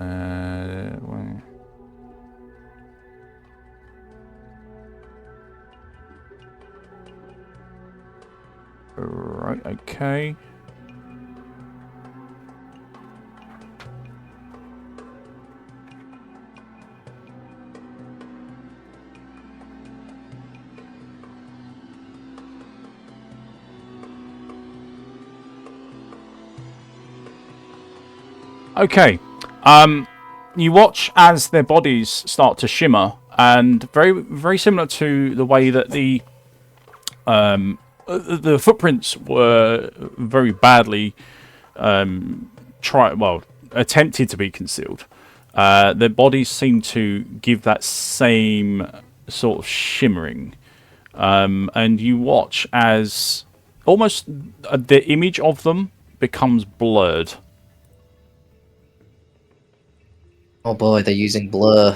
A: Right, okay. Okay. You watch as their bodies start to shimmer, and very similar to the way that the footprints were very badly attempted to be concealed. Their bodies seem to give that same sort of shimmering, and you watch as almost the image of them becomes blurred.
B: Oh boy, they're using blur.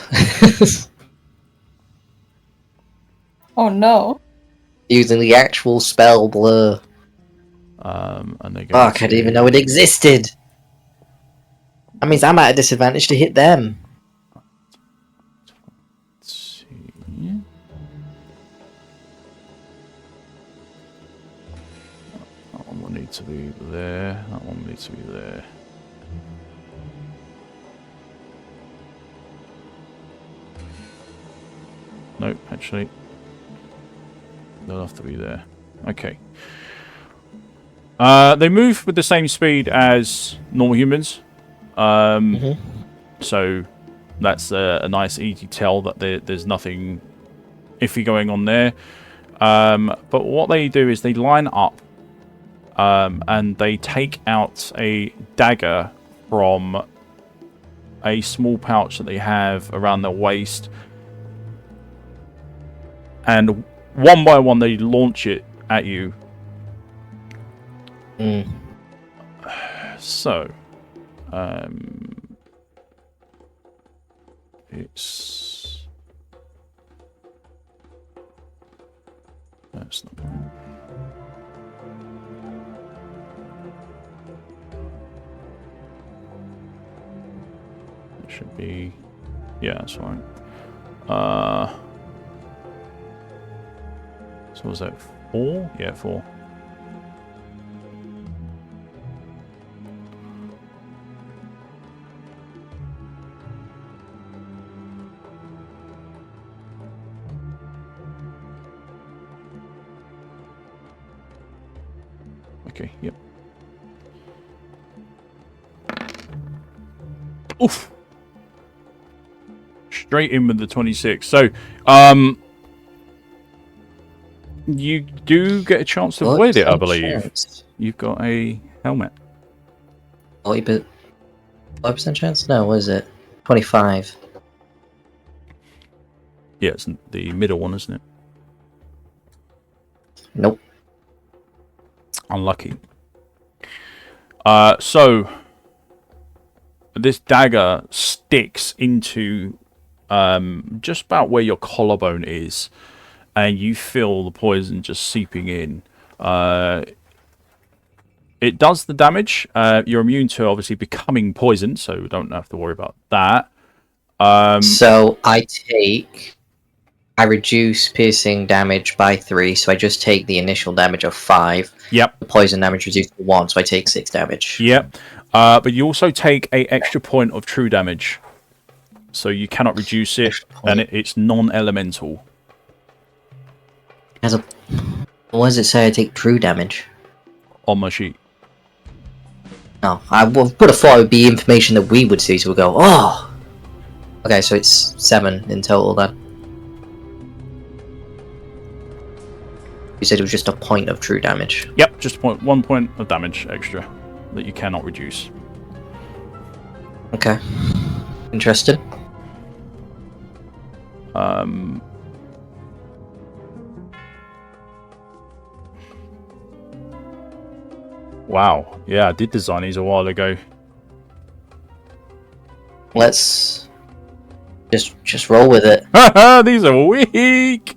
E: Oh no.
B: Using the actual spell blur.
A: And they go
B: Fuck, I didn't even know it existed. That means I'm at a disadvantage to hit them.
A: Let's see. That one will need to be there. That one will need to be there. Nope, actually. They'll have to be there. Okay. They move with the same speed as normal humans. So that's a nice easy tell that there's nothing iffy going on there. But what they do is they line up and they take out a dagger from a small pouch that they have around their waist. And one by one, they launch it at you. So, it's... That's not one. It should be... Yeah, that's fine. So was that 4? Yeah, 4. Okay, yep. Oof! Straight in with the 26. So, you do get a chance to avoid it, I believe.
B: Chance.
A: You've got a helmet.
B: 40%? 5% chance? No, what is it? 25.
A: Yeah, it's the middle one, isn't it?
B: Nope.
A: Unlucky. So this dagger sticks into just about where your collarbone is, and you feel the poison just seeping in. It does the damage. You're immune to obviously becoming poisoned, so we don't have to worry about that.
B: So I reduce piercing damage by 3, so I just take the initial damage of 5.
A: Yep.
B: The poison damage reduced to 1, so I take 6 damage.
A: Yep. But you also take a extra point of true damage. So you cannot reduce it, and it's non-elemental.
B: What does it say I take true damage?
A: On my sheet.
B: No, I would have thought it would be information that we would see, so we'll go, oh! Okay, so it's 7 in total then. You said it was just a point of true damage.
A: Yep, just 1 point of damage extra that you cannot reduce.
B: Okay. Interesting.
A: Wow. Yeah, I did design these a while ago.
B: Let's just roll with it.
A: These are weak.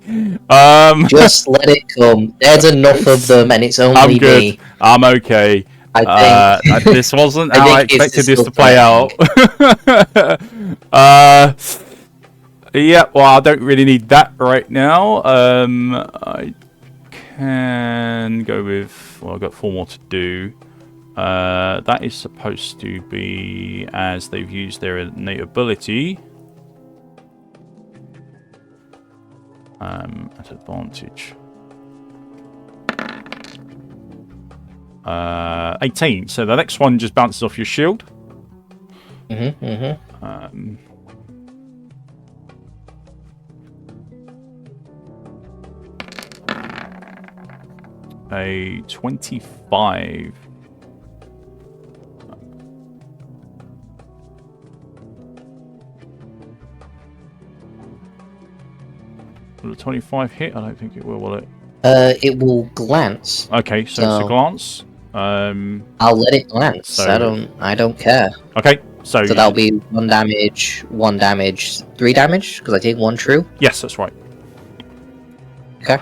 B: Just let it come. There's enough of them, and it's only
A: I'm good.
B: me.
A: I'm okay.
B: I think
A: This wasn't how I expected this to play
B: out.
A: Yeah, well, I don't really need that right now. I can go with... Well, I've got 4 more to do. That is supposed to be as they've used their innate ability. At advantage. 18. So the next one just bounces off your shield. A 25. Will a 25 hit? I don't think it will it?
B: It will glance.
A: Okay, so it's a glance.
B: I'll let it glance.
A: So-
B: I don't care.
A: Okay, so
B: So that'll be 1 damage, 1 damage, 3 damage, because I take 1 true.
A: yes, that's right.
B: Okay.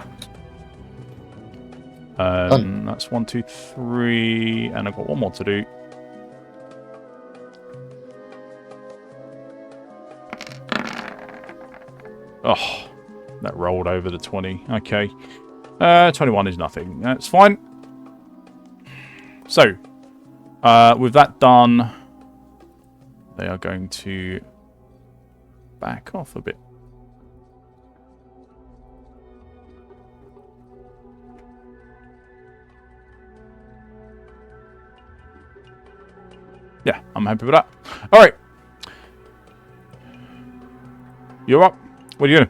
A: That's 1, 2, 3, and I've got 1 more to do. Oh, that rolled over the 20. Okay. 21 is nothing. That's fine. So, with that done, they are going to back off a bit. Yeah, I'm happy with that. All right. You're up. What are you doing?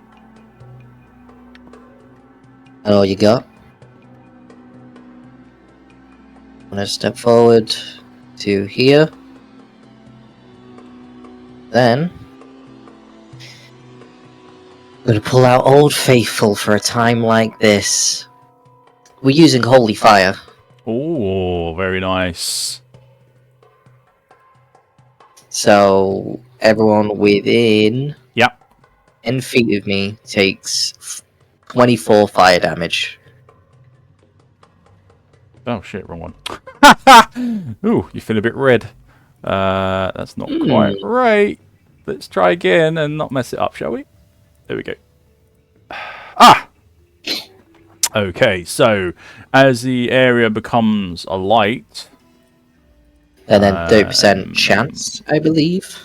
B: All you got. I'm gonna step forward to here. Then I'm gonna pull out Old Faithful for a time like this. We're using Holy Fire.
A: Oh, very nice.
B: So everyone within
A: Yep.
B: 10 feet of me takes 24 fire damage.
A: Oh shit, wrong one. Ooh, you feel a bit red. That's not quite right. Let's try again and not mess it up, shall we? There we go. Ah! Okay, so as the area becomes a light...
B: And then 30% chance, I believe.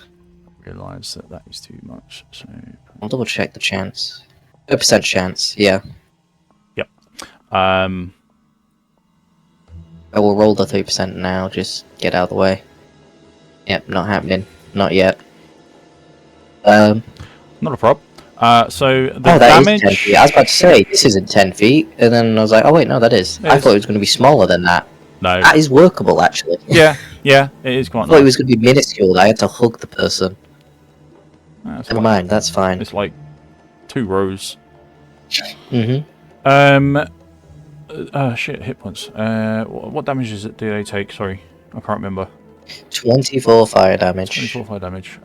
A: Realise that is too much, so...
B: I'll double check the chance. 30% chance, yeah.
A: Yep.
B: I will roll the 30% now, just get out of the way. Yep, not happening. Not yet.
A: Not a prob. So the
B: that
A: damage...
B: is 10 feet. I was about to say, this isn't 10 feet. And then I was like, oh wait, no, that is. I thought it was going to be smaller than that.
A: No.
B: That is workable, actually.
A: Yeah, it is quite
B: I
A: nice.
B: thought it was going to be minuscule. I had to hug the person.
A: That's
B: Never
A: fine.
B: mind, that's fine.
A: It's like 2 rows.
B: Mm-hmm.
A: Shit, hit points. What damage do they take? Sorry, I can't remember.
B: 24 fire damage.
A: 24 fire damage.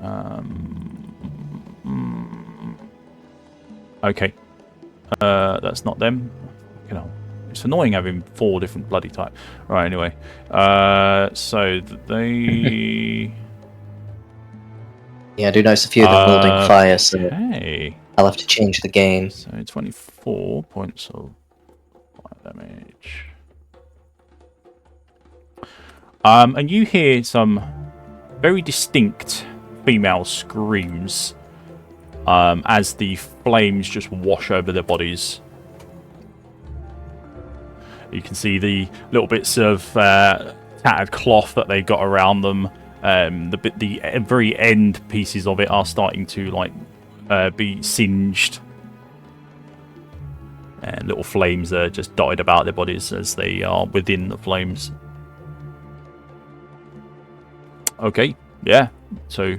A: Okay. That's not them. You know, it's annoying having 4 different bloody types. Right, anyway. So they...
B: Yeah, I do notice a few of them holding fire, so
A: Okay.
B: I'll have to change the game.
A: So 24 points of fire damage. And you hear some very distinct female screams as the flames just wash over their bodies. You can see the little bits of tattered cloth that they got around them. The very end pieces of it are starting to like be singed, and little flames are just dotted about their bodies as they are within the flames. Okay, yeah. So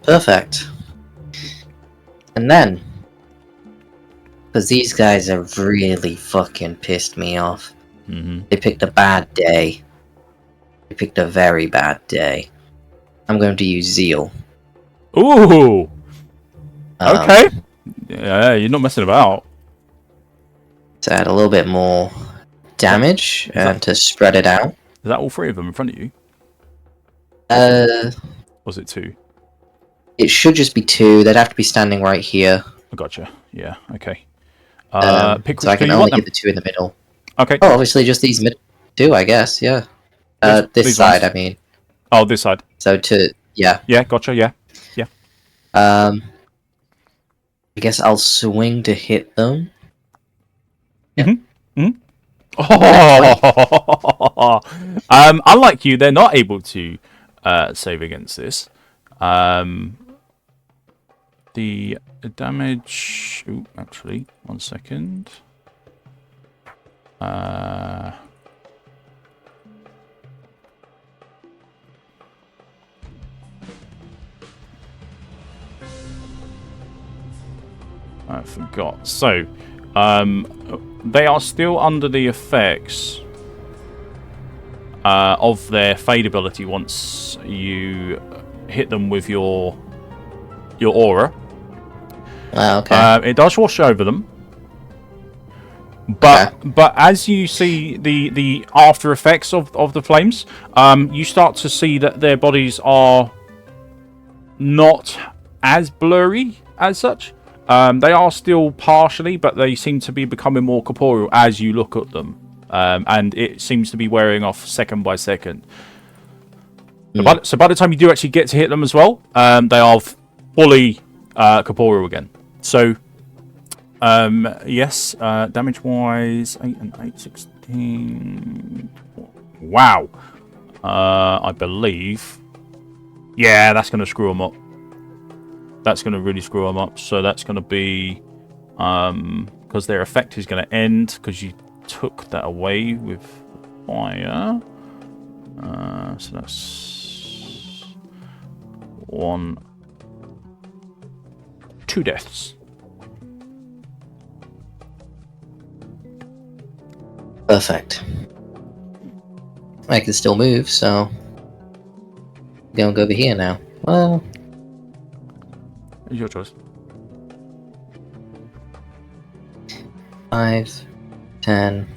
B: Perfect. And then, because these guys have really fucking pissed me off. They picked a bad day. They picked a very bad day. I'm going to use Zeal.
A: ooh, okay. Yeah, you're not messing about.
B: To add a little bit more damage and to spread it out.
A: Is that all 3 of them in front of you? Was it 2?
B: It should just be 2. They'd have to be standing right here.
A: I gotcha. Yeah. Okay. Pick
B: So I can only hit the 2 in the middle.
A: Okay.
B: Oh, obviously just these mid 2, I guess. Yeah. This side, I mean.
A: Oh, this side.
B: So yeah.
A: Yeah. Gotcha. Yeah. Yeah.
B: I guess I'll swing to hit them.
A: Oh! Unlike you, they're not able to save against this. The damage... Ooh, actually, 1 second. I forgot. So, they are still under the effects of their fade ability once you hit them with your aura.
B: Okay.
A: It does wash over them. But as you see the after effects of the flames, you start to see that their bodies are not as blurry as such. They are still partially, but they seem to be becoming more corporeal as you look at them. And it seems to be wearing off second by second. So by the time you do actually get to hit them as well, they are fully corporeal again. So, yes, damage-wise, 8 and 8, 16... Wow. I believe... Yeah, that's going to screw them up. That's going to really screw them up. So that's going to be... because their effect is going to end, because you took that away with fire. So that's... 2 deaths.
B: Perfect. I can still move, so... I'm gonna go over here now. Well...
A: It's your choice.
B: 5, 10,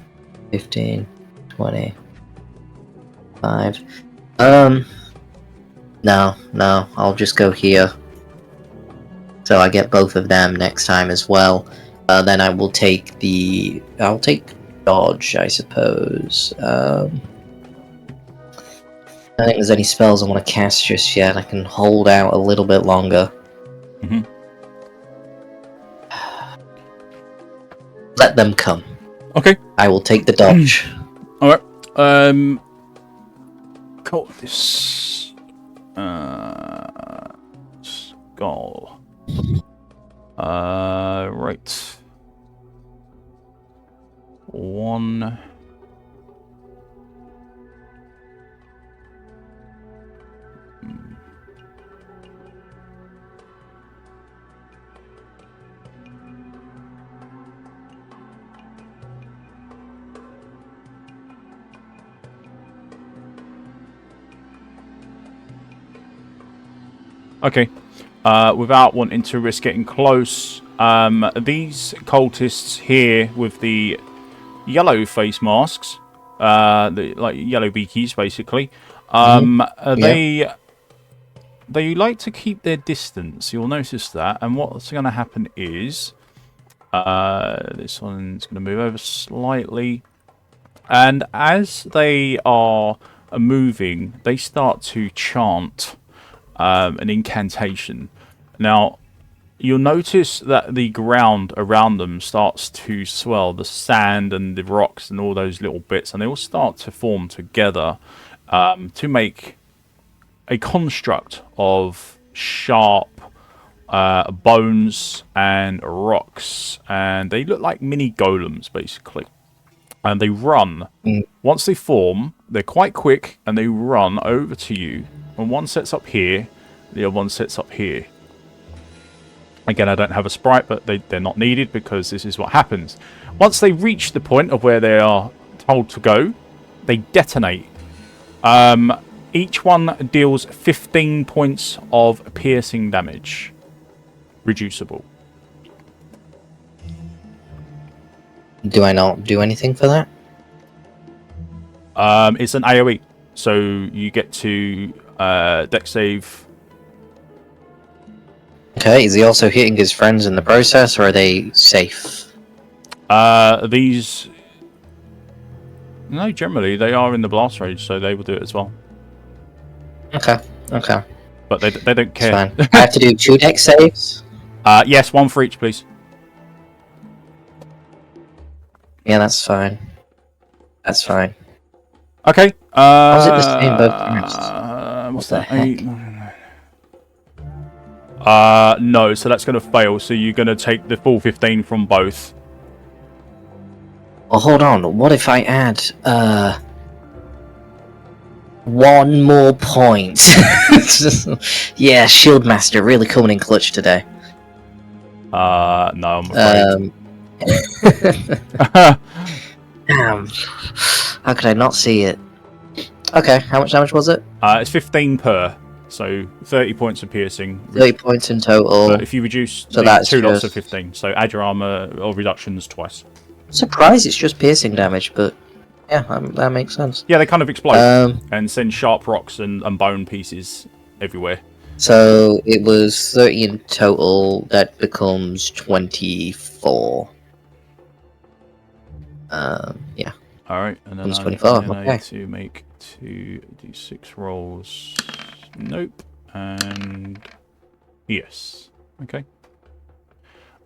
B: 15, 20, 5. No, I'll just go here. So I get both of them next time as well. Then I will take I'll take dodge, I suppose. I don't think there's any spells I want to cast just yet. I can hold out a little bit longer. Let them come.
A: Okay.
B: I will take the dodge.
A: Alright. Cultists. Skull. Right. 1. Okay. Without wanting to risk getting close, these cultists here with the yellow face masks, like yellow beakies, basically, they like to keep their distance. You'll notice that. And what's going to happen is this one's going to move over slightly. And as they are moving, they start to chant an incantation. Now, you'll notice that the ground around them starts to swell, the sand and the rocks and all those little bits, and they all start to form together to make a construct of sharp bones and rocks, and they look like mini golems, basically. And they run. Once they form, they're quite quick, and they run over to you. And one sets up here, the other one sets up here. Again, I don't have a sprite, but they're not needed because this is what happens. Once they reach the point of where they are told to go, they detonate. Each one deals 15 points of piercing damage. Reducible.
B: Do I not do anything for that?
A: It's an AoE, so you get to dex save.
B: Okay, is he also hitting his friends in the process, or are they safe?
A: These... No, generally, they are in the blast range, so they will do it as well.
B: Okay, okay.
A: But they don't care.
B: Fine. I have to do 2 dex saves?
A: Yes, 1 for each, please.
B: Yeah, that's fine. That's fine.
A: Okay.
B: Was it the same both times?
A: What's
B: the
A: that?
B: heck?
A: 8, no, so that's going to fail. So you're going to take the full 15 from both.
B: Well, hold on. What if I add, 1 more point? Yeah, Shieldmaster really coming in clutch today.
A: No, I'm afraid.
B: Damn. How could I not see it? Okay, how much damage was it?
A: It's 15 per, so 30 points of piercing.
B: 30 points in total.
A: But if you reduce
B: So
A: the
B: that's
A: 2 lots of
B: just-
A: 15, so add your armor or reductions twice.
B: Surprised it's just piercing damage, but yeah, that makes sense.
A: Yeah, they kind of explode and send sharp rocks and bone pieces everywhere.
B: So it was 30 in total, that becomes 24. Yeah.
A: Alright, and then
B: Comes
A: I
B: 25,
A: need
B: okay.
A: to make 2d6 rolls. Nope. And yes. Okay.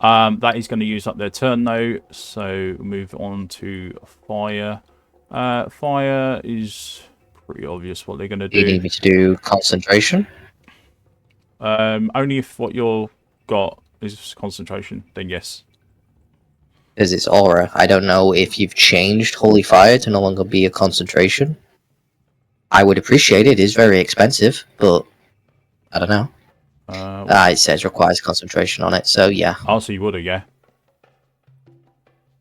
A: That is going to use up their turn though, so move on to fire. Fire is pretty obvious what they're going to
B: Do you
A: do.
B: need me to do concentration?
A: Only if what you're got is concentration, then yes.
B: Because it's aura. I don't know if you've changed Holy Fire to no longer be a concentration. I would appreciate it. It is very expensive, but I don't know. It says requires concentration on it, so yeah.
A: Oh, so you would have, yeah.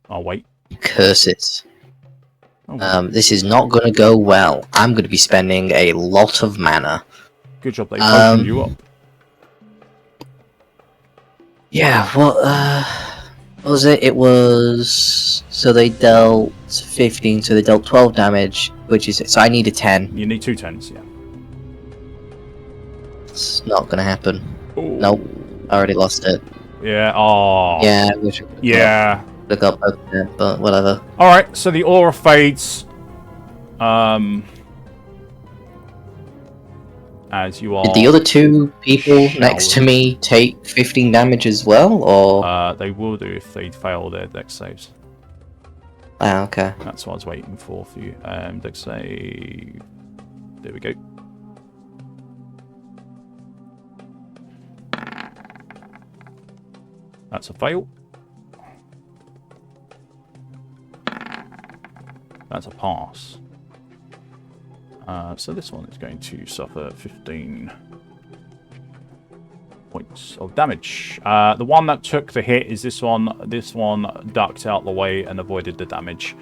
A: I'll wait.
B: Curse it.
A: Oh,
B: This is not going to go well. I'm going to be spending a lot of mana.
A: good job they potioned you up.
B: Yeah, what was it? It was... So they dealt 15, so they dealt 12 damage, which is... So I need a 10.
A: You need 2 10s, yeah.
B: It's not going to happen.
A: Ooh.
B: Nope. I already lost it.
A: Yeah, oh.
B: Yeah, I wish I
A: Yeah.
B: could have got both of them, but whatever.
A: Alright, so the aura fades. As you are...
B: Did the other 2 people next to me take 15 damage as well, or...?
A: They will do if they fail their dex saves.
B: Ah, okay.
A: That's what I was waiting for you. Dex save... There we go. That's a fail. That's a pass. So this one is going to suffer 15 points of damage. The one that took the hit is this one. This one ducked out the way and avoided the damage.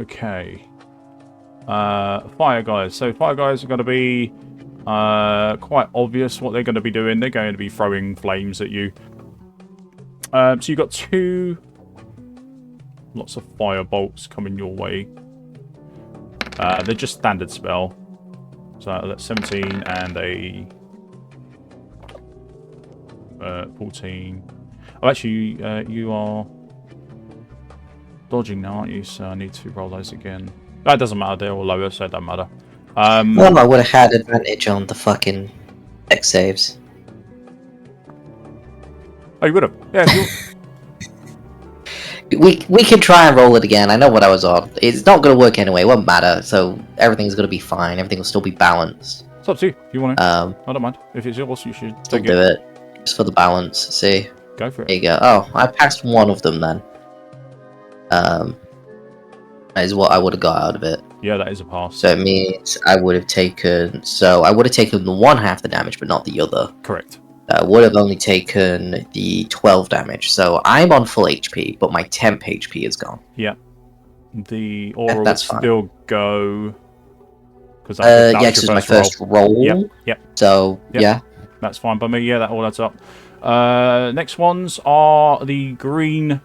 A: Okay. Fire guys. So fire guys are going to be quite obvious what they're going to be doing. They're going to be throwing flames at you. So you've got lots of fire bolts coming your way. They're just standard spell. So that's 17 and a 14. Oh, actually, you are dodging now, aren't you? So I need to roll those again. That doesn't matter. They're all lower, so it doesn't matter.
B: Well, I would have had advantage on the fucking deck saves.
A: Oh, you would have. Yeah.
B: We can try and roll it again. I know what I was on. It's not going to work anyway. It won't matter. So everything's going to be fine. Everything will still be balanced.
A: It's up to you. If you want to.
B: I
A: don't mind. If it's yours, you should
B: still
A: take
B: do it. Just for the balance. See.
A: Go for it.
B: There you go. Oh, I passed one of them then. That is what I would have got out of it.
A: Yeah, that is a pass.
B: So it means I would have taken. So I would have taken the one half the damage, but not the other.
A: Correct.
B: I would have only taken the 12 damage. So I'm on full HP, but my temp HP is gone.
A: Yeah. The aura will
B: that's fine.
A: still go.
B: Because it's my first roll.
A: Yep.
B: So yeah.
A: That's fine by me. Yeah, that all adds up. Next ones are the green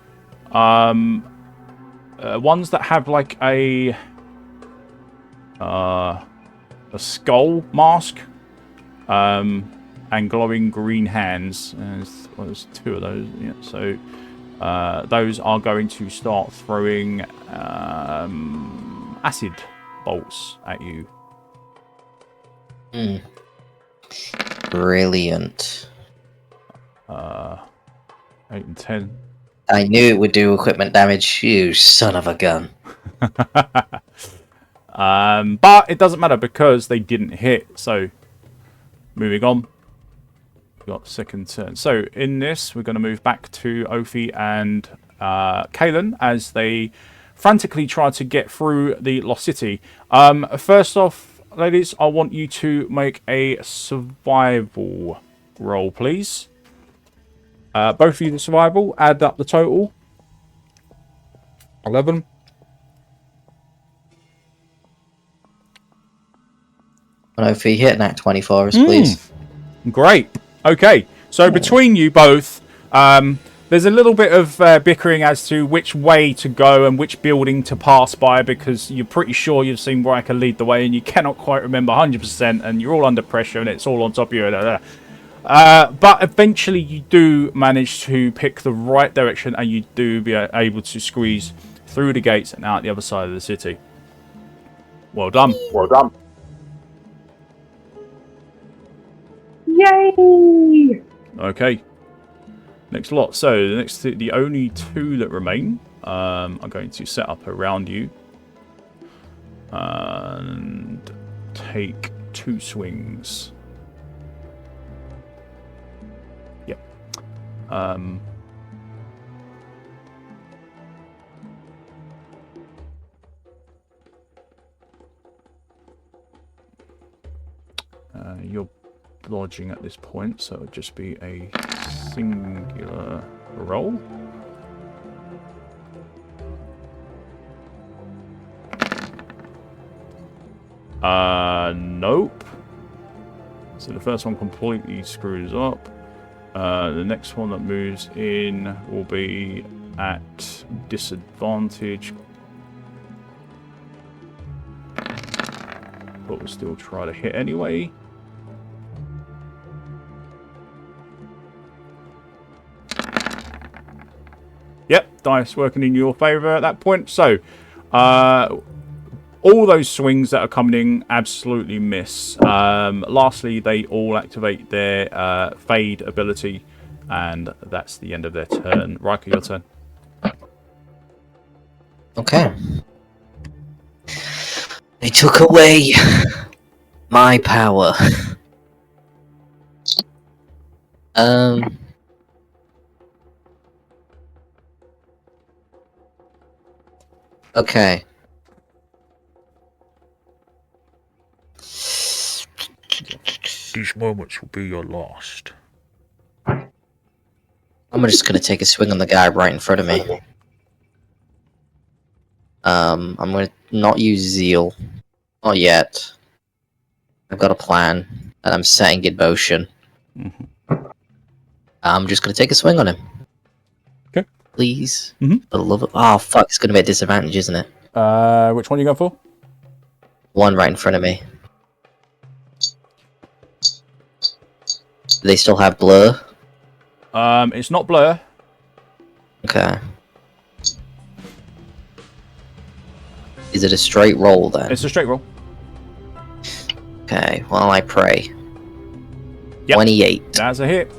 A: ones that have like a skull mask and glowing green hands. There's two of those. Yeah, so those are going to start throwing acid bolts at you.
B: Brilliant.
A: 8 and 10.
B: I knew it would do equipment damage, you son of a gun.
A: But it doesn't matter because they didn't hit. So, moving on. We've got second turn. So, in this, we're going to move back to Ophi and Kaelin as they frantically try to get through the Lost City. First off, ladies, I want you to make a survival roll, please. Both of you the survival, add up the total. 11.
B: And if you hit that 24 us, please.
A: Great. Okay, so between you both, there's a little bit of bickering as to which way to go and which building to pass by, because you're pretty sure you've seen Rhyker lead the way and you cannot quite remember 100%, and you're all under pressure and it's all on top of you. But eventually you do manage to pick the right direction and you do be able to squeeze through the gates and out the other side of the city. Well done.
F: Well done.
D: Yay!
A: Okay. Next lot. So the only two that remain are going to set up around you and take 2 swings. Yep. You're lodging at this point, so it'll just be a singular roll. Nope. So the first one completely screws up. The next one that moves in will be at disadvantage, but we'll still try to hit anyway. Yep, dice working in your favour at that point. So, all those swings that are coming in absolutely miss. Lastly, they all activate their fade ability, and that's the end of their turn. Rhyker, your turn.
B: Okay. They took away my power. Okay.
A: These moments will be your last.
B: I'm just gonna take a swing on the guy right in front of me. I'm gonna not use Zeal. Not yet. I've got a plan, and I'm setting in motion. I'm just gonna take a swing on him.
A: Okay.
B: Please.
A: Mhm.
B: For the love of... Oh, fuck, it's gonna be a disadvantage, isn't it?
A: Which one you going for?
B: One right in front of me. Do they still have blur?
A: It's not blur.
B: Okay. Is it a straight roll then?
A: It's a straight roll.
B: Okay, well I pray.
A: Yep.
B: 28.
A: That's a hit.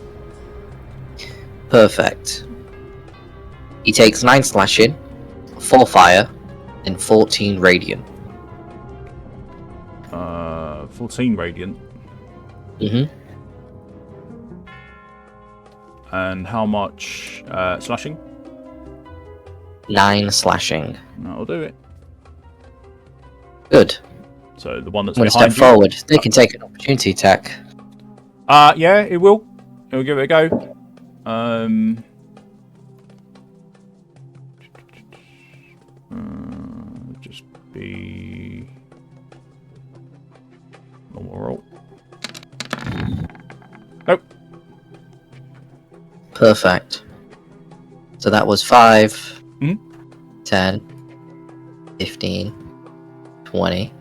B: Perfect. He takes 9 slashing, 4 fire, and 14 radiant.
A: 14 radiant.
B: Mm-hmm.
A: And how much slashing?
B: 9 slashing.
A: That'll do it.
B: Good.
A: So the one that's
B: I'm gonna
A: behind
B: step forward. They can take an opportunity attack.
A: Yeah, it will. It will give it a go. Just be normal roll. Nope.
B: Perfect. So that was 5,
A: Mhm.
B: 10, 15, 20.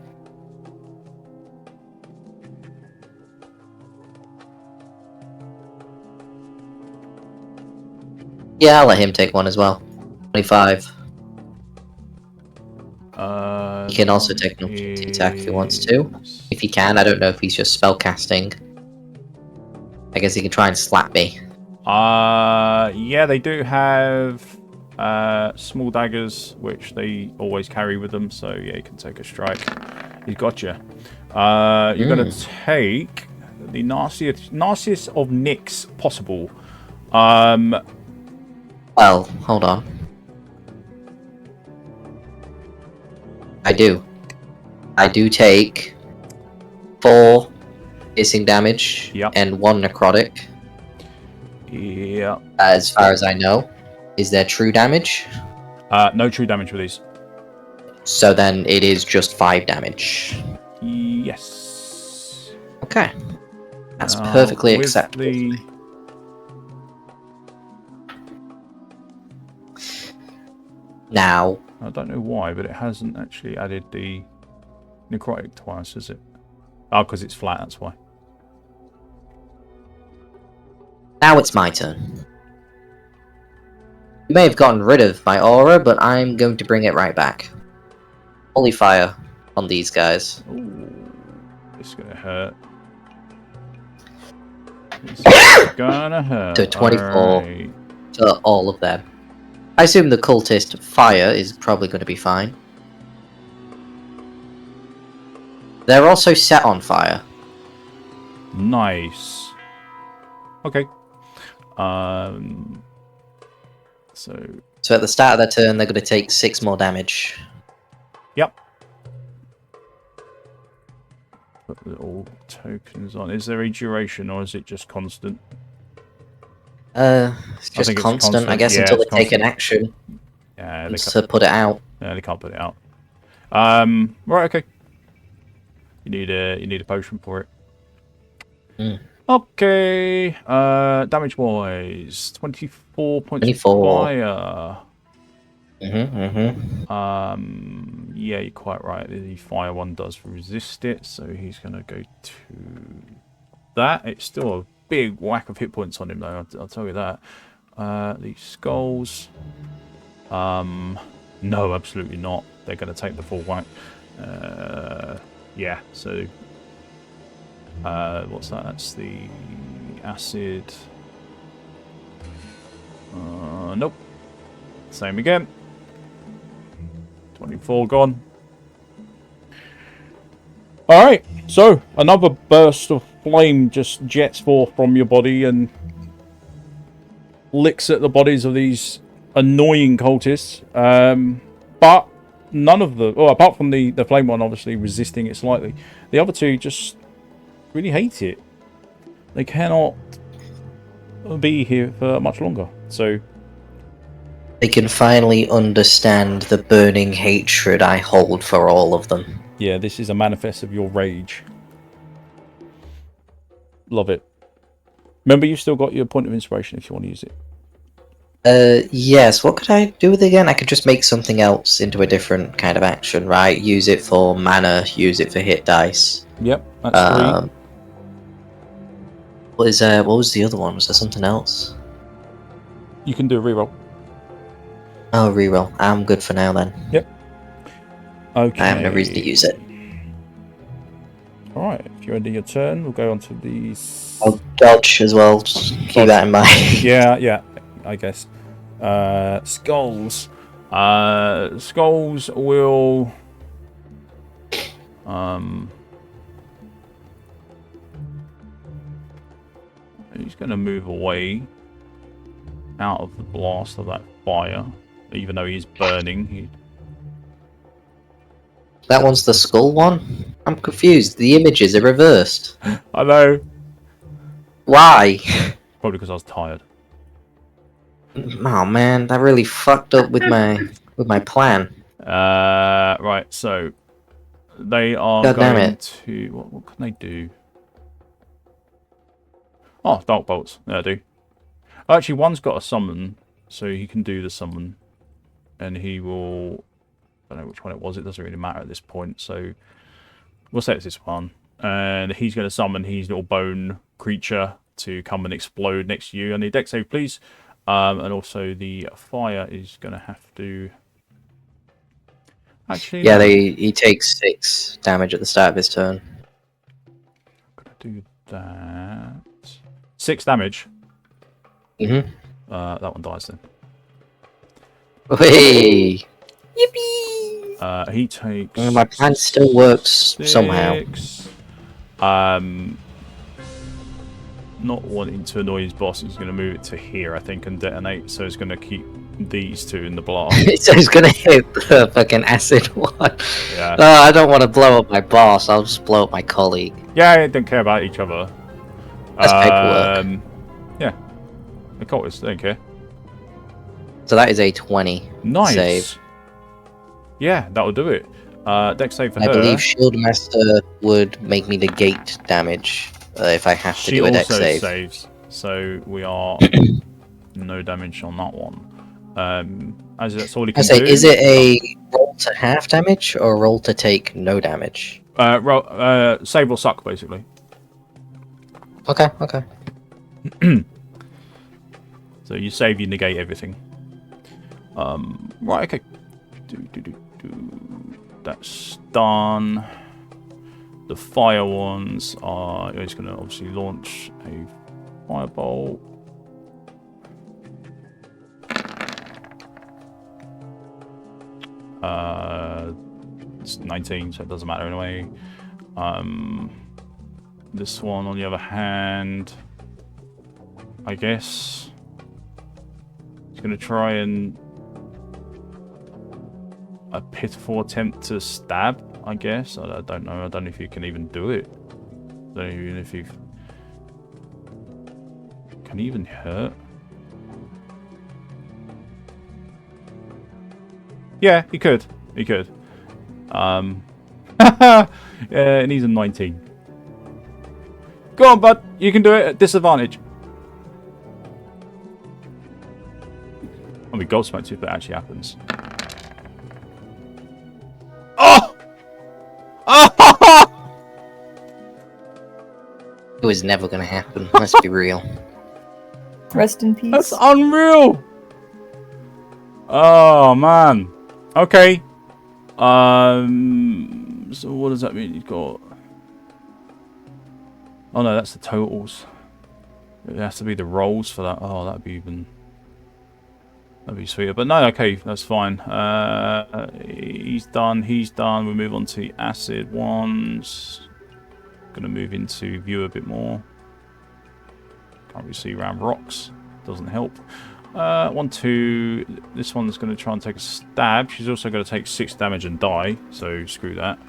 B: Yeah, I'll let him take one as well. 25. He can also take an opportunity attack if he wants to. If he can, I don't know if he's just spell casting. I guess he can try and slap me.
A: Yeah, they do have small daggers, which they always carry with them. So yeah, you can take a strike. He's got you. You're gonna take the nastiest of nicks possible.
B: Well, hold on. I do take 4 piercing damage and 1 necrotic.
A: Yeah.
B: As far as I know. Is there true damage?
A: No true damage with these.
B: So then it is just 5 damage.
A: Yes.
B: Okay. That's perfectly
A: with
B: acceptable. Now,
A: I don't know why, but it hasn't actually added the necrotic twice, has it? Oh, because it's flat, that's why.
B: now it's my turn. You may have gotten rid of my aura, but I'm going to bring it right back. Holy fire on these guys.
A: Ooh, it's gonna hurt. It's gonna hurt.
B: To 24
A: Right.
B: to all of them. I assume the cultist fire is probably going to be fine. They're also set on fire.
A: Nice. Okay.
B: So at the start of their turn, they're going to take 6 more damage.
A: Yep. Put little tokens on. Is there a duration or is it just constant?
B: It's just constant, I guess,
A: yeah,
B: until they
A: it's
B: take an
A: constant.
B: action
A: Yeah,
B: to put it out.
A: Yeah, they can't put it out. Right, okay. You need a potion for it. Okay. Damage wise, 24 points
B: 24.
A: of fire. Yeah, you're quite right. The fire one does resist it, so he's gonna go to that. It's still a big whack of hit points on him, though. I'll tell you that. These skulls. No, absolutely not. They're gonna take the full whack. Yeah. So, what's that? That's the acid. Nope. Same again. 24 gone. Alright, so another burst of flame just jets forth from your body and licks at the bodies of these annoying cultists. But none of the... Well, apart from the flame one, obviously, resisting it slightly. The other two just really hate it. They cannot be here for much longer. So...
B: They can finally understand the burning hatred I hold for all of them.
A: Yeah, this is a manifest of your rage. Love it. Remember, you've still got your point of inspiration if you want to use it.
B: Yes, what could I do with it again? I could just make something else into a different kind of action, right? Use it for mana, use it for hit dice.
A: Yep, that's 3.
B: What was the other one? Was there something else?
A: You can do a reroll.
B: Oh, reroll. I'm good for now then.
A: Yep. Okay.
B: I have no reason to use it.
A: Alright, if you're ending your turn, we'll go on to these.
B: I'll dodge as well, just keep
A: Dodge.
B: that in mind.
A: Yeah, I guess. Skulls. Skulls will... He's going to move away out of the blast of that fire, even though he's burning.
B: That one's the skull one? I'm confused. The images are reversed.
A: I know.
B: Why?
A: Probably because I was tired.
B: Oh man, that really fucked up with my plan.
A: Right, so they are
B: God damn
A: going
B: it.
A: to... What can they do? Oh, Dark Bolts. Yeah, I do. Actually, one's got a summon, so he can do the summon. And he will... I don't know which one it was. It doesn't really matter at this point, so... We'll say it's this one. And he's going to summon his little bone creature to come and explode next to you. I need dex save, please. And also the fire is going to have to... Actually,
B: Yeah,
A: no.
B: he takes 6 damage at the start of his turn.
A: Gonna do that. 6 damage.
B: Mm-hmm.
A: That one dies then.
B: Hey!
E: Yippee!
A: He takes...
B: Well, my plan still works somehow.
A: 6. Not wanting to annoy his boss, he's going to move it to here, I think, and detonate. So he's going to keep these 2 in the blast.
B: So he's gonna hit the fucking acid one.
A: Yeah.
B: I don't want to blow up my boss. I'll just blow up my colleague.
A: Yeah, they don't care about each other.
B: That's paperwork.
A: Yeah. The cultists, they don't care.
B: So that is a 20
A: Nice.
B: save.
A: Yeah, that'll do it. Dex save for
B: I
A: her.
B: believe Shieldmaster would make me negate damage if I have to
A: She
B: do a dex
A: also
B: save.
A: saves, so we are no damage on that one. As that's all he can do.
B: Is it a roll to half damage or a roll to take no damage?
A: Save or suck, basically.
B: Okay.
A: So you save, you negate everything. Right, okay. That's done. The fire ones are... He's going to obviously launch a firebolt. It's 19, so it doesn't matter anyway. This one, on the other hand, I guess he's going to try and a pitiful attempt to stab, I guess. I don't know. I don't know if you can even do it. I don't know even if you can even hurt. Yeah, he could. He could. Yeah, and he's a 19. Go on, bud. You can do it at disadvantage. I mean, gold smokes if that actually happens. Oh! Oh!
B: It was never gonna happen. Let's be real.
E: Rest in peace.
A: That's unreal. Oh man. Okay. So what does that mean? You've got... Oh no, that's the totals. It has to be the rolls for that. Oh, that'd be even... That'd be sweeter. But no, okay, that's fine. He's done. He's done. We move on to the acid ones. Gonna move into view a bit more. Can't really see around rocks. Doesn't help. 1, 2. This one's going to try and take a stab. She's also going to take 6 damage and die. So screw that.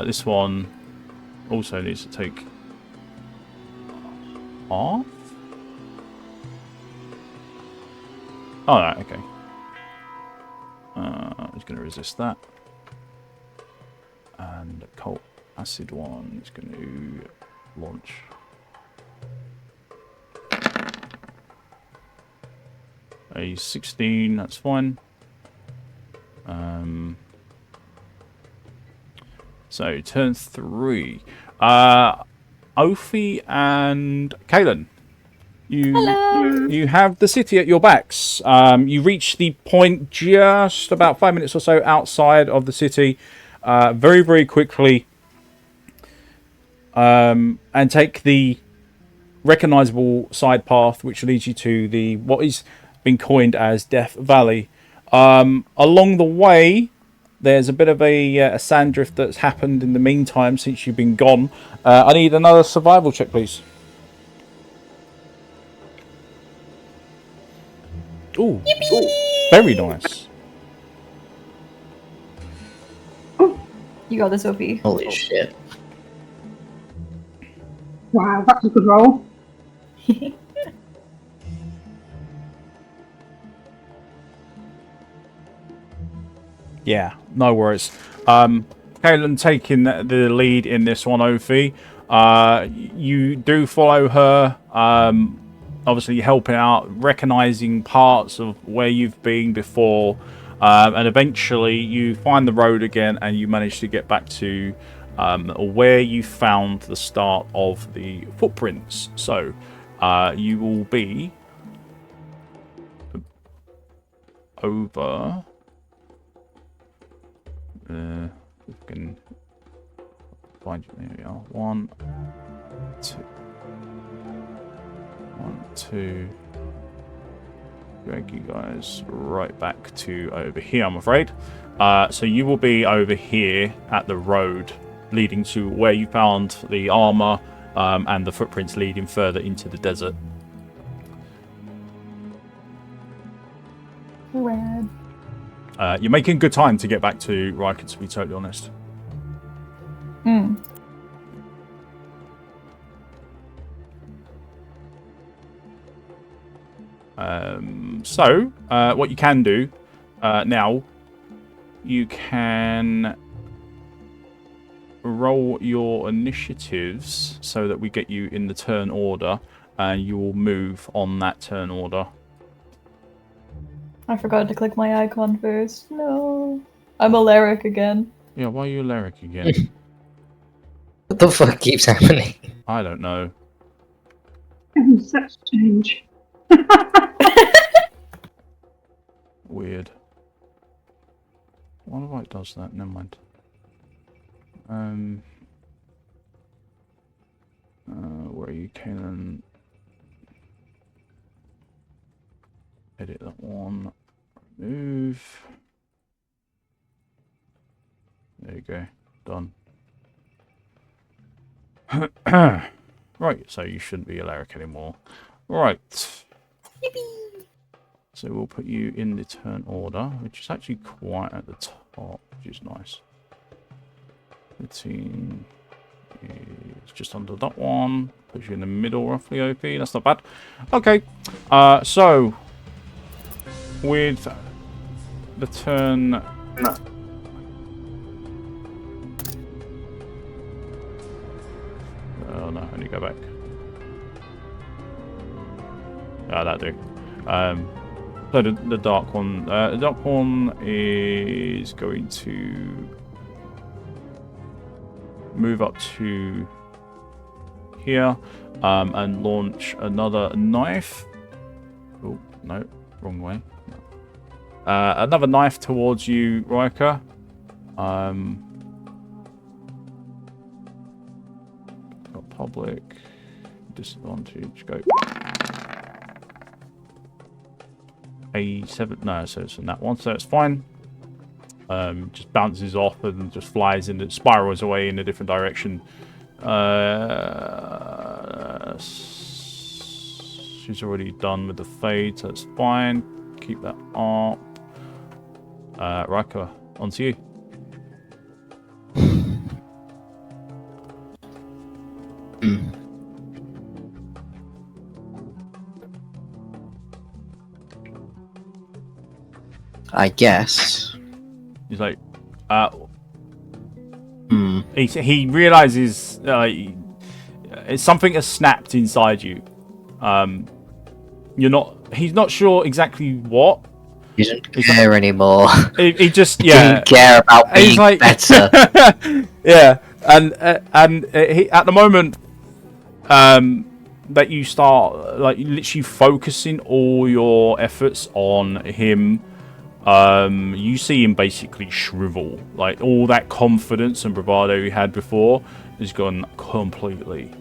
A: This one also needs to take half. Oh, no, okay. He's going to resist that. And the cult acid one is going to launch. A 16, that's fine. So turn 3. Ophi and Kaelin. You have the city at your backs. You reach the point just about 5 minutes or so outside of the city, very, very quickly, and take the recognizable side path, which leads you to the what is been coined as Death Valley. Along the way, there's a bit of a sand drift that's happened in the meantime since you've been gone. I need another survival check, please. Ooh, very nice.
E: You got this, Ophi.
B: Holy shit.
D: Wow, that's a good roll.
A: Yeah, no worries. Kaelin taking the lead in this one, Ophi. You do follow her, obviously helping out, recognizing parts of where you've been before, and eventually you find the road again and you manage to get back to where you found the start of the footprints. So you will be over... we can find you. There we are. 1, 2. 1, 2. Drag you guys right back to over here, I'm afraid. So you will be over here at the road leading to where you found the armor and the footprints leading further into the desert.
E: Rad.
A: You're making good time to get back to Rhyker, to be totally honest. So, what you can do now, you can roll your initiatives so that we get you in the turn order, and you will move on that turn order.
E: I forgot to click my icon first. No. I'm Alaric again.
A: Yeah, why are you Alaric again?
B: What the fuck keeps happening?
A: I don't know.
D: Such change.
A: Weird. I wonder why it does that. Never mind. Where are you, Kaelin? Edit that one. Remove. There you go. Done. Right, so you shouldn't be Alaric anymore. Right.
E: Yippee!
A: So we'll put you in the turn order, which is actually quite at the top, which is nice. 13 is just under that one. Puts you in the middle roughly, OP. That's not bad. Okay. So with the turn... Oh no, I need to go back. Ah, that'll do. So the dark one. The dark one is going to move up to here and launch another knife. Oh, no, wrong way. Another knife towards you, Rhyker. Got public. Disadvantage. Go. A7. No, so it's on that one, so it's fine. Just bounces off and just flies and it spirals away in a different direction. She's already done with the fade, so it's fine. Keep that up. Rhyker, onto you.
B: I guess.
A: He's like, he realizes something has snapped inside you. He's not sure exactly what.
B: He doesn't care anymore.
A: He just
B: He didn't care about being better.
A: Yeah, and he, at the moment that you start like literally focusing all your efforts on him, you see him basically shrivel. Like all that confidence and bravado he had before is gone completely.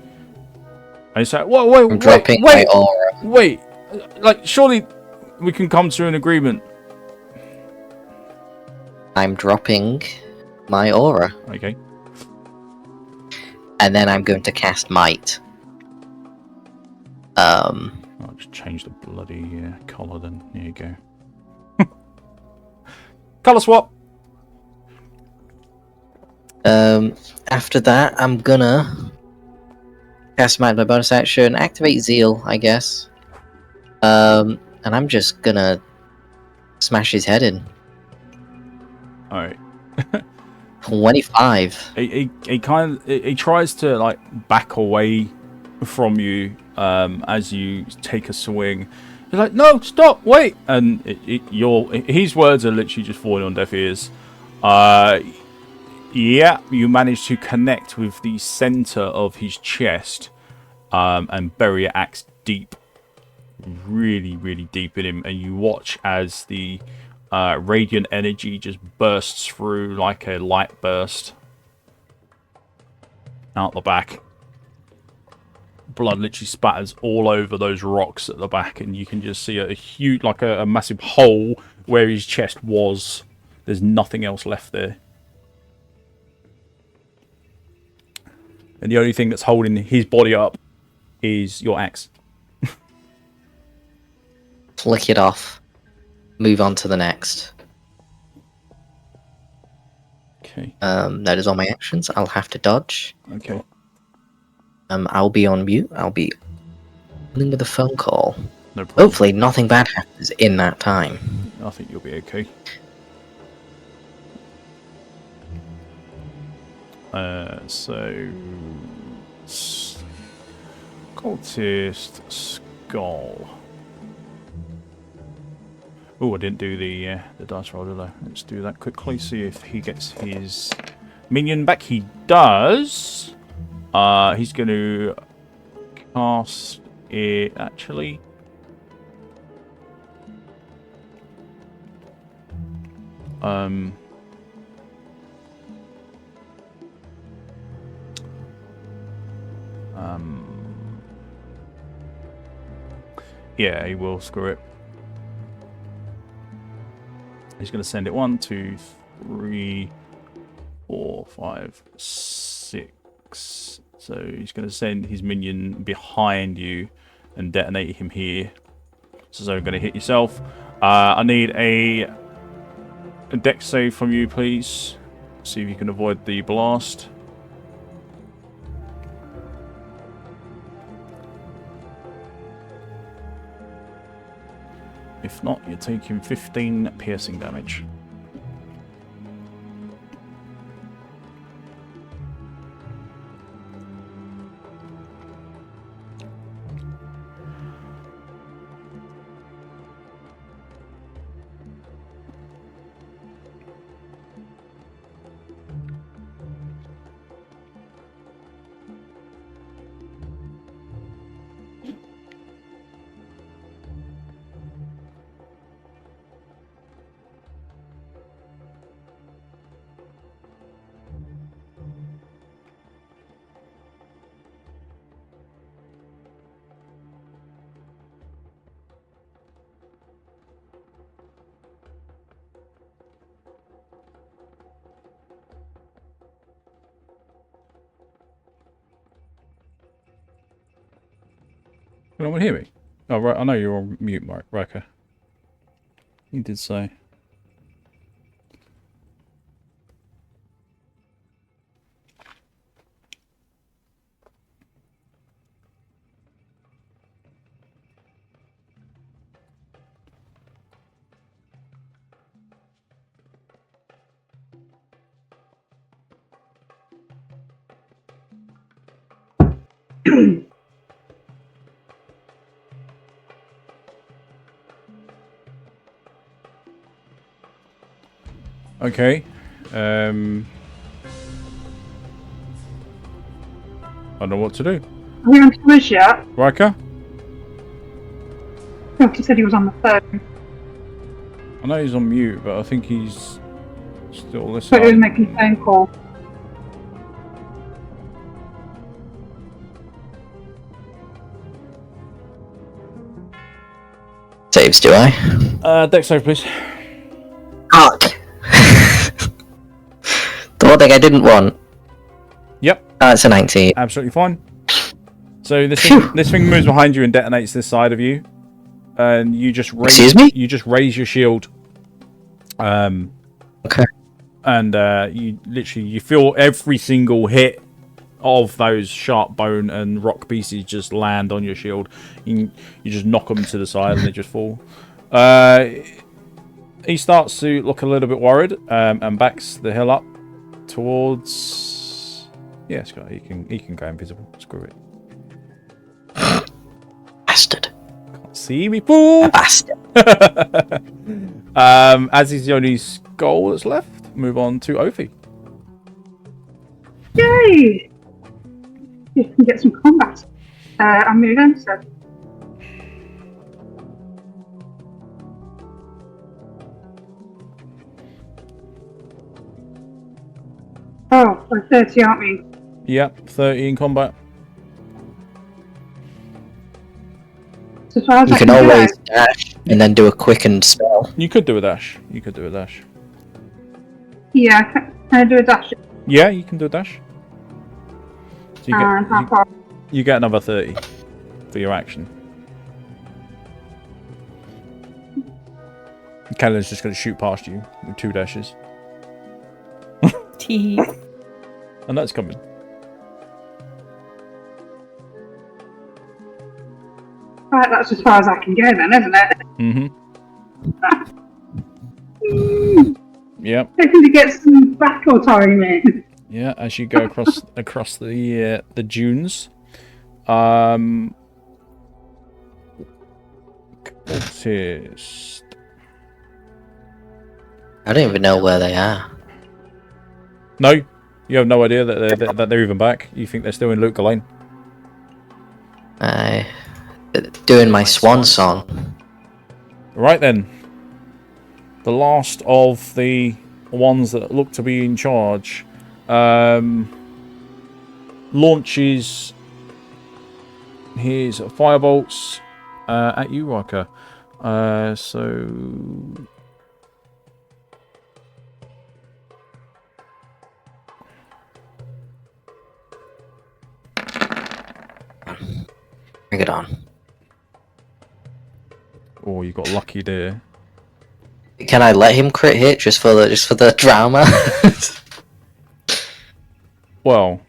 A: And it's like,
B: I'm dropping my aura.
A: wait, like surely we can come to an agreement.
B: I'm dropping my aura.
A: Okay.
B: And then I'm going to cast Might.
A: I'll just change the bloody color then. There you go. Color swap.
B: After that, I'm gonna cast Might by bonus action, activate Zeal, I guess. And I'm just gonna smash his head in.
A: Alright.
B: 25.
A: He tries to like back away from you as you take a swing. He's like, no, stop, wait, and his words are literally just falling on deaf ears. Yeah, you manage to connect with the center of his chest and bury your axe deep, really, really deep in him, and you watch as the radiant energy just bursts through like a light burst out the back. Blood literally spatters all over those rocks at the back, and you can just see a huge, like a massive hole where his chest was. There's nothing else left there. And the only thing that's holding his body up is your axe.
B: Flick it off. Move on to the next.
A: Okay.
B: That is all my actions. I'll have to dodge.
A: Okay.
B: I'll be on mute. I'll be dealing with a phone call.
A: No problem.
B: Hopefully nothing bad happens in that time.
A: I think you'll be okay. So Cultist Skull. Oh, I didn't do the dice roll, did I? Let's do that quickly. See if he gets his minion back. He does. He's going to cast it actually. Yeah, he will. Screw it. He's going to send it 1, 2, 3, 4, 5, 6. So he's going to send his minion behind you and detonate him here. So going to hit yourself. I need a dex save from you, please. See if you can avoid the blast. If not, you're taking 15 piercing damage. Can anyone hear me? Oh, right. I know you're on mute, Rhyker. You did say. Okay. I don't know what to do.
D: Are we on to us yet?
A: Rhyker?
D: He said he was on the phone,
A: I know he's on mute, but I think he's still
D: but
A: listening.
D: he was making a phone call.
B: Saves, do I?
A: Dex save, please.
B: Fuck! The one thing I didn't want.
A: Yep.
B: It's a 19.
A: Absolutely fine. So this
B: Phew.
A: this thing moves behind you and detonates this side of you, and you just raise.
B: Excuse me?
A: You just raise your shield.
B: Okay.
A: And you feel every single hit of those sharp bone and rock pieces just land on your shield. You just knock them to the side and they just fall. He starts to look a little bit worried and backs the hill up towards. Yeah, Scott, he can go invisible. Screw it.
B: Bastard.
A: Can't see me, fool.
B: Bastard.
A: As he's the only skull that's left, move on to Ophi.
D: Yay! You can get some combat. I'm moving, so. Oh, we're 30, aren't we?
A: Yep, 30 in combat.
D: So as far as
B: You
D: I
B: can
D: go,
B: always dash and then do a quickened spell.
A: You could do a dash.
D: yeah, can I do a dash?
A: Yeah, you can do a dash. So
D: And how far?
A: you get another 30 for your action. Kaelin's just going to shoot past you with 2 dashes.
E: Tee.
A: And that's coming.
D: Right, that's as far as I can go then, isn't it?
A: Mm-hmm. Yep.
D: Hoping to get some battle time in.
A: Yeah, as you go across the dunes. Cultist.
B: I don't even know where they are.
A: No, you have no idea that they're even back. You think they're still in Luke Lane.
B: Doing my swan song.
A: Right then. The last of the ones that look to be in charge launches his firebolts at you, Rhyker. So
B: Bring it on.
A: oh, you got lucky there.
B: Can I let him crit hit just for the drama?
A: Well,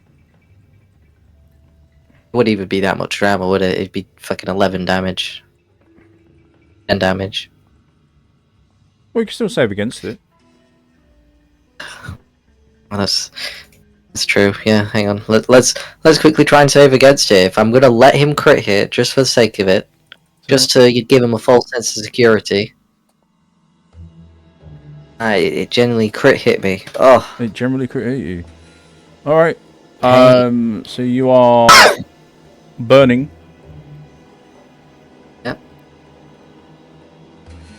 B: It wouldn't even be that much drama, would it? It'd be fucking 11 damage. 10 damage.
A: well, you can still save against it.
B: Well, that's true. Yeah, hang on. Let's quickly try and save against it. If I'm gonna let him crit hit just for the sake of it, just to give him a false sense of security. It generally crit hit me. Oh,
A: It generally could hit you. Alright. So you are burning.
B: yep.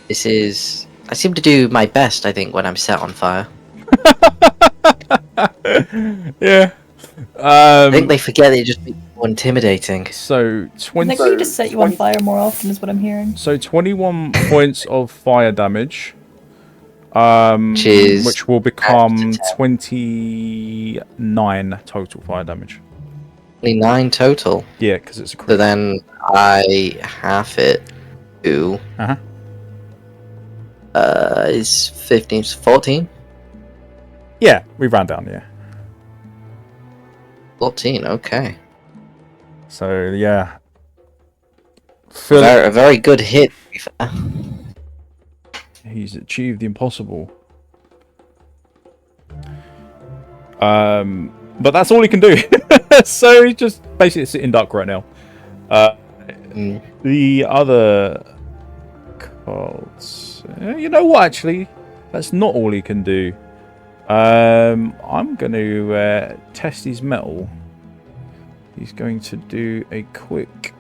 B: This is. I seem to do my best, I think, when I'm set on fire.
A: Yeah.
B: I think they forget it just being more intimidating.
A: So
E: I
A: 20.
E: think we need to set you on fire more often, is what I'm hearing.
A: So 21 points of fire damage.
B: Is
A: Which will become
B: to 10.
A: 29 total fire damage.
B: 29 total.
A: Yeah, because it's a
B: So
A: crit.
B: then I half it to. Is 15, 14?
A: Yeah, we ran down, yeah.
B: 14, okay.
A: So, yeah.
B: A very good hit, to be fair.
A: He's achieved the impossible. But that's all he can do. So he's just basically sitting duck right now. The other cards. You know what? Actually, that's not all he can do. I'm going to test his metal. He's going to do a quick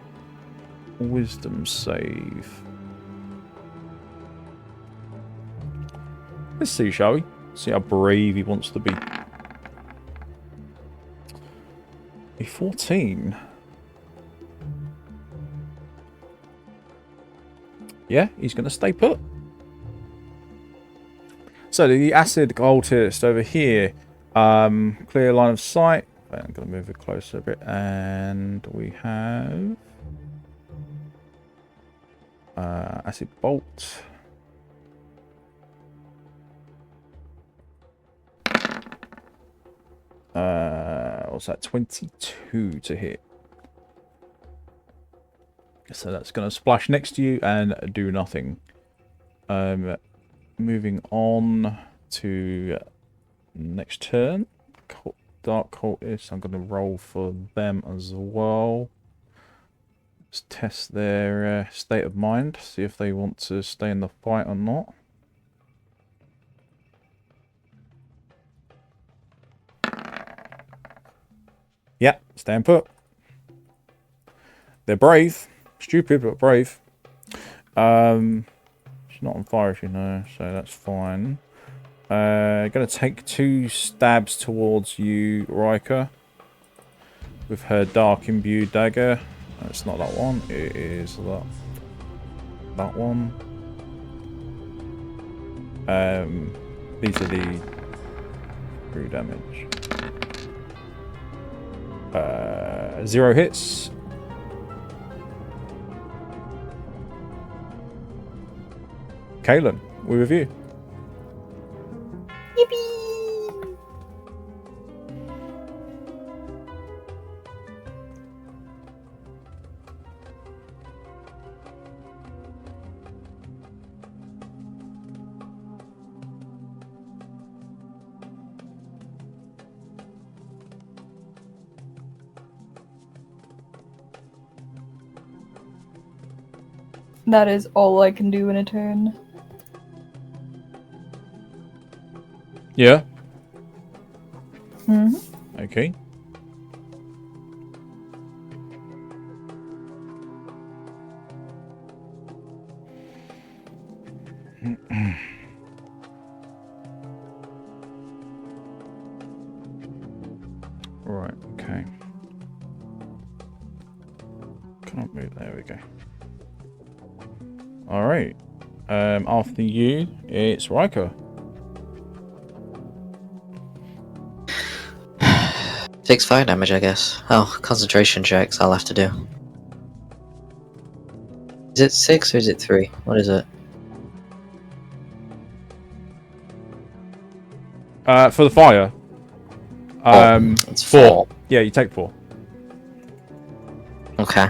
A: wisdom save. Let's see, shall we? See how brave he wants to be. A 14. Yeah, he's going to stay put. So the acid cultist over here, clear line of sight. I'm going to move it closer a bit, and we have acid bolt. What's that? 22 to hit. So that's going to splash next to you and do nothing. Moving on to next turn. Dark Cultists. I'm going to roll for them as well. Let's test their state of mind. See if they want to stay in the fight or not. Yeah, stand put. They're brave. Stupid, but brave. She's not on fire, as you know, so that's fine. Going to take 2 stabs towards you, Rhyker, with her dark imbued dagger. It's not that one. It is that one. These are the 3 damage. 0 hits. Kaelin, we're with you.
E: Yippee! That is all I can do in a turn.
A: Yeah.
E: Mm-hmm.
A: Okay. Right. Okay. Can't move. There we go. All right. After you, it's Rhyker.
B: 6 fire damage, I guess. Oh, concentration checks I'll have to do. Is it 6 or is it 3? What is it?
A: For the fire.
B: It's
A: 4.
B: 4.
A: Yeah, you take 4.
B: Okay.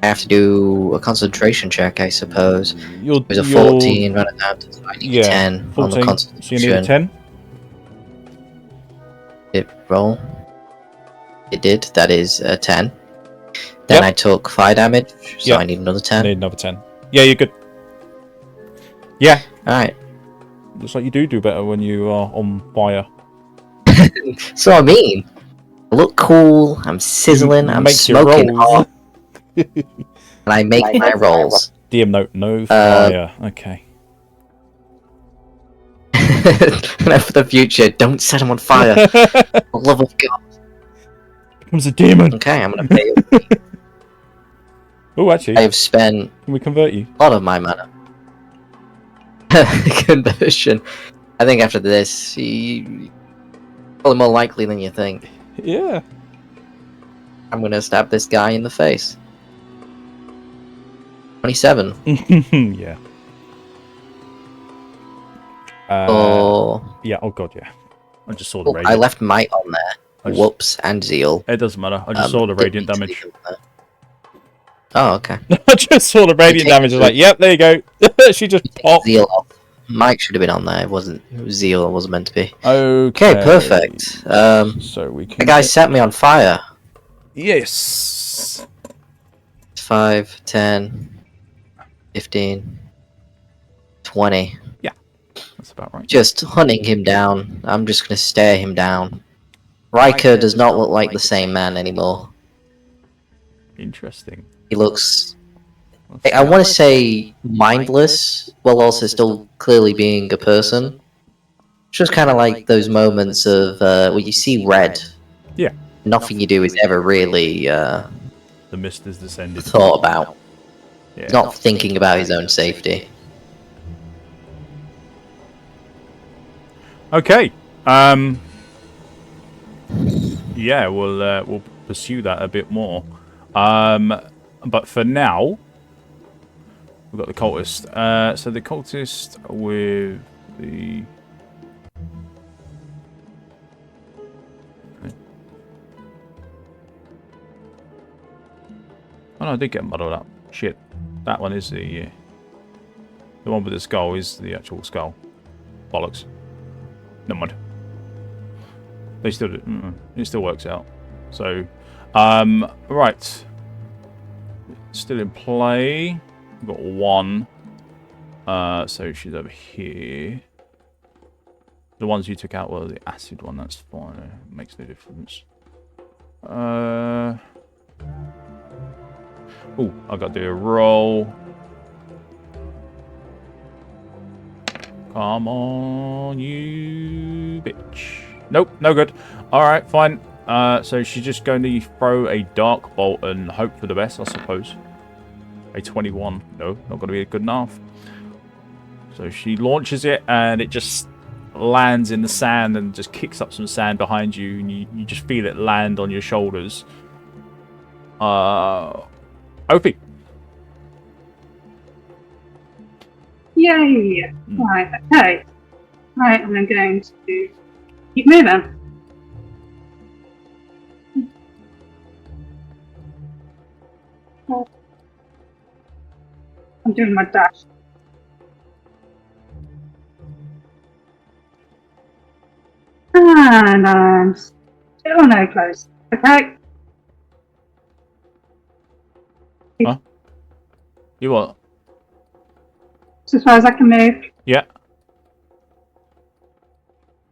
B: I have to do a concentration check, I suppose. There's a
A: You're
B: 14 running down to 10 on the
A: 14.
B: concentration.
A: So you need a 10?
B: It roll. It did. That is a 10. Then I took 5 damage, so I need another 10.
A: I need another 10. Yeah, you're good. Yeah.
B: Alright.
A: Looks like you do better when you are on fire.
B: So I mean, I look cool, I'm sizzling, I'm smoking hot, and I make my rolls.
A: DM note, no fire. Okay.
B: And for the future, don't set him on fire. For the love of God.
A: Becomes a demon.
B: Okay, I'm gonna pay it.
A: Oh, actually,
B: I have spent
A: can we convert you?
B: a lot of my mana. Conversion. I think after this, probably more likely than you think.
A: Yeah.
B: I'm gonna stab this guy in the face. 27.
A: Yeah.
B: Oh.
A: Yeah. Oh god. Yeah. I just saw the
B: I
A: radiant.
B: left might on there. Whoops and zeal.
A: It doesn't matter. I just saw the radiant damage.
B: Oh, okay.
A: I just saw the radiant damage. I was like, yep, there you go. She just popped.
B: Zeal off. Mike should have been on there. It wasn't. It was Zeal. It wasn't meant to be.
A: Okay.
B: Perfect.
A: So we can.
B: The guy set me on fire.
A: Yes.
B: 5, 10, 15, 20.
A: Yeah, that's about right.
B: Just hunting him down. I'm just gonna stare him down. Rhyker does not look like the same man anymore.
A: Interesting.
B: He looks... I want to say mindless, while also still clearly being a person. Just kind of like those moments of where you see red.
A: Yeah.
B: Nothing you do is ever really
A: The mist has descended.
B: thought about.
A: Yeah.
B: He's not thinking about his own safety.
A: Okay. Yeah, we'll pursue that a bit more. But for now, we've got the cultist. So the cultist with the. Oh no, I did get muddled up. Shit, that one is the one with the skull is the actual skull. Bollocks. Never mind. They still do. It still works out. So, right. Still in play. We've got one. So she's over here. The ones you took out were the acid one. That's fine. It makes no difference. Oh, I got to do a roll. Come on, you bitch. Nope, no good. Alright, fine. So she's just going to throw a dark bolt and hope for the best, I suppose. A 21. No, not going to be good enough. So she launches it and it just lands in the sand and just kicks up some sand behind you. And you just feel it land on your shoulders. Ophi.
D: Yay! Right, okay. Right, and I'm going to keep moving. I'm doing my dash. And I'm still no close. Okay.
A: Huh? You what?
D: So as far as I can move.
A: Yeah.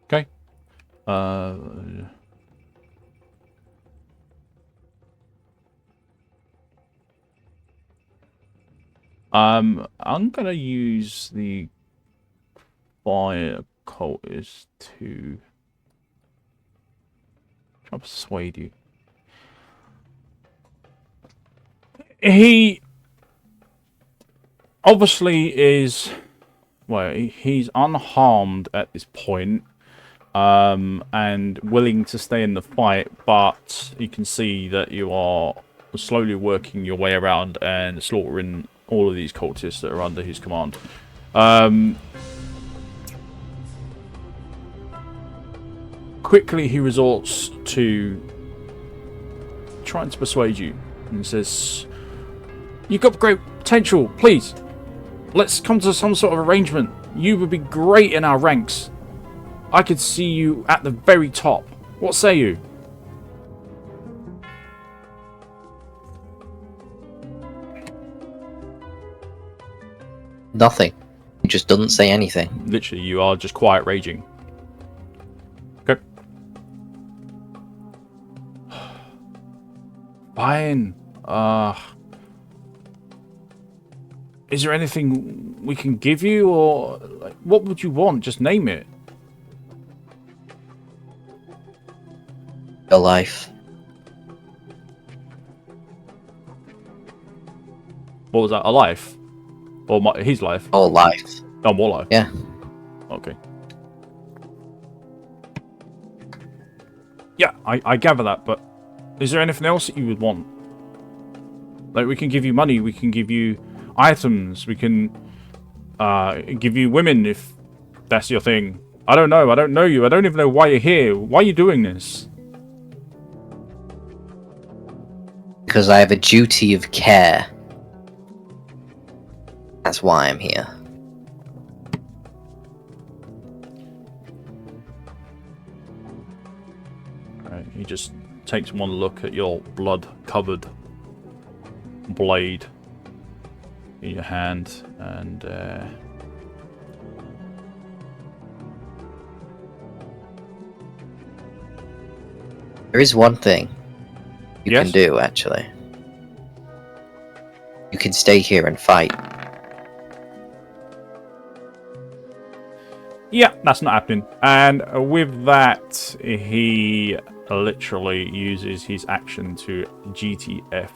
A: Okay. I'm gonna use the fire cultist to try to persuade you. He obviously is, well, he's unharmed at this point, and willing to stay in the fight, but you can see that you are slowly working your way around and slaughtering all of these cultists that are under his command. Quickly he resorts to trying to persuade you and says, "You've got great potential, please. Let's come to some sort of arrangement. You would be great in our ranks. I could see you at the very top. What say you?"
B: Nothing. He just doesn't say anything.
A: Literally, you are just quiet raging. Okay. Fine. Is there anything we can give you, or like, what would you want? Just name it.
B: Your life.
A: What was that? A life? Or his life?
B: All life.
A: Oh, more life.
B: Yeah.
A: Okay. Yeah, I gather that, but is there anything else that you would want? Like, we can give you money, we can give you items, we can give you women if that's your thing. I don't know, I don't know you, I don't even know why you're here. Why are you doing this?
B: Because I have a duty of care. That's why I'm here.
A: he just takes one look at your blood-covered blade in your hand, and
B: there is one thing you
A: Yes?
B: can do, actually. You can stay here and fight.
A: yeah, that's not happening. And with that, he literally uses his action to GTFO.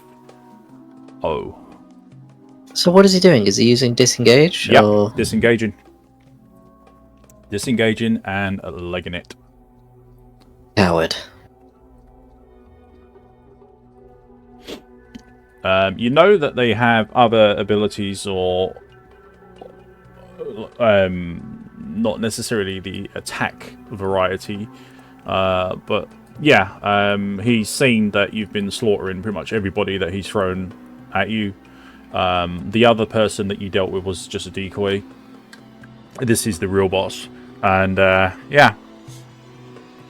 B: So what is he doing? Is he using disengage?
A: Yep,
B: Or...
A: disengaging and legging it.
B: Coward.
A: You know that they have other abilities, or not necessarily the attack variety, but yeah, he's seen that you've been slaughtering pretty much everybody that he's thrown at you. The other person that you dealt with was just a decoy. This is the real boss, and yeah,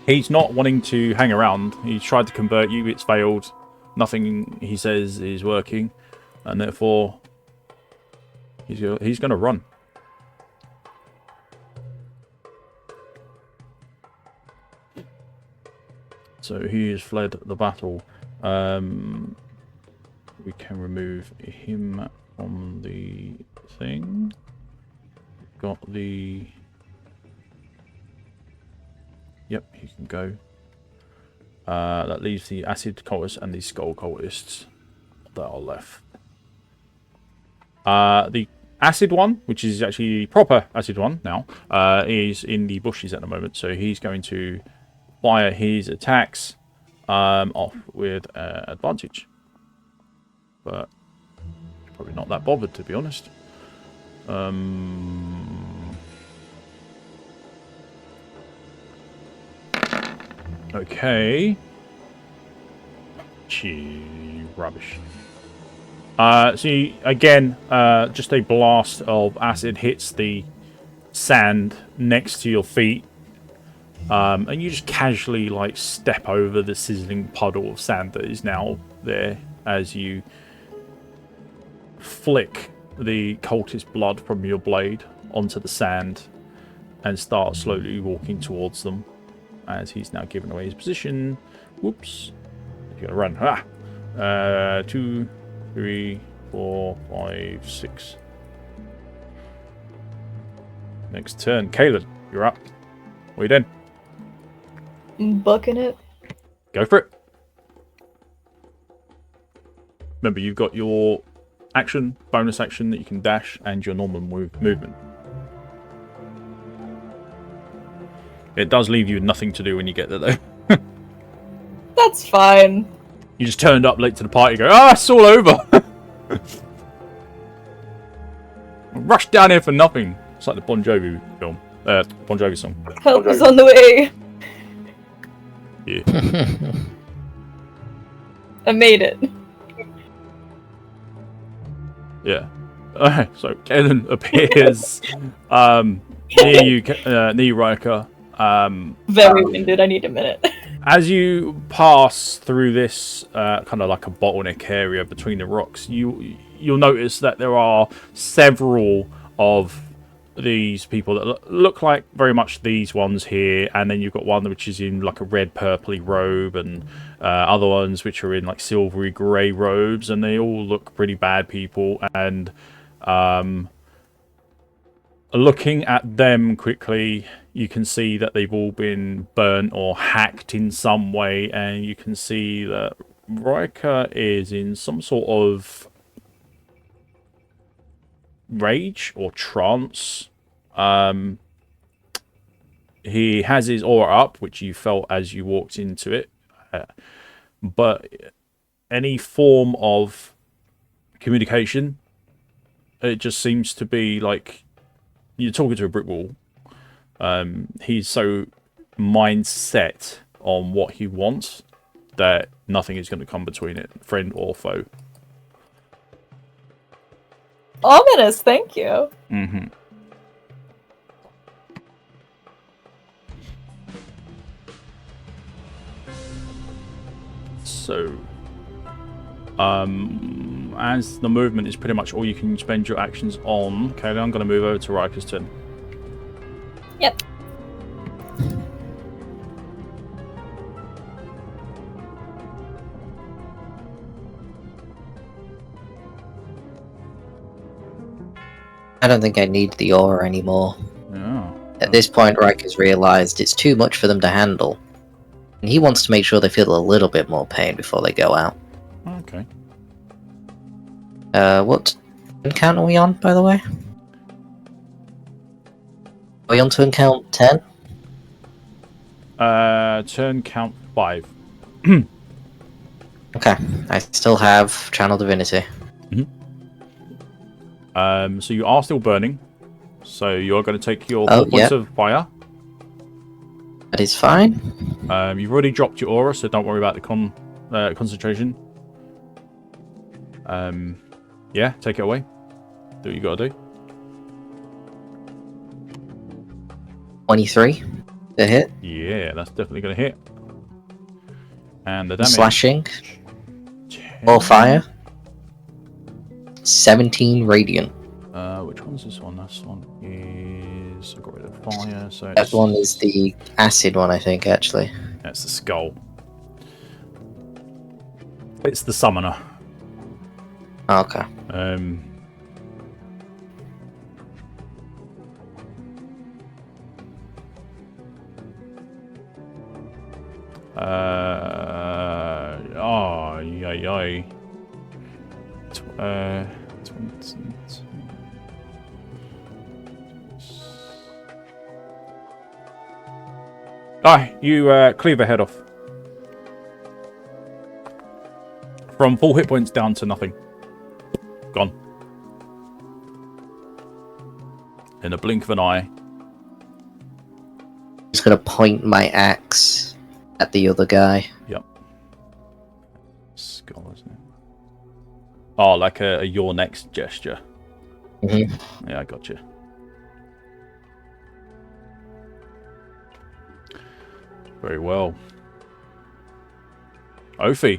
A: he's not wanting to hang around. He's tried to convert you, it's failed. Nothing he says is working, and therefore he's going to run. So he has fled the battle. We can remove him from the thing. Got the... Yep, he can go. That leaves the acid cultists and the skull cultists that are left. The acid one, which is actually the proper acid one now, is in the bushes at the moment. So he's going to fire his attacks off with advantage. But probably not that bothered, to be honest. Okay. Gee, rubbish. See, again, just a blast of acid hits the sand next to your feet. And you just casually, like, step over the sizzling puddle of sand that is now there as you flick the cultist blood from your blade onto the sand and start slowly walking towards them. As he's now given away his position. Whoops. He's going to run. 2, 3, 4, 5, 6. Next turn. Kaelin, you're up. What are you doing?
E: Bucking it.
A: Go for it. Remember, you've got your action, bonus action that you can dash, and your normal movement. It does leave you with nothing to do when you get there, though.
E: That's fine.
A: You just turned up late to the party and go, ah, it's all over. Rushed down here for nothing. It's like the Bon Jovi film. Bon Jovi song.
E: Help is on the way.
A: Yeah.
E: I made it.
A: Yeah. Okay, so Kaelin appears near you, Rhyker.
E: Very winded. I need a minute.
A: As you pass through this kind of like a bottleneck area between the rocks, you'll notice that there are several of these people that look like very much these ones here, and then you've got one which is in like a red purpley robe, and other ones which are in like silvery grey robes, and they all look pretty bad people. And looking at them quickly, you can see that they've all been burnt or hacked in some way, and you can see that Rhyker is in some sort of rage or trance. He has his aura up, which you felt as you walked into it, but any form of communication, it just seems to be like you're talking to a brick wall. He's so mindset on what he wants that nothing is going to come between it, friend or foe.
E: Ominous, thank you.
A: Mm-hmm. So, as the movement is pretty much all you can spend your actions on, Kaelin, I'm going to move over to Rhyker's turn.
E: Yep.
B: I don't think I need the aura anymore.
A: Yeah.
B: At this point, Rhyker's realised it's too much for them to handle. And he wants to make sure they feel a little bit more pain before they go out.
A: Okay.
B: What count are we on, by the way? Are we on to count 10?
A: Turn count 5.
B: Okay, I still have Channel Divinity.
A: So you are still burning. So you're going to take your 4
B: Oh,
A: points
B: yeah.
A: of fire.
B: That is fine.
A: You've already dropped your aura, so don't worry about the concentration. Yeah, take it away. Do what you got to do.
B: 23 to hit.
A: Yeah, that's definitely going to hit. And the damage.
B: Slashing.
A: 10.
B: 4 fire. 17 radiant.
A: Which one's this one? This one is... I got rid of fire, so
B: That one is the acid one, I think, actually.
A: That's the skull. It's the summoner.
B: Okay.
A: Oh, yay. 20. You cleave her head off. From full hit points down to nothing. Gone. In a blink of an eye.
B: I'm just gonna point my axe at the other guy.
A: Yep. Skull, isn't it? Oh, like a your next gesture.
B: Mm-hmm.
A: Yeah, I got you. Very well. Ophi.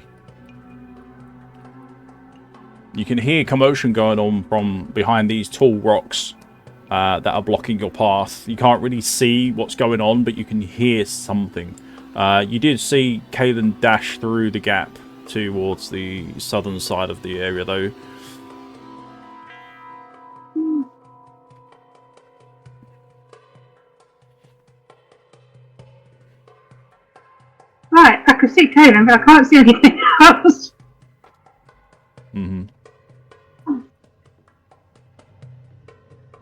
A: You can hear commotion going on from behind these tall rocks that are blocking your path. You can't really see what's going on, but you can hear something. You did see Kaelin dash through the gap towards the southern side of the area, though.
D: Right, I can see Kaelin, but I can't see anything else.
A: Mm-hmm.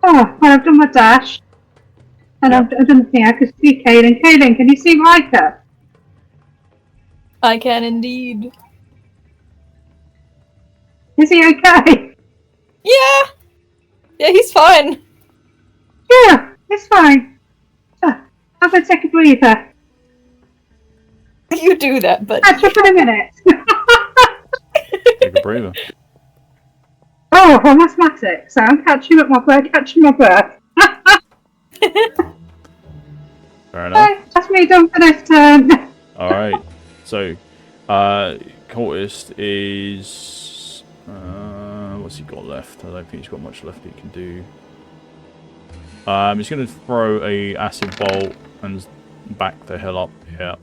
D: Oh, well, I've done my dash. And
A: Yeah.
D: I've done the thing. I can see Kaelin. Kaelin, can you see Rhyker?
E: I can indeed.
D: Is he okay?
E: Yeah! Yeah, he's fine.
D: Yeah, it's fine. Have a take a breather.
E: You do that, but...
D: Catch up in a minute.
A: Take a breather.
D: Oh, well, mathematics. So I'm catching my breath.
A: Fair enough.
D: Okay, that's me done for this turn.
A: Alright. So, Cultist is... what's he got left? I don't think he's got much left he can do. He's going to throw a acid bolt and back the hill up. Yeah.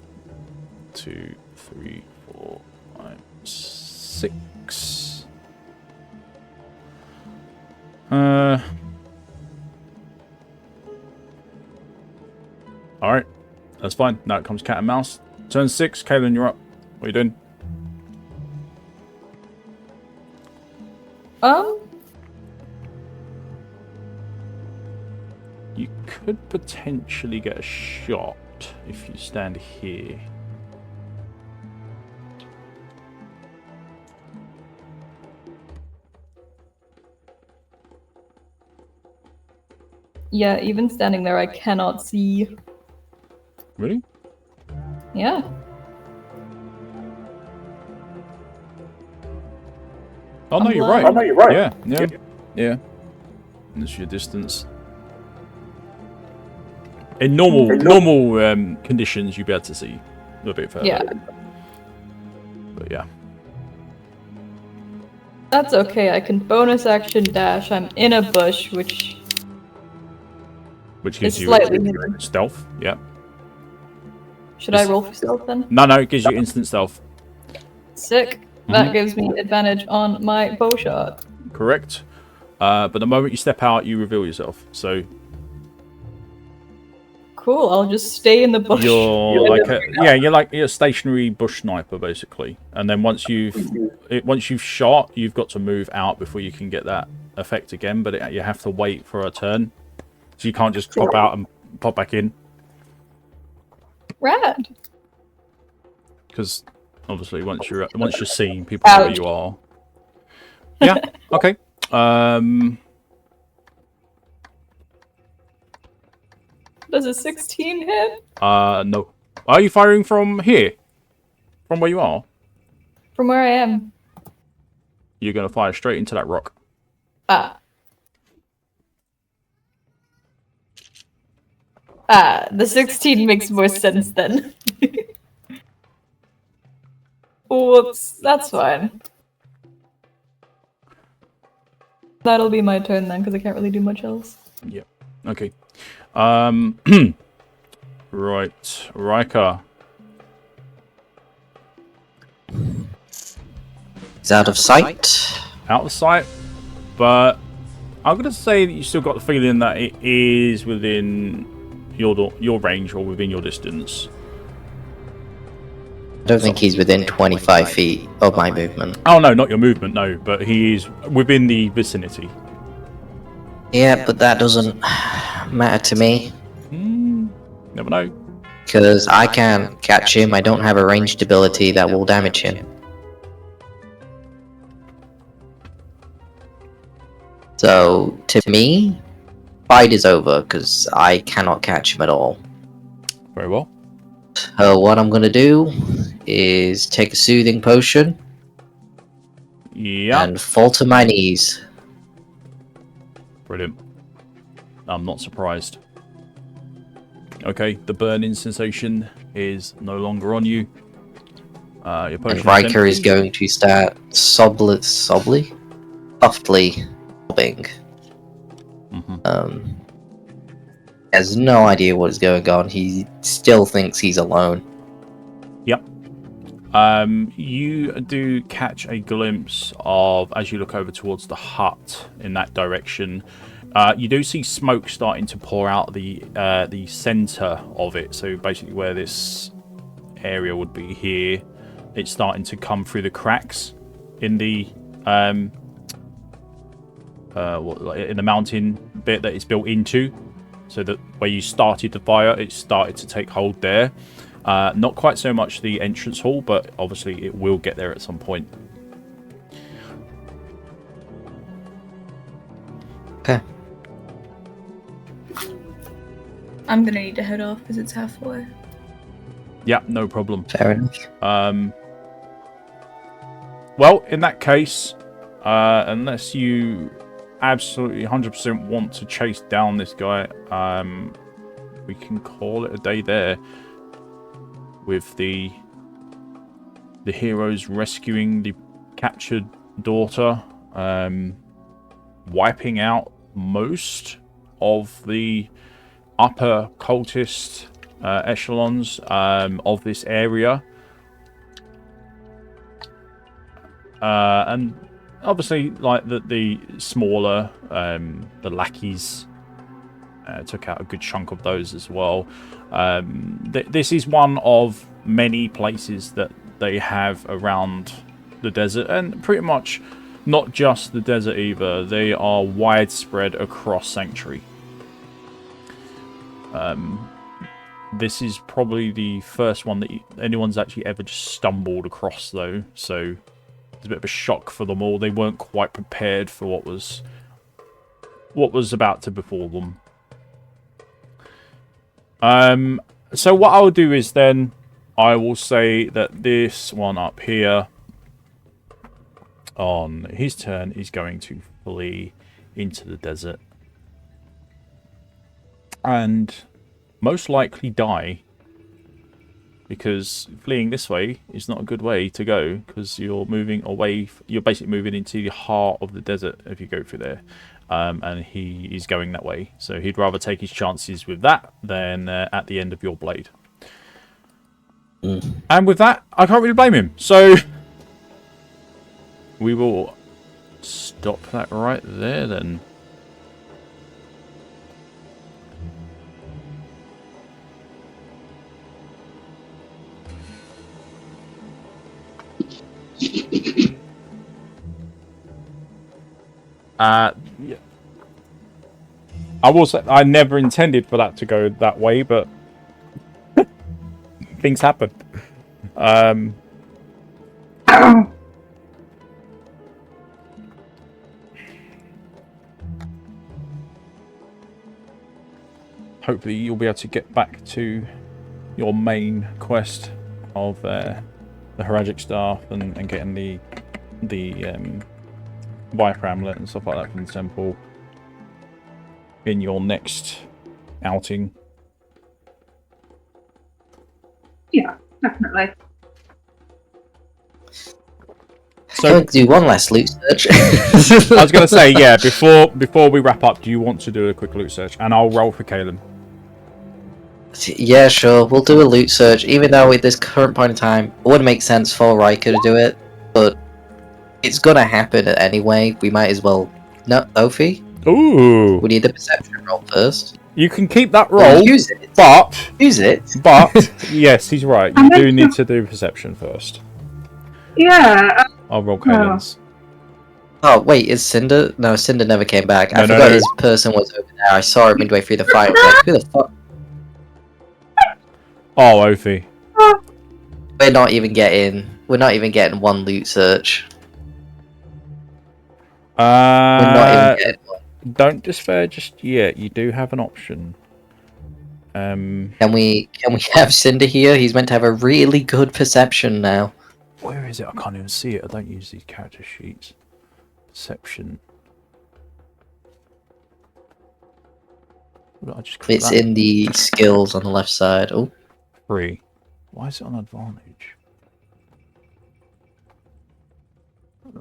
A: 2, 3, 4, 5, 6. Alright. That's fine. Now it comes cat and mouse. Turn 6. Kaelin, you're up. What are you doing? You could potentially get a shot if you stand here.
E: Yeah, even standing there, I cannot see.
A: Really?
E: Yeah.
A: Oh, no,
E: I'm
A: you're
E: blind.
A: right.
F: Oh, no, you're right.
A: Yeah, yeah, yeah. And this is your distance. In normal conditions, you'd be able to see a little bit further.
E: Yeah.
A: But yeah.
E: That's okay, I can bonus action dash. I'm in a bush, which
A: Gives
E: is
A: you
E: slightly hidden.
A: stealth. Yeah.
E: Should I roll for stealth then?
A: No, it gives you instant stealth.
E: Sick. That gives me advantage on my bow shot.
A: Correct. But the moment you step out, you reveal yourself. So
E: Cool, I'll just stay in the bush.
A: you're like a stationary bush sniper basically. And then once you've shot, you've got to move out before you can get that effect again. But you have to wait for a turn, so you can't just pop out and pop back in.
E: Rad.
A: Because obviously once you're seen, people know where you are. Yeah. Okay.
E: Does a 16 hit?
A: No. Are you firing from here? From where you are?
E: From where I am.
A: You're going to fire straight into that rock.
E: The 16 makes more sense then. Whoops, that's fine. That'll be my turn then, because I can't really do much else.
A: Yep. Okay. Right. Rhyker.
B: He's out of sight.
A: Out of sight. But I'm going to say that you still got the feeling that it is within your range or within your distance.
B: I don't think he's within 25 feet of my movement.
A: Oh, no, not your movement, no. But he is within the vicinity.
B: Yeah, but that doesn't matter to me.
A: Never know.
B: Because I can't catch him. I don't have a ranged ability that will damage him. So, to me, fight is over, because I cannot catch him at all.
A: Very well.
B: So what I'm going to do is take a soothing potion and fall to my knees.
A: Brilliant. I'm not surprised. Okay, the burning sensation is no longer on you. Your potion
B: And Rhyker is going to start softly sobbing. Has no idea what is going on. He still thinks he's alone.
A: Yep. You do catch a glimpse of, as you look over towards the hut in that direction, you do see smoke starting to pour out the center of it. So basically where this area would be here, it's starting to come through the cracks in the in the mountain bit that it's built into. So that where you started the fire, it started to take hold there. Not quite so much the entrance hall, but obviously it will get there at some point.
B: Okay.
F: I'm gonna need to head off because it's halfway.
A: Yeah, no problem.
B: Fair enough.
A: Well, in that case, unless you absolutely 100% want to chase down this guy, we can call it a day there with the heroes rescuing the captured daughter, wiping out most of the upper cultist echelons of this area, and obviously, like the smaller, the lackeys took out a good chunk of those as well. This is one of many places that they have around the desert, and pretty much not just the desert either. They are widespread across Sanctuary. This is probably the first one that anyone's actually ever just stumbled across, though, so it's a bit of a shock for them all. They weren't quite prepared for what was about to befall them. So what I'll do is then I will say that this one up here, on his turn, is going to flee into the desert and most likely die, because fleeing this way is not a good way to go, because you're moving away. You're basically moving into the heart of the desert if you go through there, and he is going that way. So he'd rather take his chances with that than at the end of your blade. And with that, I can't really blame him. So we will stop that right there then. Yeah. I never intended for that to go that way, but things happen. Hopefully you'll be able to get back to your main quest of the Heragic Staff and getting the Viper Amulet and stuff like that from the temple in your next outing.
D: Yeah, definitely.
B: So do one last loot search.
A: I was going to say, yeah, before we wrap up, do you want to do a quick loot search? And I'll roll for Kaelin.
B: Yeah, sure. We'll do a loot search, even though at this current point in time, it wouldn't make sense for Rhyker to do it, but it's gonna happen anyway. We might as well. No, Ophi?
A: Ooh.
B: We need the perception roll first.
A: You can keep that roll,
B: Well, use it.
A: but
B: Use it.
A: yes, he's right. You do need to do perception first.
D: Yeah.
A: I'll roll Kaelin's.
B: Oh, wait, is Cinder? No, Cinder never came back. I
A: No,
B: forgot
A: no.
B: his person was over there. I saw him midway through the fight. I was like, who the fuck?
A: Oh, Ophi.
B: We're not even getting one loot search. We're not even getting one.
A: Don't despair just yet. You do have an option.
B: Can we have Cinder here? He's meant to have a really good perception now.
A: Where is it? I can't even see it. I don't use these character sheets. Perception. What did I just click
B: It's
A: that?
B: in the skills on the left side. Oh,
A: 3. Why is it on advantage?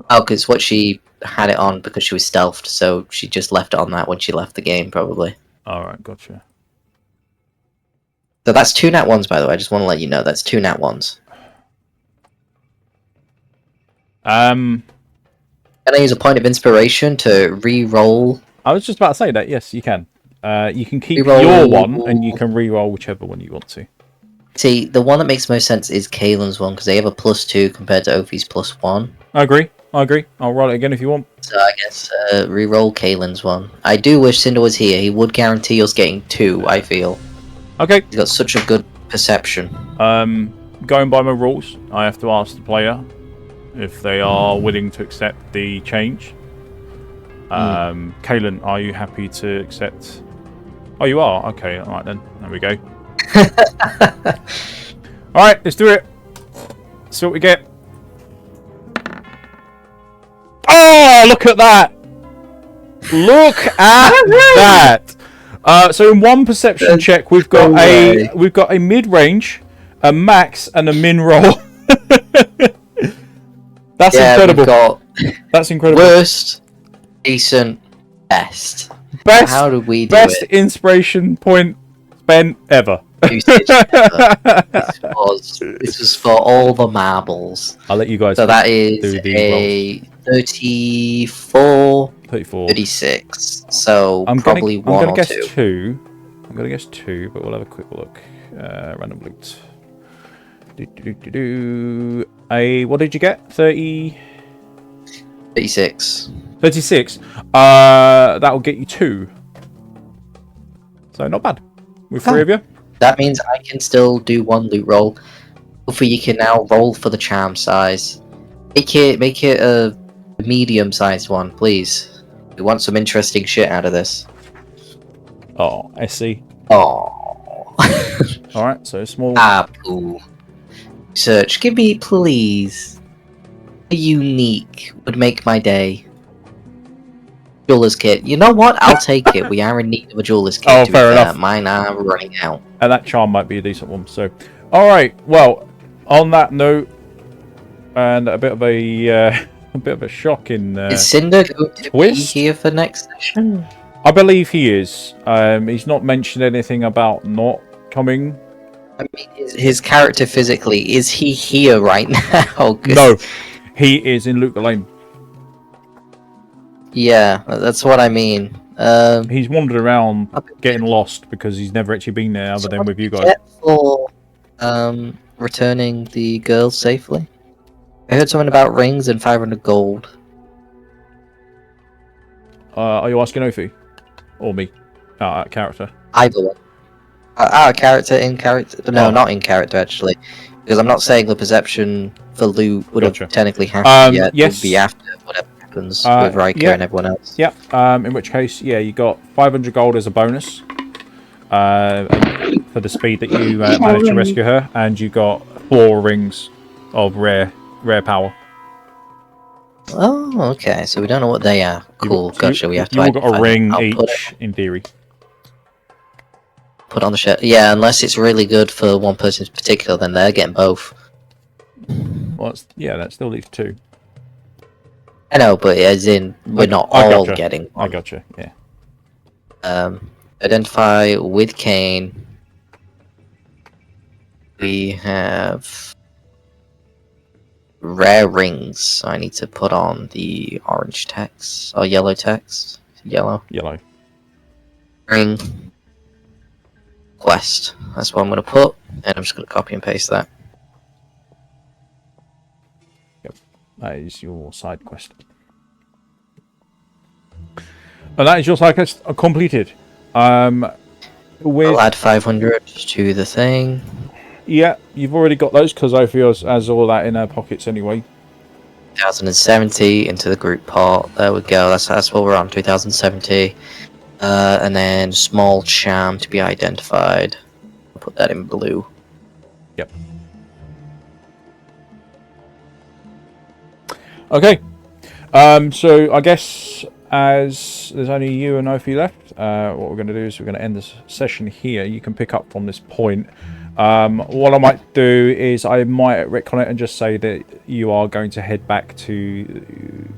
B: because what she had it on because she was stealthed, so she just left it on that when she left the game, probably.
A: Alright, gotcha.
B: So that's 2 nat 1s, by the way. I just want to let you know that's 2 nat 1s.
A: Um,
B: Can I use a point of inspiration to re-roll?
A: I was just about to say that. Yes, you can. You can keep
B: Reroll.
A: your one, and you can re-roll whichever one you want to.
B: See, the one that makes most sense is Kaelin's one, because they have a +2 compared to Ophi's +1.
A: I agree. I'll roll it again if you want.
B: So I guess re-roll Kaelin's one. I do wish Cinder was here. He would guarantee us getting 2, I feel.
A: Okay.
B: He's got such a good perception.
A: Going by my rules, I have to ask the player if they are willing to accept the change. Kaelin, are you happy to accept? Oh, you are? Okay, alright then. There we go. Alright, let's do it. See what we get. Oh, look at that! Look at that! So in one perception check, we've got a mid-range, a max, and a min roll. That's incredible.
B: We've got
A: That's incredible.
B: worst, decent, best.
A: Best.
B: How did we do
A: Best
B: it?
A: inspiration point spent ever.
B: Usage ever. This was for all the marbles.
A: I'll let you guys.
B: So that
A: do
B: is
A: the
B: a 34,
A: 34.
B: 36. So
A: I'm
B: probably
A: gonna,
B: one
A: I'm
B: or
A: gonna guess
B: 2.
A: 2. I'm gonna guess 2, but we'll have a quick look. Random loot. What did you get? 30.
B: 36.
A: 36. That will get you 2. So not bad. With 3 of you.
B: That means I can still do 1 loot roll. Hopefully you can now roll for the charm size. Make it a medium-sized one, please. We want some interesting shit out of this.
A: Oh, I see.
B: Oh.
A: Alright, so small.
B: Poo. Search, give me, please. A unique would make my day. Jeweler's kit. You know what? I'll take it. We are in need of a jeweler's kit.
A: Oh,
B: to be
A: fair enough.
B: Mine are running out.
A: And that charm might be a decent one. So All right. Well, on that note, and a bit of a shocking
B: Is Cinder going to be
A: twist.
B: here for next session?
A: I believe he is. He's not mentioned anything about not coming.
B: I mean, his character physically, is he here right now? 'Cause-
A: No, he is in Luke Lane.
B: Yeah, that's what I mean.
A: He's wandered around getting lost because he's never actually been there other than with you guys.
B: For returning the girls safely. I heard something about rings and 500 gold.
A: Are you asking Ophi? Or me? Character.
B: Either one. Out of character, in character. No,
A: Oh.
B: not in character actually, because I'm not saying the perception for loot would
A: Gotcha.
B: have technically happened yet.
A: Yes.
B: It would be after whatever happens with Rhyker
A: yeah.
B: and everyone else.
A: Yep. In which case, yeah, you got 500 gold as a bonus for the speed that you managed to rescue her, and you got 4 rings of rare power.
B: Oh, okay. So we don't know what they are. Cool. Gotcha. We have to.
A: You all got a
B: identify
A: ring
B: them. I'll
A: each, in theory.
B: put on the shelf. Yeah, unless it's really good for one person in particular, then they're getting both.
A: Well, that still leaves 2.
B: I know, but as in, we're not
A: I
B: all
A: gotcha.
B: getting
A: I
B: one.
A: gotcha. Yeah.
B: Identify with Kain. We have rare rings. So I need to put on the orange text or yellow text. Yellow
A: Yellow.
B: ring quest. That's what I'm gonna put, and I'm just gonna copy and paste that.
A: That is your side quest. And that is your side quest completed. With
B: I'll add 500 to the thing.
A: yeah, you've already got those because Ophi has all that in her pockets anyway.
B: 2070 into the group pot. There we go. That's what we're on. 2070. And then small charm to be identified. I'll put that in blue.
A: Yep. Okay. So I guess as there's only you and Ophi left, what we're going to do is we're going to end this session here. You can pick up from this point. What I might do is I might retcon it and just say that you are going to head back to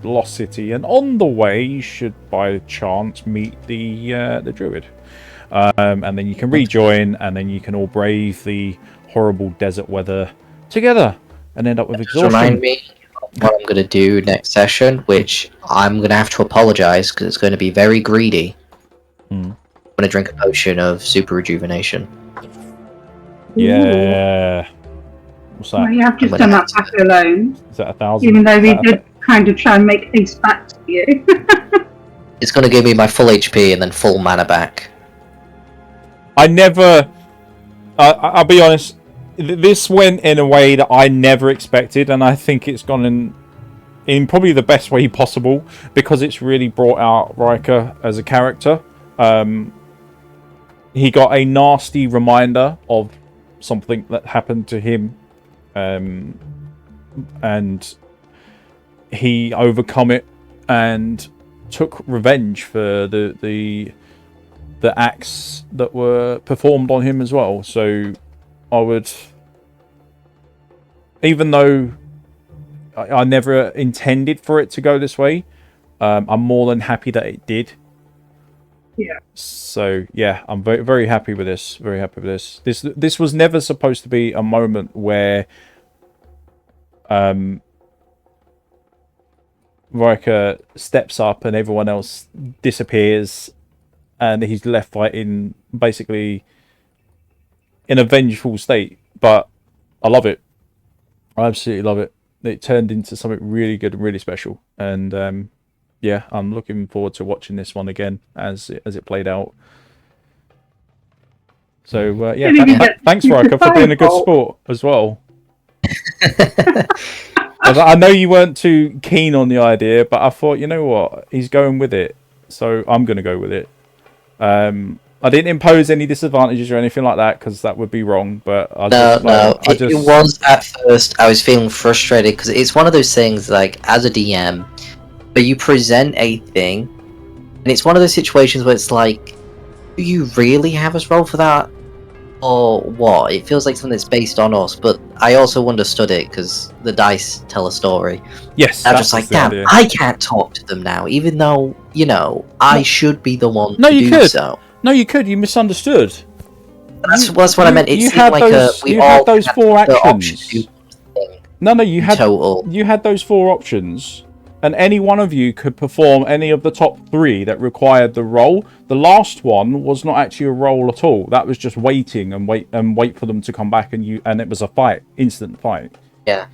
A: Lost City, and on the way you should by chance meet the druid, and then you can rejoin, and then you can all brave the horrible desert weather together and end up with
B: Just
A: exhaustion.
B: remind me of what I'm going to do next session, which I'm going to have to apologize because it's going to be very greedy. I'm going to drink a potion of super rejuvenation.
A: Yeah. What's that?
D: Well, you have just done that back alone,
A: Is that 1,000?
D: even though we did kind of try and make things back to you.
B: It's going to give me my full HP and then full mana back.
A: I never. I'll be honest. This went in a way that I never expected, and I think it's gone in probably the best way possible because it's really brought out Rhyker as a character. He got a nasty reminder of something that happened to him, and he overcome it and took revenge for the acts that were performed on him as well. So I would, even though I never intended for it to go this way, I'm more than happy that it did.
D: Yeah.
A: So yeah, I'm very, very happy with this. Very happy with this. This was never supposed to be a moment where Rhyker steps up and everyone else disappears, and he's left fighting basically in a vengeful state. But I love it. I absolutely love it. It turned into something really good and really special, and yeah, I'm looking forward to watching this one again as it played out. So yeah, thanks Rhyker for being a good sport as well. I know you weren't too keen on the idea, but I thought, you know what, he's going with it, so I'm going to go with it. I didn't impose any disadvantages or anything like that because that would be wrong. But
B: It was at first. I was feeling frustrated because it's one of those things like as a DM, but you present a thing, and it's one of those situations where it's like, do you really have us roll for that? or what? It feels like something that's based on us, but I also understood it because the dice tell a story.
A: Yes,
B: I'm
A: that's
B: just like,
A: the
B: damn,
A: idea.
B: I can't talk to them now, even though, you know, I should be the one
A: No,
B: to
A: you
B: do
A: could.
B: so.
A: No, you could. You misunderstood.
B: That's what I meant. It
A: you
B: seemed
A: had
B: like
A: those.
B: we
A: You
B: all
A: had those
B: had
A: 4
B: the option to do
A: actions.
B: something
A: No, you
B: in
A: had
B: total.
A: you had those 4 options, and any one of you could perform any of the top 3 that required the roll. The last one was not actually a roll at all. That was just waiting and wait for them to come back, and it was a fight, instant fight.
B: Yeah.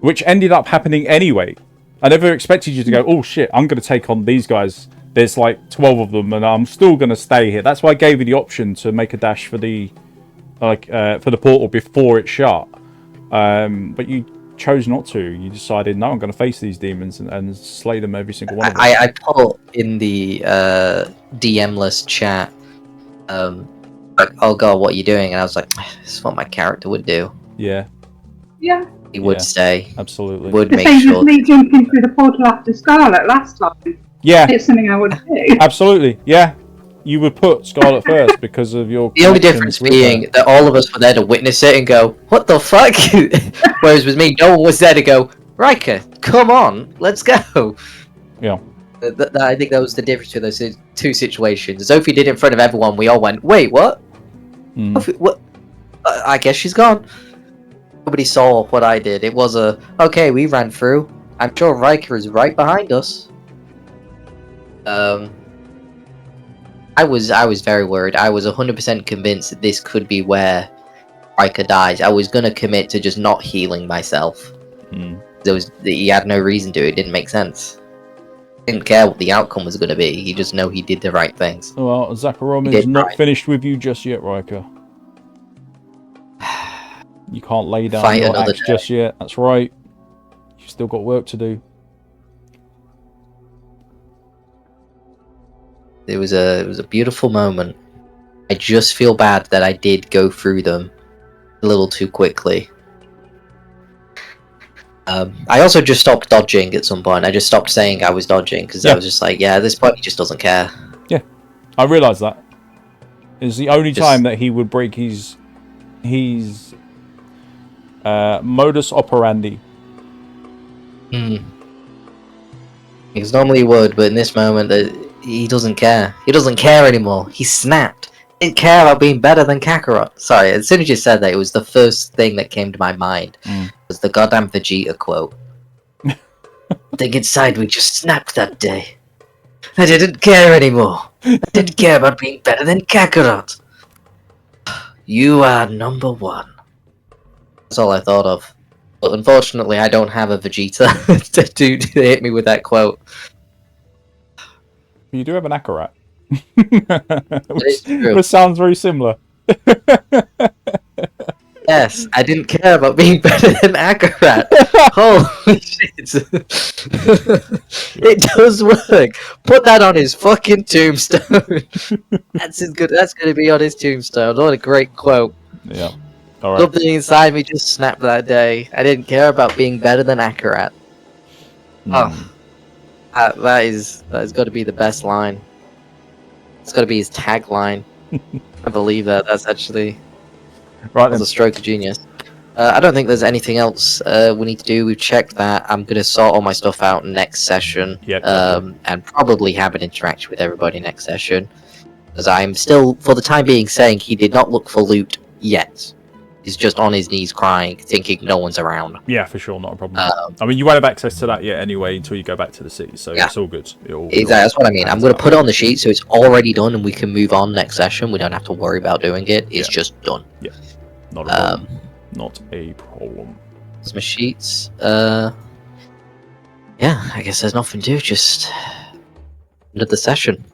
A: Which ended up happening anyway. I never expected you to go, oh shit, I'm going to take on these guys. There's like 12 of them, and I'm still going to stay here. That's why I gave you the option to make a dash for the portal before it shut. But you chose not to. You decided, no, I'm going to face these demons and slay them, every single one of them.
B: I put in the DM-less chat, like, oh god, what are you doing? And I was like, this is what my character would do.
A: Yeah.
D: Yeah.
B: He would stay.
A: Absolutely.
B: Would
D: The
B: make
D: same
B: sure.
D: as me jumping through the portal after Scarlet last time.
A: Yeah.
D: It's something I would do.
A: Absolutely. Yeah. You would put Scarlet first because of your.
B: The only difference being that all of us were there to witness it and go, what the fuck? Whereas with me, no one was there to go, Rhyker, come on, let's go.
A: Yeah.
B: I think that was the difference between those 2 situations. Ophi did it in front of everyone. We all went, wait, what? Ophi, what? I guess she's gone. Nobody saw what I did. It was okay, we ran through. I'm sure Rhyker is right behind us. I was very worried. I was 100% convinced that this could be where Rhyker dies. I was gonna commit to just not healing myself. He had no reason to. It didn't make sense. Didn't care what the outcome was gonna be. He just know he did the right things.
A: Well, Zakharom is not finished with you just yet, Rhyker. You can't lay down
B: Fight
A: your
B: another
A: axe
B: day.
A: just yet. That's right. You've still got work to do.
B: It was a beautiful moment. I just feel bad that I did go through them a little too quickly. I also just stopped dodging at some point. I just stopped saying I was dodging because I was just like, yeah, at this point he just doesn't care.
A: Yeah, I realised that. It's the only time that he would break his modus operandi.
B: Because normally he would, but in this moment, he doesn't care. He doesn't care anymore. He snapped. He didn't care about being better than Kakarot. Sorry, as soon as you said that, it was the first thing that came to my mind. Was the goddamn Vegeta quote. I think inside we just snapped that day. I didn't care anymore. I didn't care about being better than Kakarot. You are number 1. That's all I thought of. But unfortunately, I don't have a Vegeta to hit me with that quote.
A: You do have an Akarat.
B: True.
A: Which sounds very similar.
B: Yes, I didn't care about being better than Akarat. Holy shit. It does work. Put that on his fucking tombstone. That's gonna be on his tombstone. What a great quote.
A: Yeah. Alright.
B: Something inside me just snapped that day. I didn't care about being better than Akarat. Oh. That has got to be the best line. It's got to be his tagline. I believe that. That's actually
A: Right
B: a stroke of genius. I don't think there's anything else we need to do. We've checked that. I'm going to sort all my stuff out next session. And probably have an interaction with everybody next session. As I'm still, for the time being, saying he did not look for loot yet. He's just on his knees crying, thinking no one's around.
A: Yeah, for sure, not a problem. I mean, you won't have access to that yet anyway until you go back to the city, so it's all good.
B: Exactly, that's what I mean. I'm going to put it on the sheet so it's already done and we can move on next session. We don't have to worry about doing it. It's just done.
A: Yeah, not a problem. Not a problem.
B: There's my sheets. Yeah, I guess there's nothing to do. Just end of the session.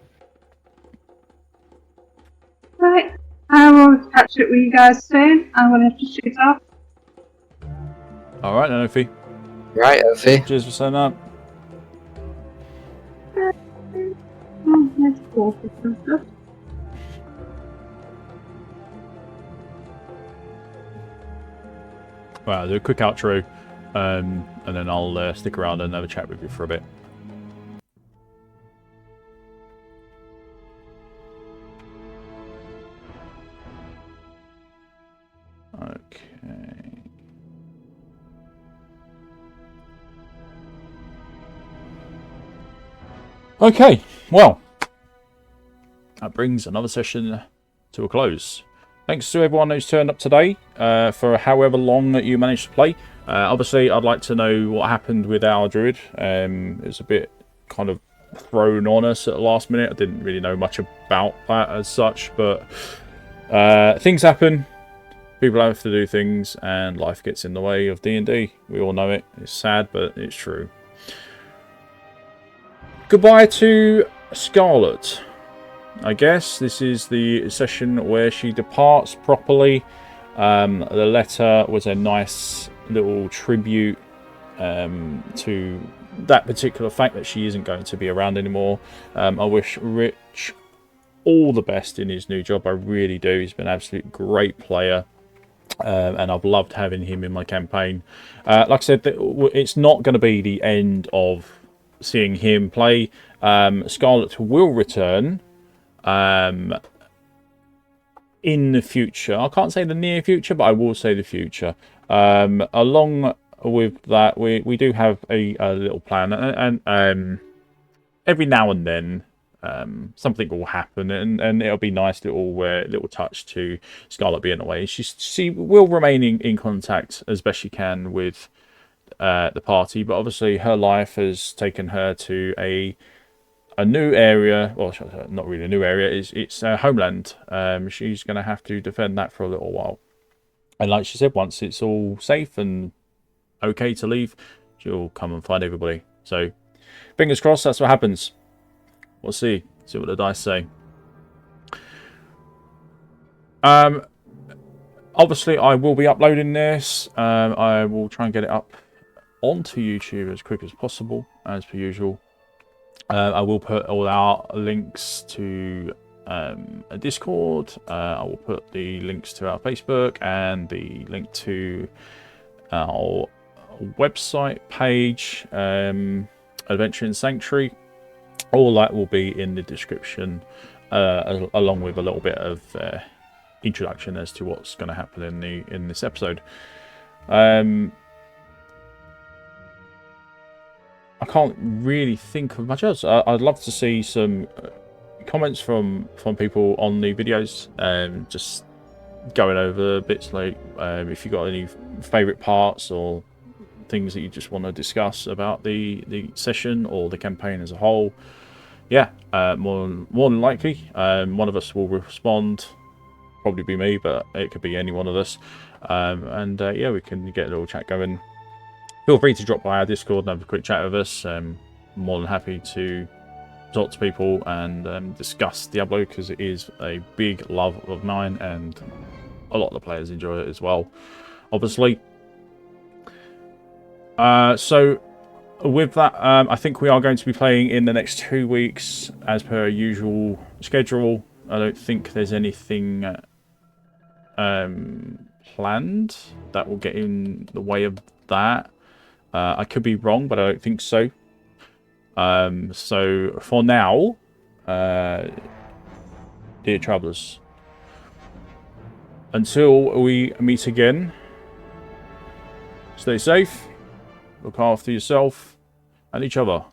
D: Right. I will catch up with you guys soon. I'm going to have to shoot off.
A: Alright then, Ophi.
B: Right, Ophi.
A: Cheers for saying that.
D: Let's go for some stuff.
A: Right, I'll do a quick outro, and then I'll stick around and have a chat with you for a bit. Okay, well, that brings another session to a close. Thanks to everyone who's turned up today for however long that you managed to play. Obviously, I'd like to know what happened with our druid. It was a bit kind of thrown on us at the last minute. I didn't really know much about that as such, but things happen. People have to do things, and life gets in the way of D&D. We all know it. It's sad, but it's true. Goodbye to Scarlet. I guess this is the session where she departs properly. The letter was a nice little tribute to that particular fact that she isn't going to be around anymore. I wish Rich all the best in his new job. I really do. He's been an absolute great player. And I've loved having him in my campaign. Like I said, it's not going to be the end of seeing him play. Scarlet will return in the future. I can't say the near future, but I will say the future. Along with that, we do have a little plan, and every now and then something will happen, and it'll be nice little touch to Scarlet being away. She will remain in contact as best she can with the party, but obviously her life has taken her to a new area. Well, not really a new area. It's her homeland. She's going to have to defend that for a little while. And like she said, once it's all safe and okay to leave, she'll come and find everybody. So, fingers crossed, that's what happens. We'll see what the dice say. Obviously, I will be uploading this. I will try and get it up onto YouTube as quick as possible, as per usual. I will put all our links to a Discord. I will put the links to our Facebook and the link to our website page, Adventuring Sanctuary. All that will be in the description, along with a little bit of introduction as to what's going to happen in this episode. I can't really think of much else. I'd love to see some comments from people on the videos, just going over bits like if you got any favourite parts or things that you just want to discuss about the session or the campaign as a whole. Yeah, more than likely, one of us will respond. Probably be me, but it could be any one of us. Yeah, we can get a little chat going. Feel free to drop by our Discord and have a quick chat with us. More than happy to talk to people and discuss Diablo, because it is a big love of mine, and a lot of the players enjoy it as well, obviously. So with that, I think we are going to be playing in the next 2 weeks as per usual schedule. I don't think there's anything planned that will get in the way of that. I could be wrong, but I don't think so. So for now, dear travellers, until we meet again, stay safe, look after yourself and each other.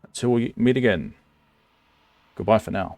A: Until we meet again, goodbye for now.